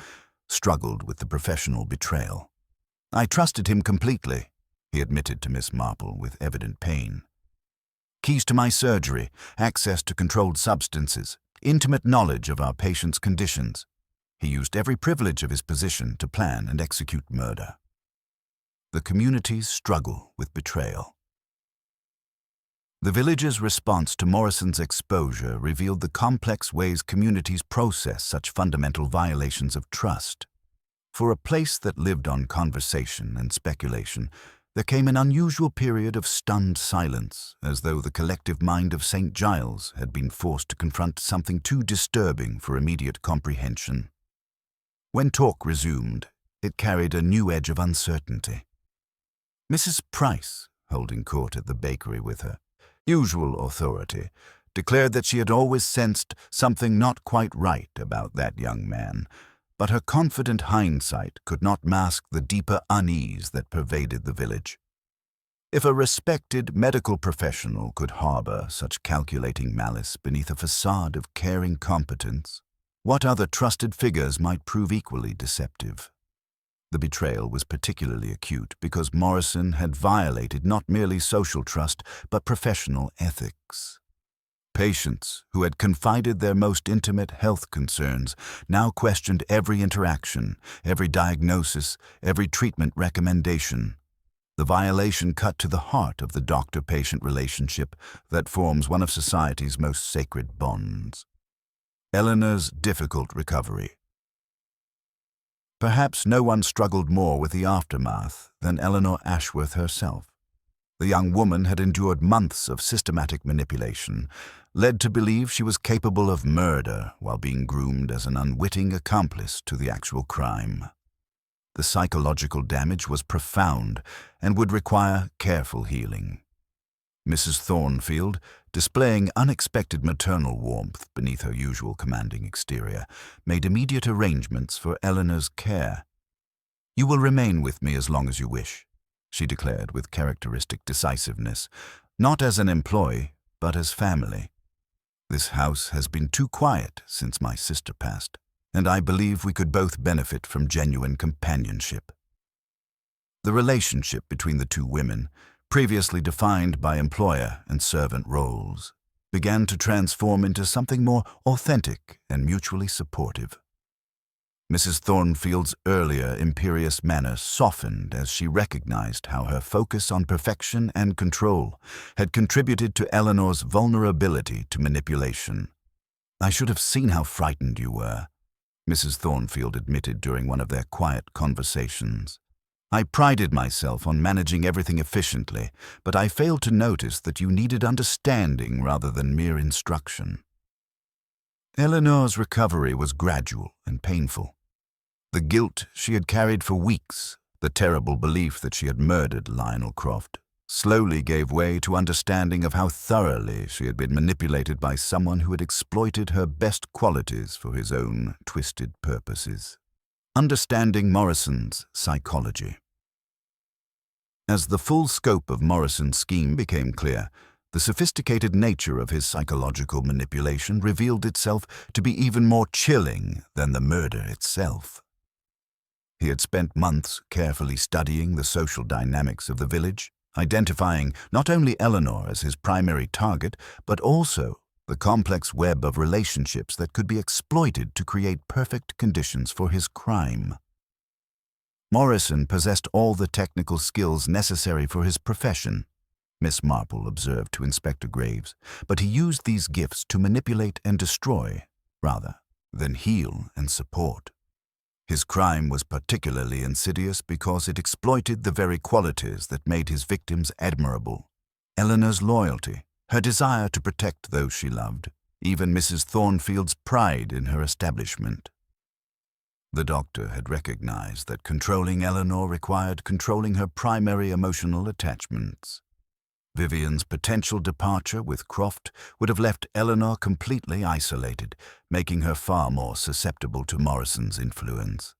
struggled with the professional betrayal. "I trusted him completely," he admitted to Miss Marple with evident pain. "Keys to my surgery, access to controlled substances, intimate knowledge of our patient's conditions. He used every privilege of his position to plan and execute murder." The community's struggle with betrayal. The village's response to Morrison's exposure revealed the complex ways communities process such fundamental violations of trust. For a place that lived on conversation and speculation, there came an unusual period of stunned silence, as though the collective mind of St. Giles had been forced to confront something too disturbing for immediate comprehension. When talk resumed, it carried a new edge of uncertainty. Mrs. Price, holding court at the bakery with her usual authority, declared that she had always sensed something not quite right about that young man, but her confident hindsight could not mask the deeper unease that pervaded the village. If a respected medical professional could harbor such calculating malice beneath a facade of caring competence, what other trusted figures might prove equally deceptive? The betrayal was particularly acute because Morrison had violated not merely social trust but professional ethics. Patients who had confided their most intimate health concerns now questioned every interaction, every diagnosis, every treatment recommendation. The violation cut to the heart of the doctor-patient relationship that forms one of society's most sacred bonds. Eleanor's difficult recovery. Perhaps no one struggled more with the aftermath than Eleanor Ashworth herself. The young woman had endured months of systematic manipulation, led to believe she was capable of murder while being groomed as an unwitting accomplice to the actual crime. The psychological damage was profound and would require careful healing. Mrs. Thornfield, displaying unexpected maternal warmth beneath her usual commanding exterior, made immediate arrangements for Eleanor's care. "You will remain with me as long as you wish," she declared with characteristic decisiveness, "not as an employee, but as family. This house has been too quiet since my sister passed, and I believe we could both benefit from genuine companionship." The relationship between the two women, previously defined by employer and servant roles, began to transform into something more authentic and mutually supportive. Mrs. Thornfield's earlier imperious manner softened as she recognized how her focus on perfection and control had contributed to Eleanor's vulnerability to manipulation. "I should have seen how frightened you were," Mrs. Thornfield admitted during one of their quiet conversations. "I prided myself on managing everything efficiently, but I failed to notice that you needed understanding rather than mere instruction." Eleanor's recovery was gradual and painful. The guilt she had carried for weeks, the terrible belief that she had murdered Lionel Croft, slowly gave way to understanding of how thoroughly she had been manipulated by someone who had exploited her best qualities for his own twisted purposes. Understanding Morrison's psychology. As the full scope of Morrison's scheme became clear, the sophisticated nature of his psychological manipulation revealed itself to be even more chilling than the murder itself. He had spent months carefully studying the social dynamics of the village, identifying not only Eleanor as his primary target, but also the complex web of relationships that could be exploited to create perfect conditions for his crime. Morrison possessed all the technical skills necessary for his profession, Miss Marple observed to Inspector Graves, but he used these gifts to manipulate and destroy, rather than heal and support. His crime was particularly insidious because it exploited the very qualities that made his victims admirable. Eleanor's loyalty, her desire to protect those she loved, even Mrs. Thornfield's pride in her establishment. The doctor had recognized that controlling Eleanor required controlling her primary emotional attachments. Vivian's potential departure with Croft would have left Eleanor completely isolated, making her far more susceptible to Morrison's influence.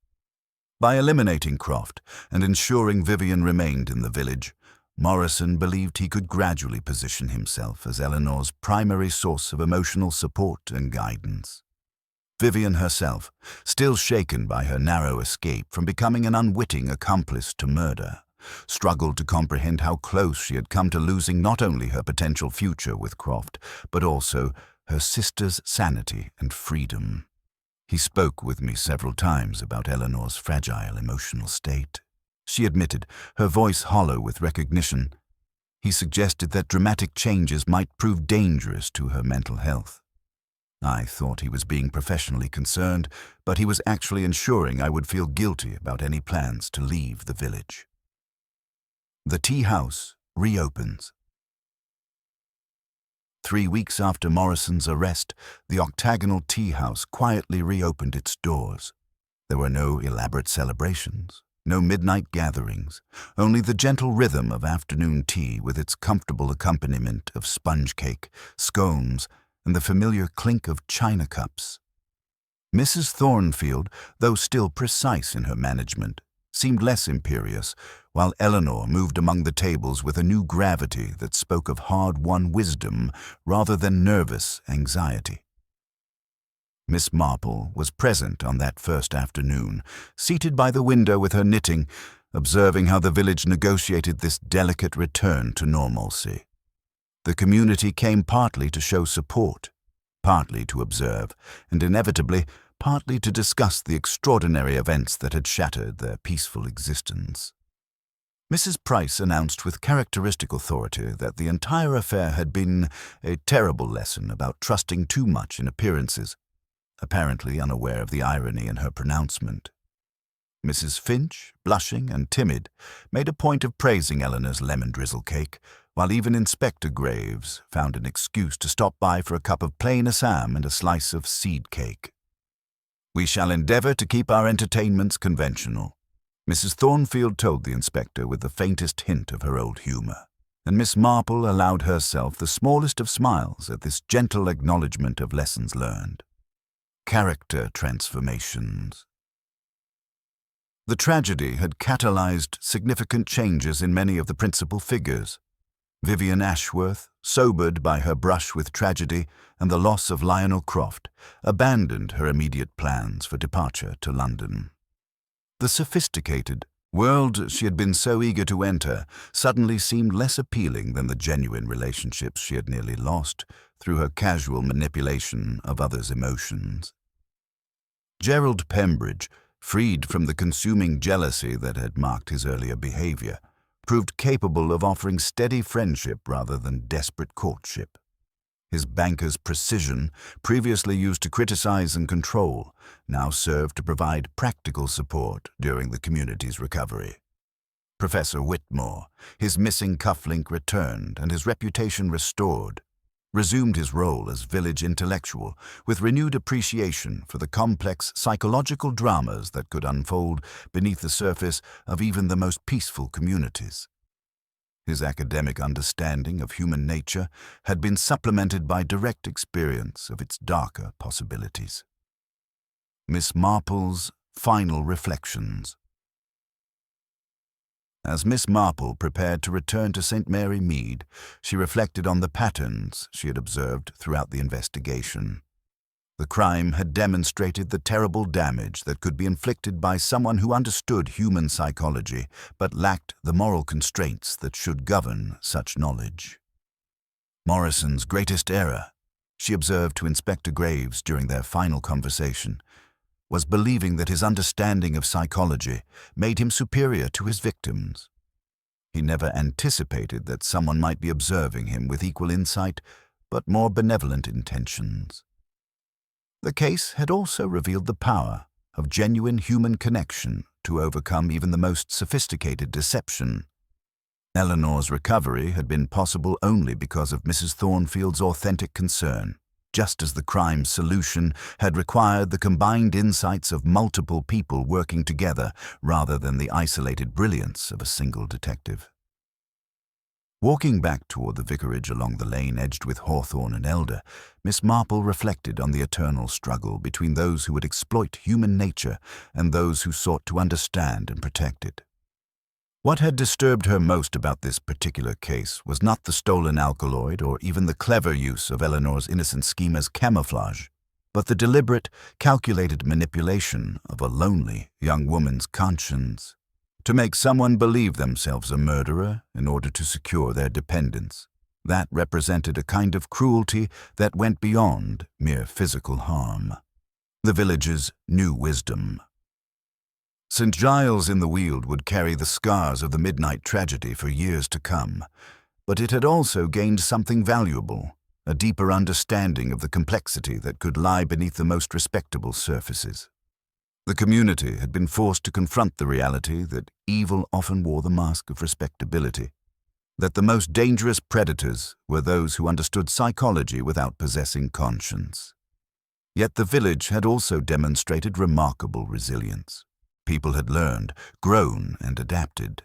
By eliminating Croft and ensuring Vivian remained in the village, Morrison believed he could gradually position himself as Eleanor's primary source of emotional support and guidance. Vivian herself, still shaken by her narrow escape from becoming an unwitting accomplice to murder, struggled to comprehend how close she had come to losing not only her potential future with Croft, but also her sister's sanity and freedom. He spoke with me several times about Eleanor's fragile emotional state. She admitted, her voice hollow with recognition. He suggested that dramatic changes might prove dangerous to her mental health. I thought he was being professionally concerned, but he was actually ensuring I would feel guilty about any plans to leave the village. The tea house reopens. 3 weeks after Morrison's arrest, the octagonal tea house quietly reopened its doors. There were no elaborate celebrations, no midnight gatherings, only the gentle rhythm of afternoon tea with its comfortable accompaniment of sponge cake, scones, and the familiar clink of china cups. Mrs. Thornfield, though still precise in her management, seemed less imperious, while Eleanor moved among the tables with a new gravity that spoke of hard-won wisdom rather than nervous anxiety. Miss Marple was present on that first afternoon, seated by the window with her knitting, observing how the village negotiated this delicate return to normalcy. The community came partly to show support, partly to observe, and inevitably partly to discuss the extraordinary events that had shattered their peaceful existence. Mrs. Price announced with characteristic authority that the entire affair had been a terrible lesson about trusting too much in appearances, apparently unaware of the irony in her pronouncement. Mrs. Finch, blushing and timid, made a point of praising Eleanor's lemon drizzle cake, while even Inspector Graves found an excuse to stop by for a cup of plain Assam and a slice of seed cake. "We shall endeavour to keep our entertainments conventional," Mrs. Thornfield told the inspector with the faintest hint of her old humour, and Miss Marple allowed herself the smallest of smiles at this gentle acknowledgment of lessons learned. Character transformations. The tragedy had catalyzed significant changes in many of the principal figures. Vivian Ashworth, sobered by her brush with tragedy and the loss of Lionel Croft, abandoned her immediate plans for departure to London. The sophisticated world she had been so eager to enter suddenly seemed less appealing than the genuine relationships she had nearly lost through her casual manipulation of others' emotions. Gerald Pembridge, freed from the consuming jealousy that had marked his earlier behavior, proved capable of offering steady friendship rather than desperate courtship. His banker's precision, previously used to criticize and control, now served to provide practical support during the community's recovery. Professor Whitmore, his missing cufflink returned and his reputation restored, resumed his role as village intellectual with renewed appreciation for the complex psychological dramas that could unfold beneath the surface of even the most peaceful communities. His academic understanding of human nature had been supplemented by direct experience of its darker possibilities. Miss Marple's final reflections. As Miss Marple prepared to return to St. Mary Mead, she reflected on the patterns she had observed throughout the investigation. The crime had demonstrated the terrible damage that could be inflicted by someone who understood human psychology but lacked the moral constraints that should govern such knowledge. Morrison's greatest error, she observed to Inspector Graves during their final conversation, was believing that his understanding of psychology made him superior to his victims. He never anticipated that someone might be observing him with equal insight but more benevolent intentions. The case had also revealed the power of genuine human connection to overcome even the most sophisticated deception. Eleanor's recovery had been possible only because of Mrs. Thornfield's authentic concern, just as the crime's solution had required the combined insights of multiple people working together rather than the isolated brilliance of a single detective. Walking back toward the vicarage along the lane edged with hawthorn and elder, Miss Marple reflected on the eternal struggle between those who would exploit human nature and those who sought to understand and protect it. What had disturbed her most about this particular case was not the stolen alkaloid or even the clever use of Eleanor's innocent scheme as camouflage, but the deliberate, calculated manipulation of a lonely young woman's conscience to make someone believe themselves a murderer in order to secure their dependence. That represented a kind of cruelty that went beyond mere physical harm. The village's new wisdom. St. Giles in the Weald would carry the scars of the midnight tragedy for years to come, but it had also gained something valuable, a deeper understanding of the complexity that could lie beneath the most respectable surfaces. The community had been forced to confront the reality that evil often wore the mask of respectability, that the most dangerous predators were those who understood psychology without possessing conscience. Yet the village had also demonstrated remarkable resilience. People had learned, grown, and adapted.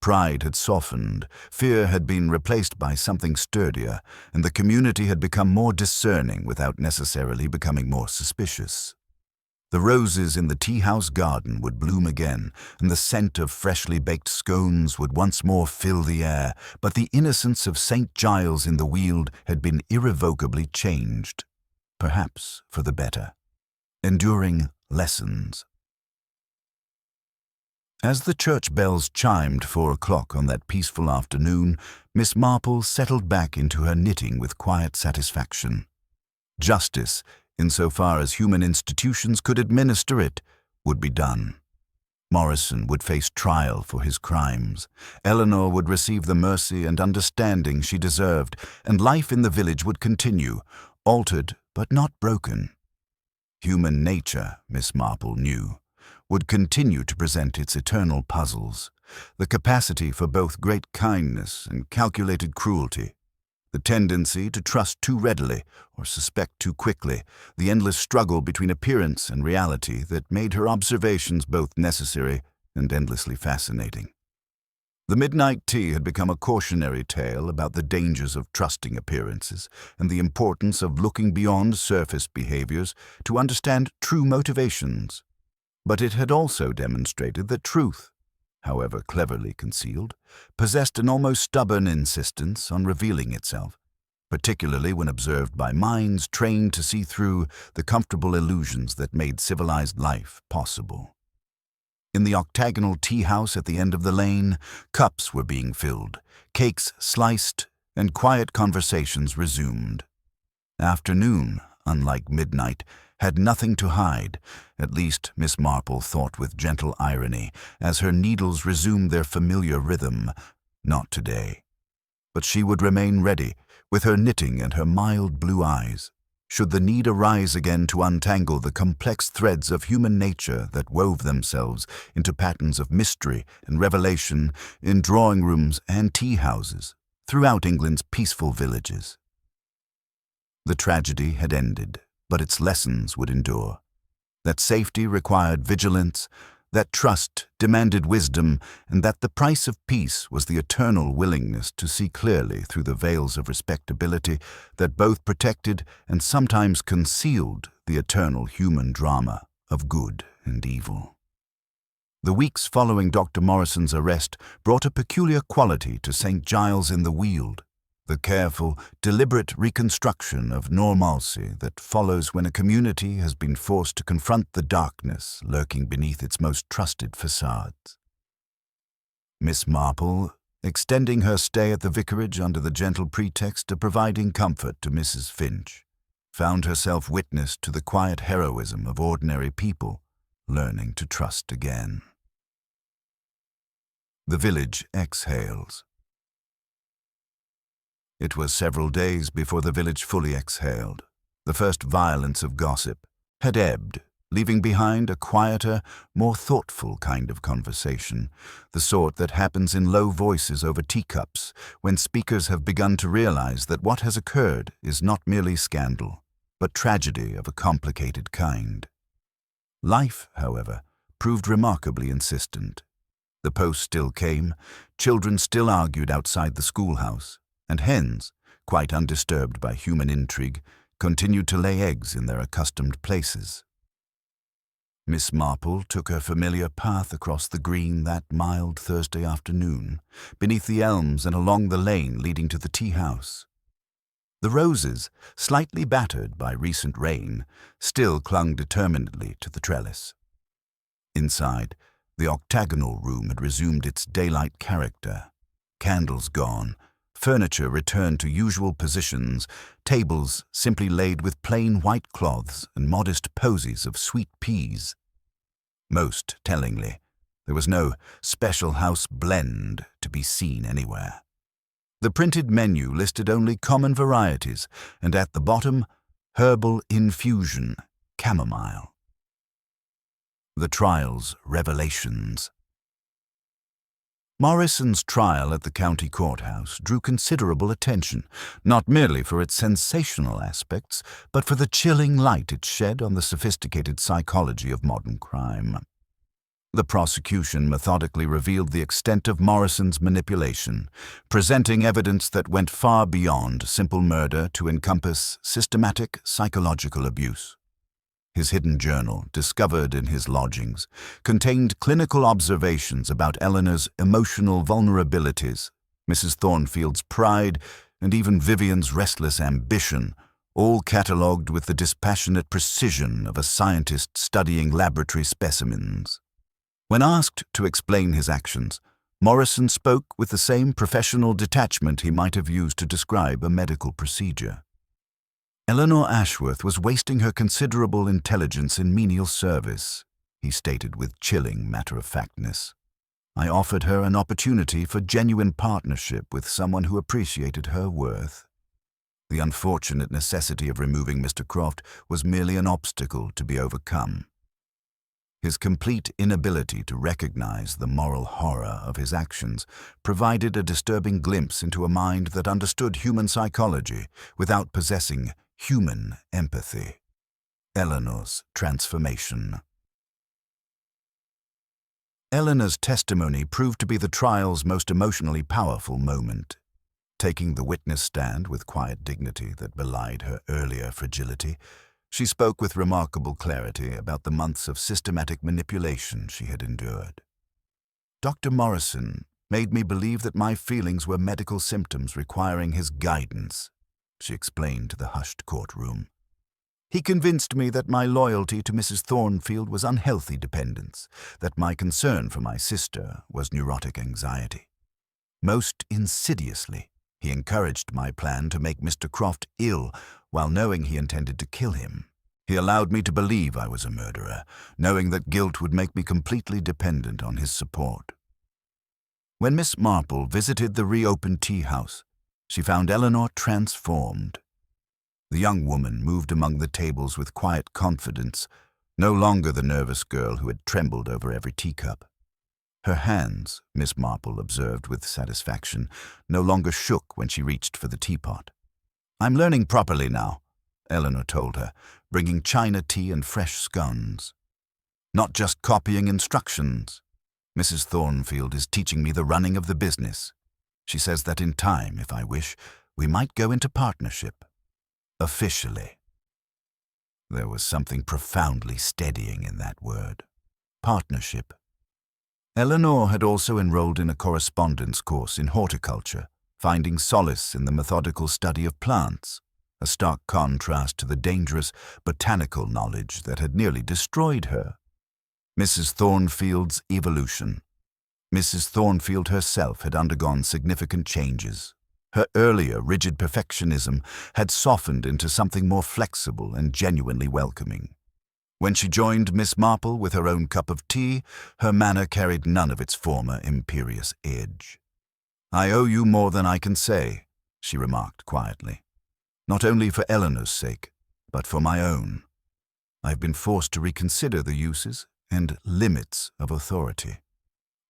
Pride had softened, fear had been replaced by something sturdier, and the community had become more discerning without necessarily becoming more suspicious. The roses in the tea-house garden would bloom again, and the scent of freshly baked scones would once more fill the air, but the innocence of St. Giles in the Weald had been irrevocably changed, perhaps for the better. Enduring lessons. As the church bells chimed 4 o'clock on that peaceful afternoon, Miss Marple settled back into her knitting with quiet satisfaction. Justice, insofar as human institutions could administer it, would be done. Morrison would face trial for his crimes. Eleanor would receive the mercy and understanding she deserved, and life in the village would continue, altered but not broken. Human nature, Miss Marple knew, would continue to present its eternal puzzles, the capacity for both great kindness and calculated cruelty, the tendency to trust too readily or suspect too quickly, the endless struggle between appearance and reality that made her observations both necessary and endlessly fascinating. The midnight tea had become a cautionary tale about the dangers of trusting appearances and the importance of looking beyond surface behaviors to understand true motivations. But it had also demonstrated that truth, however cleverly concealed, possessed an almost stubborn insistence on revealing itself, particularly when observed by minds trained to see through the comfortable illusions that made civilized life possible. In the octagonal tea-house at the end of the lane, cups were being filled, cakes sliced, and quiet conversations resumed. Afternoon, unlike midnight, had nothing to hide, at least Miss Marple thought with gentle irony, as her needles resumed their familiar rhythm. Not today. But she would remain ready, with her knitting and her mild blue eyes, should the need arise again to untangle the complex threads of human nature that wove themselves into patterns of mystery and revelation in drawing rooms and tea-houses throughout England's peaceful villages. The tragedy had ended, but its lessons would endure. That safety required vigilance, that trust demanded wisdom, and that the price of peace was the eternal willingness to see clearly through the veils of respectability that both protected and sometimes concealed the eternal human drama of good and evil. The weeks following Dr. Morrison's arrest brought a peculiar quality to St. Giles in the Weald, the careful, deliberate reconstruction of normalcy that follows when a community has been forced to confront the darkness lurking beneath its most trusted facades. Miss Marple, extending her stay at the vicarage under the gentle pretext of providing comfort to Mrs. Finch, found herself witness to the quiet heroism of ordinary people learning to trust again. The village exhales. It was several days before the village fully exhaled. The first violence of gossip had ebbed, leaving behind a quieter, more thoughtful kind of conversation, the sort that happens in low voices over teacups when speakers have begun to realize that what has occurred is not merely scandal, but tragedy of a complicated kind. Life, however, proved remarkably insistent. The post still came, children still argued outside the schoolhouse, and hens, quite undisturbed by human intrigue, continued to lay eggs in their accustomed places. Miss Marple took her familiar path across the green that mild Thursday afternoon, beneath the elms and along the lane leading to the tea-house. The roses, slightly battered by recent rain, still clung determinedly to the trellis. Inside, the octagonal room had resumed its daylight character. Candles gone, furniture returned to usual positions, tables simply laid with plain white cloths and modest posies of sweet peas. Most tellingly, there was no special house blend to be seen anywhere. The printed menu listed only common varieties, and at the bottom, herbal infusion, chamomile. The trial's revelations. Morrison's trial at the county courthouse drew considerable attention, not merely for its sensational aspects, but for the chilling light it shed on the sophisticated psychology of modern crime. The prosecution methodically revealed the extent of Morrison's manipulation, presenting evidence that went far beyond simple murder to encompass systematic psychological abuse. His hidden journal, discovered in his lodgings, contained clinical observations about Eleanor's emotional vulnerabilities, Mrs. Thornfield's pride, and even Vivian's restless ambition, all catalogued with the dispassionate precision of a scientist studying laboratory specimens. When asked to explain his actions, Morrison spoke with the same professional detachment he might have used to describe a medical procedure. Eleanor Ashworth was wasting her considerable intelligence in menial service, he stated with chilling matter-of-factness. I offered her an opportunity for genuine partnership with someone who appreciated her worth. The unfortunate necessity of removing Mr. Croft was merely an obstacle to be overcome. His complete inability to recognize the moral horror of his actions provided a disturbing glimpse into a mind that understood human psychology without possessing human empathy. Eleanor's transformation. Eleanor's testimony proved to be the trial's most emotionally powerful moment. Taking the witness stand with quiet dignity that belied her earlier fragility, she spoke with remarkable clarity about the months of systematic manipulation she had endured. Dr. Morrison made me believe that my feelings were medical symptoms requiring his guidance, she explained to the hushed courtroom. He convinced me that my loyalty to Mrs. Thornfield was unhealthy dependence, that my concern for my sister was neurotic anxiety. Most insidiously, he encouraged my plan to make Mr. Croft ill while knowing he intended to kill him. He allowed me to believe I was a murderer, knowing that guilt would make me completely dependent on his support. When Miss Marple visited the reopened tea-house, she found Eleanor transformed. The young woman moved among the tables with quiet confidence, no longer the nervous girl who had trembled over every teacup. Her hands, Miss Marple observed with satisfaction, no longer shook when she reached for the teapot. "I'm learning properly now," Eleanor told her, bringing china tea and fresh scones. not just copying instructions. Mrs. Thornfield is teaching me the running of the business. She says that in time, if I wish, we might go into partnership. Officially." There was something profoundly steadying in that word. Partnership. Eleanor had also enrolled in a correspondence course in horticulture, finding solace in the methodical study of plants, a stark contrast to the dangerous botanical knowledge that had nearly destroyed her. Mrs. Thornfield's evolution. Mrs. Thornfield herself had undergone significant changes. Her earlier rigid perfectionism had softened into something more flexible and genuinely welcoming. When she joined Miss Marple with her own cup of tea, her manner carried none of its former imperious edge. "I owe you more than I can say," she remarked quietly. "Not only for Eleanor's sake, but for my own. I've been forced to reconsider the uses and limits of authority.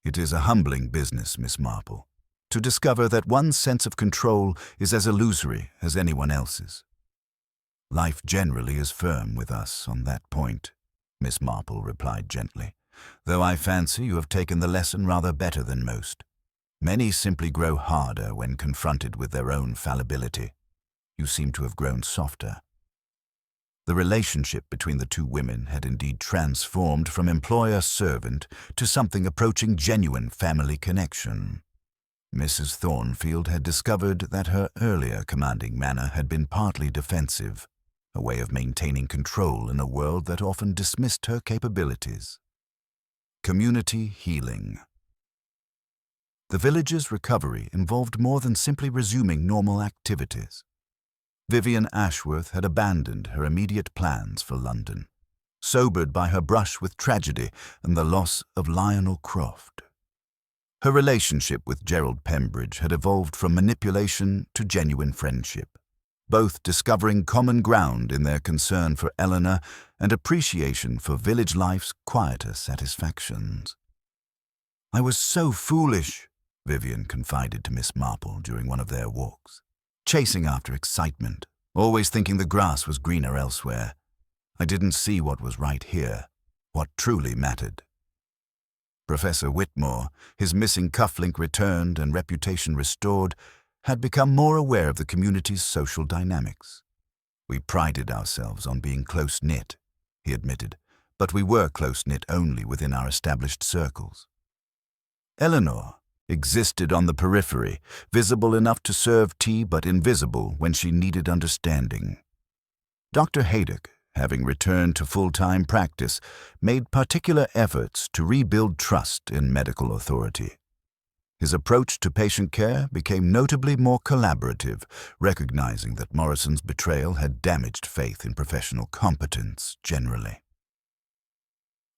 It is a humbling business, Miss Marple, to discover that one's sense of control is as illusory as anyone else's. Life generally is firm with us on that point," Miss Marple replied gently, "though I fancy you have taken the lesson rather better than most. Many simply grow harder when confronted with their own fallibility. You seem to have grown softer." The relationship between the two women had indeed transformed from employer-servant to something approaching genuine family connection. Mrs. Thornfield had discovered that her earlier commanding manner had been partly defensive, a way of maintaining control in a world that often dismissed her capabilities. Community healing. The village's recovery involved more than simply resuming normal activities. Vivian Ashworth had abandoned her immediate plans for London, sobered by her brush with tragedy and the loss of Lionel Croft. Her relationship with Gerald Pembridge had evolved from manipulation to genuine friendship, both discovering common ground in their concern for Eleanor and appreciation for village life's quieter satisfactions. "I was so foolish," Vivian confided to Miss Marple during one of their walks. "Chasing after excitement, always thinking the grass was greener elsewhere. I didn't see what was right here, what truly mattered." Professor Whitmore, his missing cufflink returned and reputation restored, had become more aware of the community's social dynamics. "We prided ourselves on being close-knit," he admitted, "but we were close-knit only within our established circles." Eleanor existed on the periphery, visible enough to serve tea but invisible when she needed understanding. Dr. Haydock, having returned to full-time practice, made particular efforts to rebuild trust in medical authority. His approach to patient care became notably more collaborative, recognizing that Morrison's betrayal had damaged faith in professional competence generally.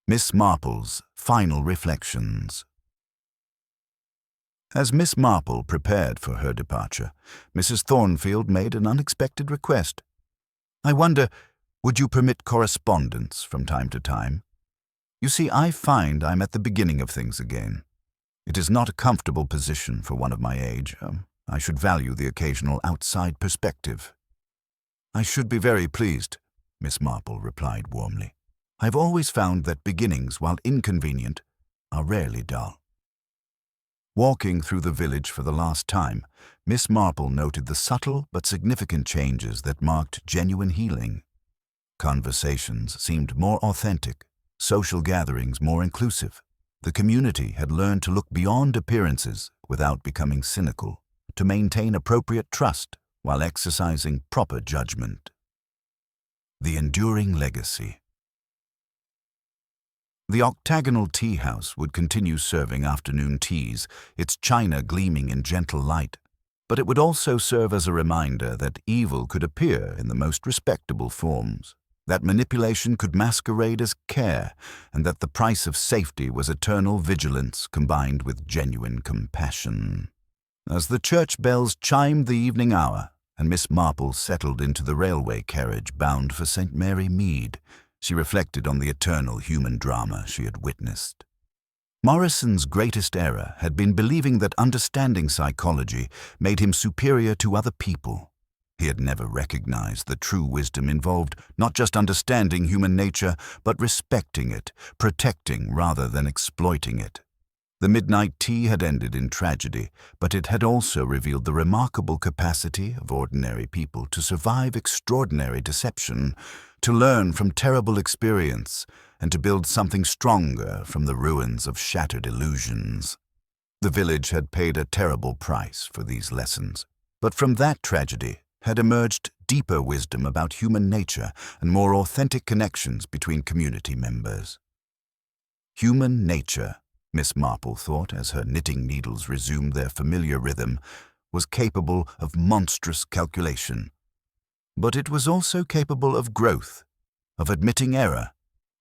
Miss Marple's final reflections. As Miss Marple prepared for her departure, Mrs. Thornfield made an unexpected request. "I wonder, would you permit correspondence from time to time? You see, I find I'm at the beginning of things again. It is not a comfortable position for one of my age. I should value the occasional outside perspective." "I should be very pleased," Miss Marple replied warmly. "I've always found that beginnings, while inconvenient, are rarely dull." Walking through the village for the last time, Miss Marple noted the subtle but significant changes that marked genuine healing. Conversations seemed more authentic, social gatherings more inclusive. The community had learned to look beyond appearances without becoming cynical, to maintain appropriate trust while exercising proper judgment. The enduring legacy. The octagonal tea house would continue serving afternoon teas, its china gleaming in gentle light, but it would also serve as a reminder that evil could appear in the most respectable forms, that manipulation could masquerade as care, and that the price of safety was eternal vigilance combined with genuine compassion. As the church bells chimed the evening hour, and Miss Marple settled into the railway carriage bound for St. Mary Mead, she reflected on the eternal human drama she had witnessed. Morrison's greatest error had been believing that understanding psychology made him superior to other people. He had never recognized that true wisdom involved not just understanding human nature, but respecting it, protecting rather than exploiting it. The midnight tea had ended in tragedy, but it had also revealed the remarkable capacity of ordinary people to survive extraordinary deception, to learn from terrible experience, and to build something stronger from the ruins of shattered illusions. The village had paid a terrible price for these lessons, but from that tragedy had emerged deeper wisdom about human nature and more authentic connections between community members. Human nature, Miss Marple thought as her knitting needles resumed their familiar rhythm, was capable of monstrous calculation. But it was also capable of growth, of admitting error,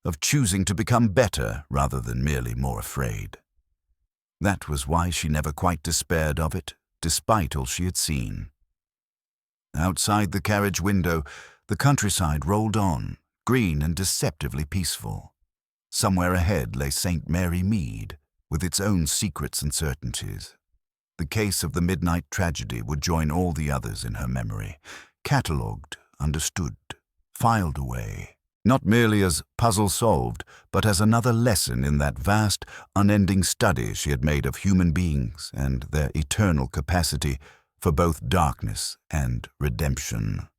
of choosing to become better rather than merely more afraid. That was why she never quite despaired of it, despite all she had seen. Outside the carriage window, the countryside rolled on, green and deceptively peaceful. Somewhere ahead lay St. Mary Mead, with its own secrets and certainties. The case of the midnight tragedy would join all the others in her memory, catalogued, understood, filed away, not merely as puzzle solved, but as another lesson in that vast, unending study she had made of human beings and their eternal capacity for both darkness and redemption.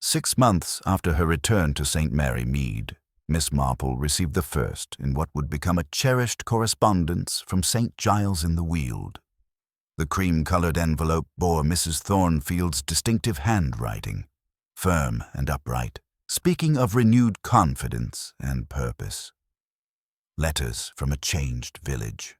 6 months after her return to St. Mary Mead, Miss Marple received the first in what would become a cherished correspondence from St. Giles in the Weald. The cream-colored envelope bore Mrs. Thornfield's distinctive handwriting, firm and upright, speaking of renewed confidence and purpose. Letters from a changed village.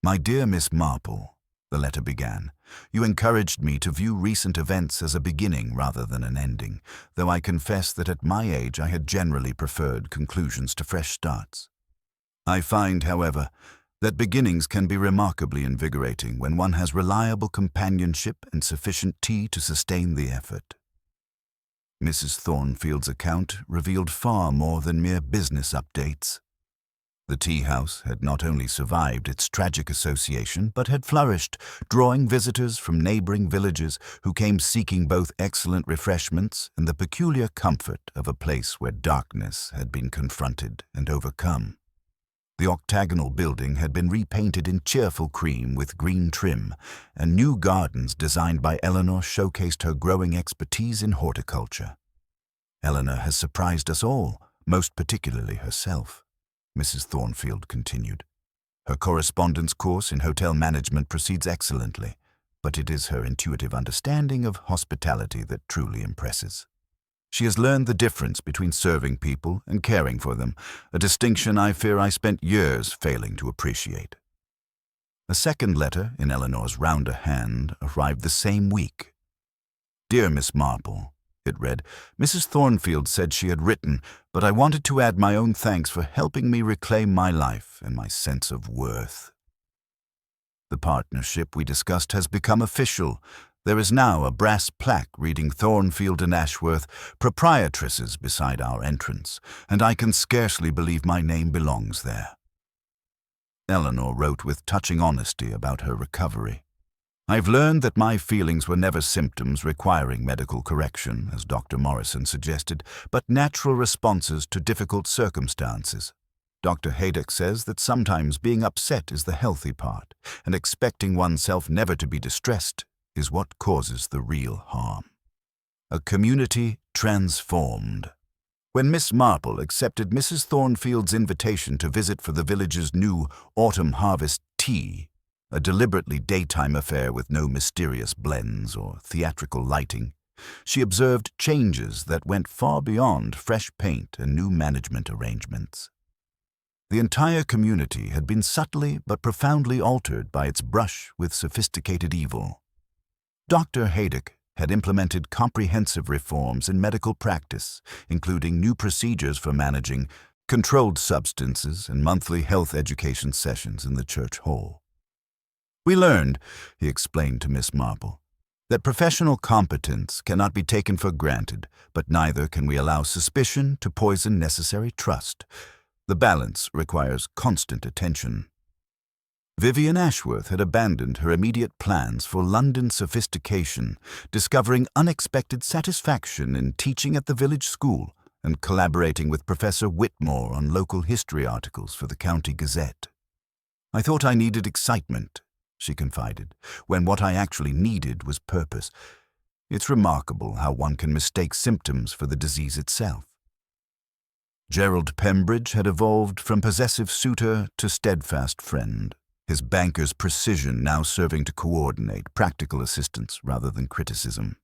"My dear Miss Marple," the letter began, "you encouraged me to view recent events as a beginning rather than an ending, though I confess that at my age I had generally preferred conclusions to fresh starts. I find, however, that beginnings can be remarkably invigorating when one has reliable companionship and sufficient tea to sustain the effort." Mrs. Thornfield's account revealed far more than mere business updates. The tea house had not only survived its tragic association, but had flourished, drawing visitors from neighboring villages who came seeking both excellent refreshments and the peculiar comfort of a place where darkness had been confronted and overcome. The octagonal building had been repainted in cheerful cream with green trim, and new gardens designed by Eleanor showcased her growing expertise in horticulture. "Eleanor has surprised us all, most particularly herself," Mrs. Thornfield continued. "Her correspondence course in hotel management proceeds excellently, but it is her intuitive understanding of hospitality that truly impresses. She has learned the difference between serving people and caring for them, a distinction I fear I spent years failing to appreciate." A second letter in Eleanor's rounder hand arrived the same week. "Dear Miss Marple," it read, "Mrs. Thornfield said she had written, but I wanted to add my own thanks for helping me reclaim my life and my sense of worth. The partnership we discussed has become official. There is now a brass plaque reading Thornfield and Ashworth, proprietresses, beside our entrance, and I can scarcely believe my name belongs there." Eleanor wrote with touching honesty about her recovery. "I've learned that my feelings were never symptoms requiring medical correction, as Dr. Morrison suggested, but natural responses to difficult circumstances. Dr. Haydock says that sometimes being upset is the healthy part, and expecting oneself never to be distressed is what causes the real harm." A community transformed. When Miss Marple accepted Mrs. Thornfield's invitation to visit for the village's new autumn harvest tea, a deliberately daytime affair with no mysterious blends or theatrical lighting, she observed changes that went far beyond fresh paint and new management arrangements. The entire community had been subtly but profoundly altered by its brush with sophisticated evil. Dr. Haydock had implemented comprehensive reforms in medical practice, including new procedures for managing controlled substances and monthly health education sessions in the church hall. "We learned," he explained to Miss Marple, "that professional competence cannot be taken for granted, but neither can we allow suspicion to poison necessary trust. The balance requires constant attention." Vivian Ashworth had abandoned her immediate plans for London sophistication, discovering unexpected satisfaction in teaching at the village school and collaborating with Professor Whitmore on local history articles for the County Gazette. "I thought I needed excitement," she confided, "when what I actually needed was purpose. It's remarkable how one can mistake symptoms for the disease itself." Gerald Pembridge had evolved from possessive suitor to steadfast friend, his banker's precision now serving to coordinate practical assistance rather than criticism.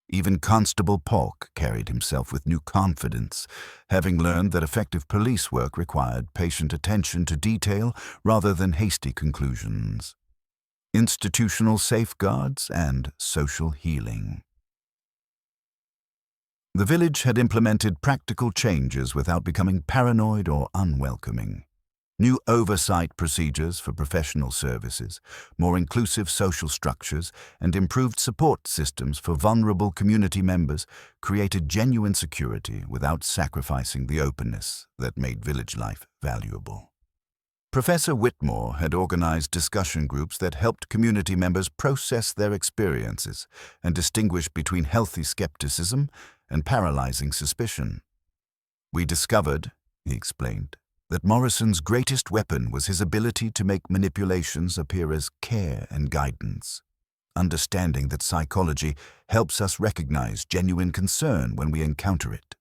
Even Constable Polk carried himself with new confidence, having learned that effective police work required patient attention to detail rather than hasty conclusions. Institutional safeguards and social healing. The village had implemented practical changes without becoming paranoid or unwelcoming. New oversight procedures for professional services, more inclusive social structures, and improved support systems for vulnerable community members created genuine security without sacrificing the openness that made village life valuable. Professor Whitmore had organized discussion groups that helped community members process their experiences and distinguish between healthy skepticism and paralyzing suspicion. "We discovered," he explained, "that Morrison's greatest weapon was his ability to make manipulations appear as care and guidance, understanding that psychology helps us recognize genuine concern when we encounter it."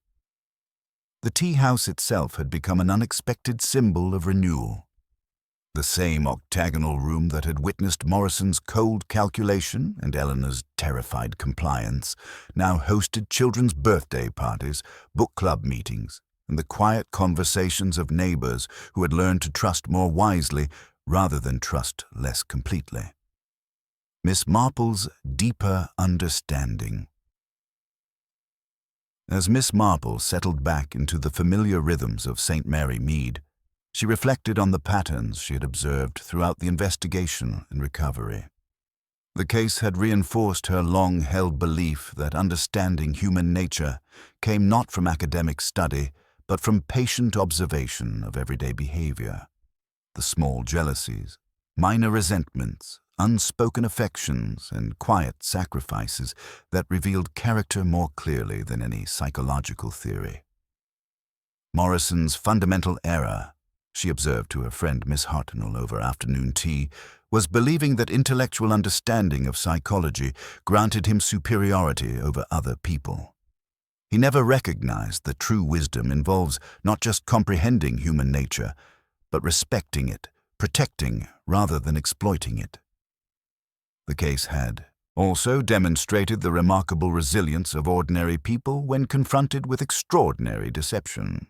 The tea house itself had become an unexpected symbol of renewal. The same octagonal room that had witnessed Morrison's cold calculation and Eleanor's terrified compliance now hosted children's birthday parties, book club meetings, and the quiet conversations of neighbors who had learned to trust more wisely rather than trust less completely. Miss Marple's deeper understanding. As Miss Marple settled back into the familiar rhythms of St. Mary Mead, she reflected on the patterns she had observed throughout the investigation and recovery. The case had reinforced her long-held belief that understanding human nature came not from academic study, but from patient observation of everyday behavior. The small jealousies, minor resentments, unspoken affections, and quiet sacrifices that revealed character more clearly than any psychological theory. Morrison's fundamental error, she observed to her friend Miss Hartnell over afternoon tea, was believing that intellectual understanding of psychology granted him superiority over other people. He never recognized that true wisdom involves not just comprehending human nature, but respecting it, protecting rather than exploiting it. The case had also demonstrated the remarkable resilience of ordinary people when confronted with extraordinary deception.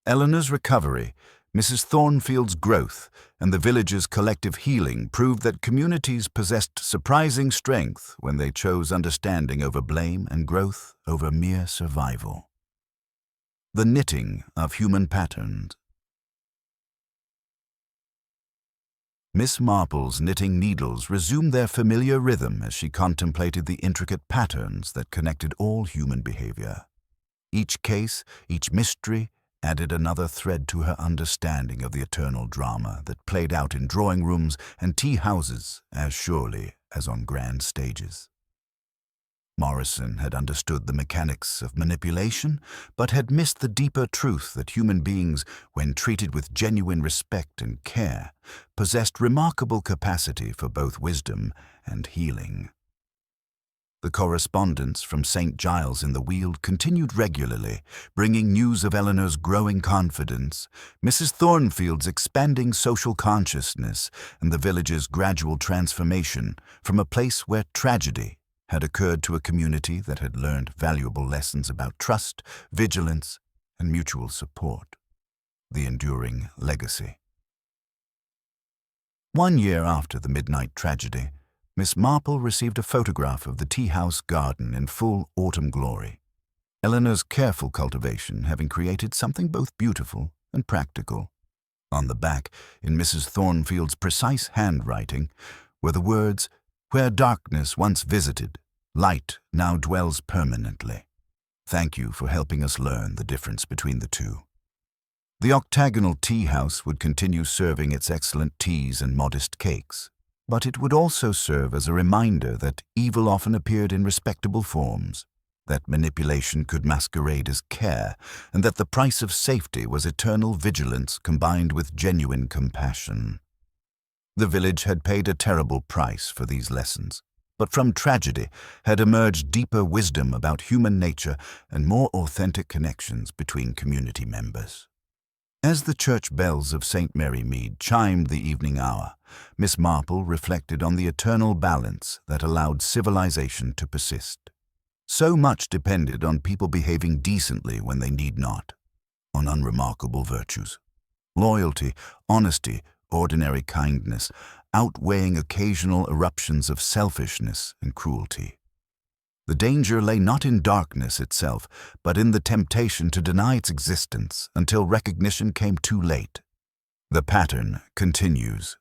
Eleanor's recovery, Mrs. Thornfield's growth, and the village's collective healing proved that communities possessed surprising strength when they chose understanding over blame and growth over mere survival. The knitting of human patterns. Miss Marple's knitting needles resumed their familiar rhythm as she contemplated the intricate patterns that connected all human behavior. Each case, each mystery, added another thread to her understanding of the eternal drama that played out in drawing rooms and tea houses as surely as on grand stages. Morrison had understood the mechanics of manipulation, but had missed the deeper truth that human beings, when treated with genuine respect and care, possessed remarkable capacity for both wisdom and healing. The correspondence from St. Giles in the Weald continued regularly, bringing news of Eleanor's growing confidence, Mrs. Thornfield's expanding social consciousness, and the village's gradual transformation from a place where tragedy had occurred to a community that had learned valuable lessons about trust, vigilance, and mutual support. The enduring legacy. 1 year after the midnight tragedy, Miss Marple received a photograph of the tea-house garden in full autumn glory, Eleanor's careful cultivation having created something both beautiful and practical. On the back, in Mrs. Thornfield's precise handwriting, were the words, "Where darkness once visited, light now dwells permanently. Thank you for helping us learn the difference between the two." The octagonal tea house would continue serving its excellent teas and modest cakes, but it would also serve as a reminder that evil often appeared in respectable forms, that manipulation could masquerade as care, and that the price of safety was eternal vigilance combined with genuine compassion. The village had paid a terrible price for these lessons, but from tragedy had emerged deeper wisdom about human nature and more authentic connections between community members. As the church bells of St. Mary Mead chimed the evening hour, Miss Marple reflected on the eternal balance that allowed civilization to persist. So much depended on people behaving decently when they need not, on unremarkable virtues. Loyalty, honesty, ordinary kindness, outweighing occasional eruptions of selfishness and cruelty. The danger lay not in darkness itself, but in the temptation to deny its existence until recognition came too late. The pattern continues.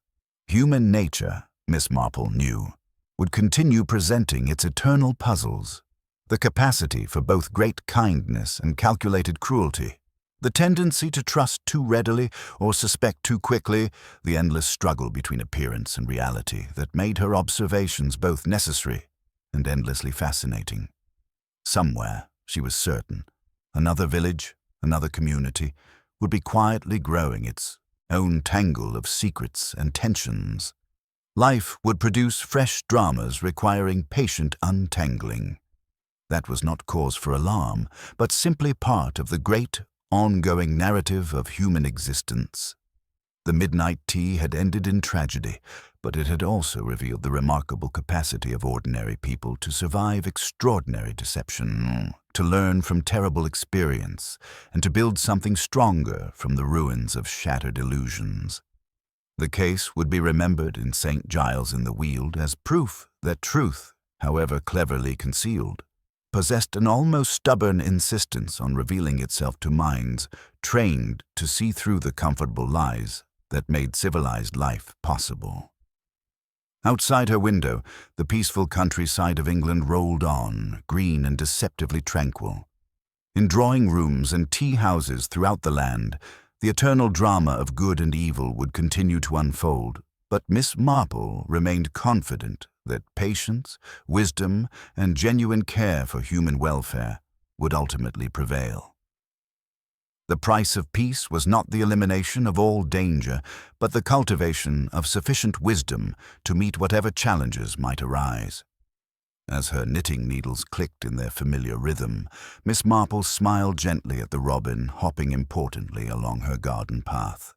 Human nature, Miss Marple knew, would continue presenting its eternal puzzles. The capacity for both great kindness and calculated cruelty, the tendency to trust too readily or suspect too quickly, the endless struggle between appearance and reality that made her observations both necessary and endlessly fascinating. Somewhere, she was certain, another village, another community, would be quietly growing its own tangle of secrets and tensions. Life would produce fresh dramas requiring patient untangling. That was not cause for alarm, but simply part of the great, ongoing narrative of human existence. The midnight tea had ended in tragedy, but it had also revealed the remarkable capacity of ordinary people to survive extraordinary deception, to learn from terrible experience, and to build something stronger from the ruins of shattered illusions. The case would be remembered in St. Giles in the Weald as proof that truth, however cleverly concealed, possessed an almost stubborn insistence on revealing itself to minds trained to see through the comfortable lies that made civilized life possible. Outside her window, the peaceful countryside of England rolled on, green and deceptively tranquil. In drawing rooms and tea houses throughout the land, the eternal drama of good and evil would continue to unfold, but Miss Marple remained confident that patience, wisdom, and genuine care for human welfare would ultimately prevail. The price of peace was not the elimination of all danger, but the cultivation of sufficient wisdom to meet whatever challenges might arise. As her knitting needles clicked in their familiar rhythm, Miss Marple smiled gently at the robin hopping importantly along her garden path.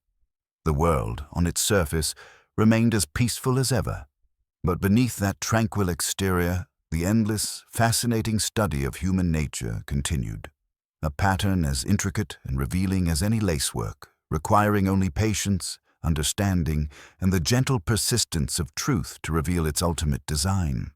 The world, on its surface, remained as peaceful as ever, but beneath that tranquil exterior, the endless, fascinating study of human nature continued. A pattern as intricate and revealing as any lacework, requiring only patience, understanding, and the gentle persistence of truth to reveal its ultimate design.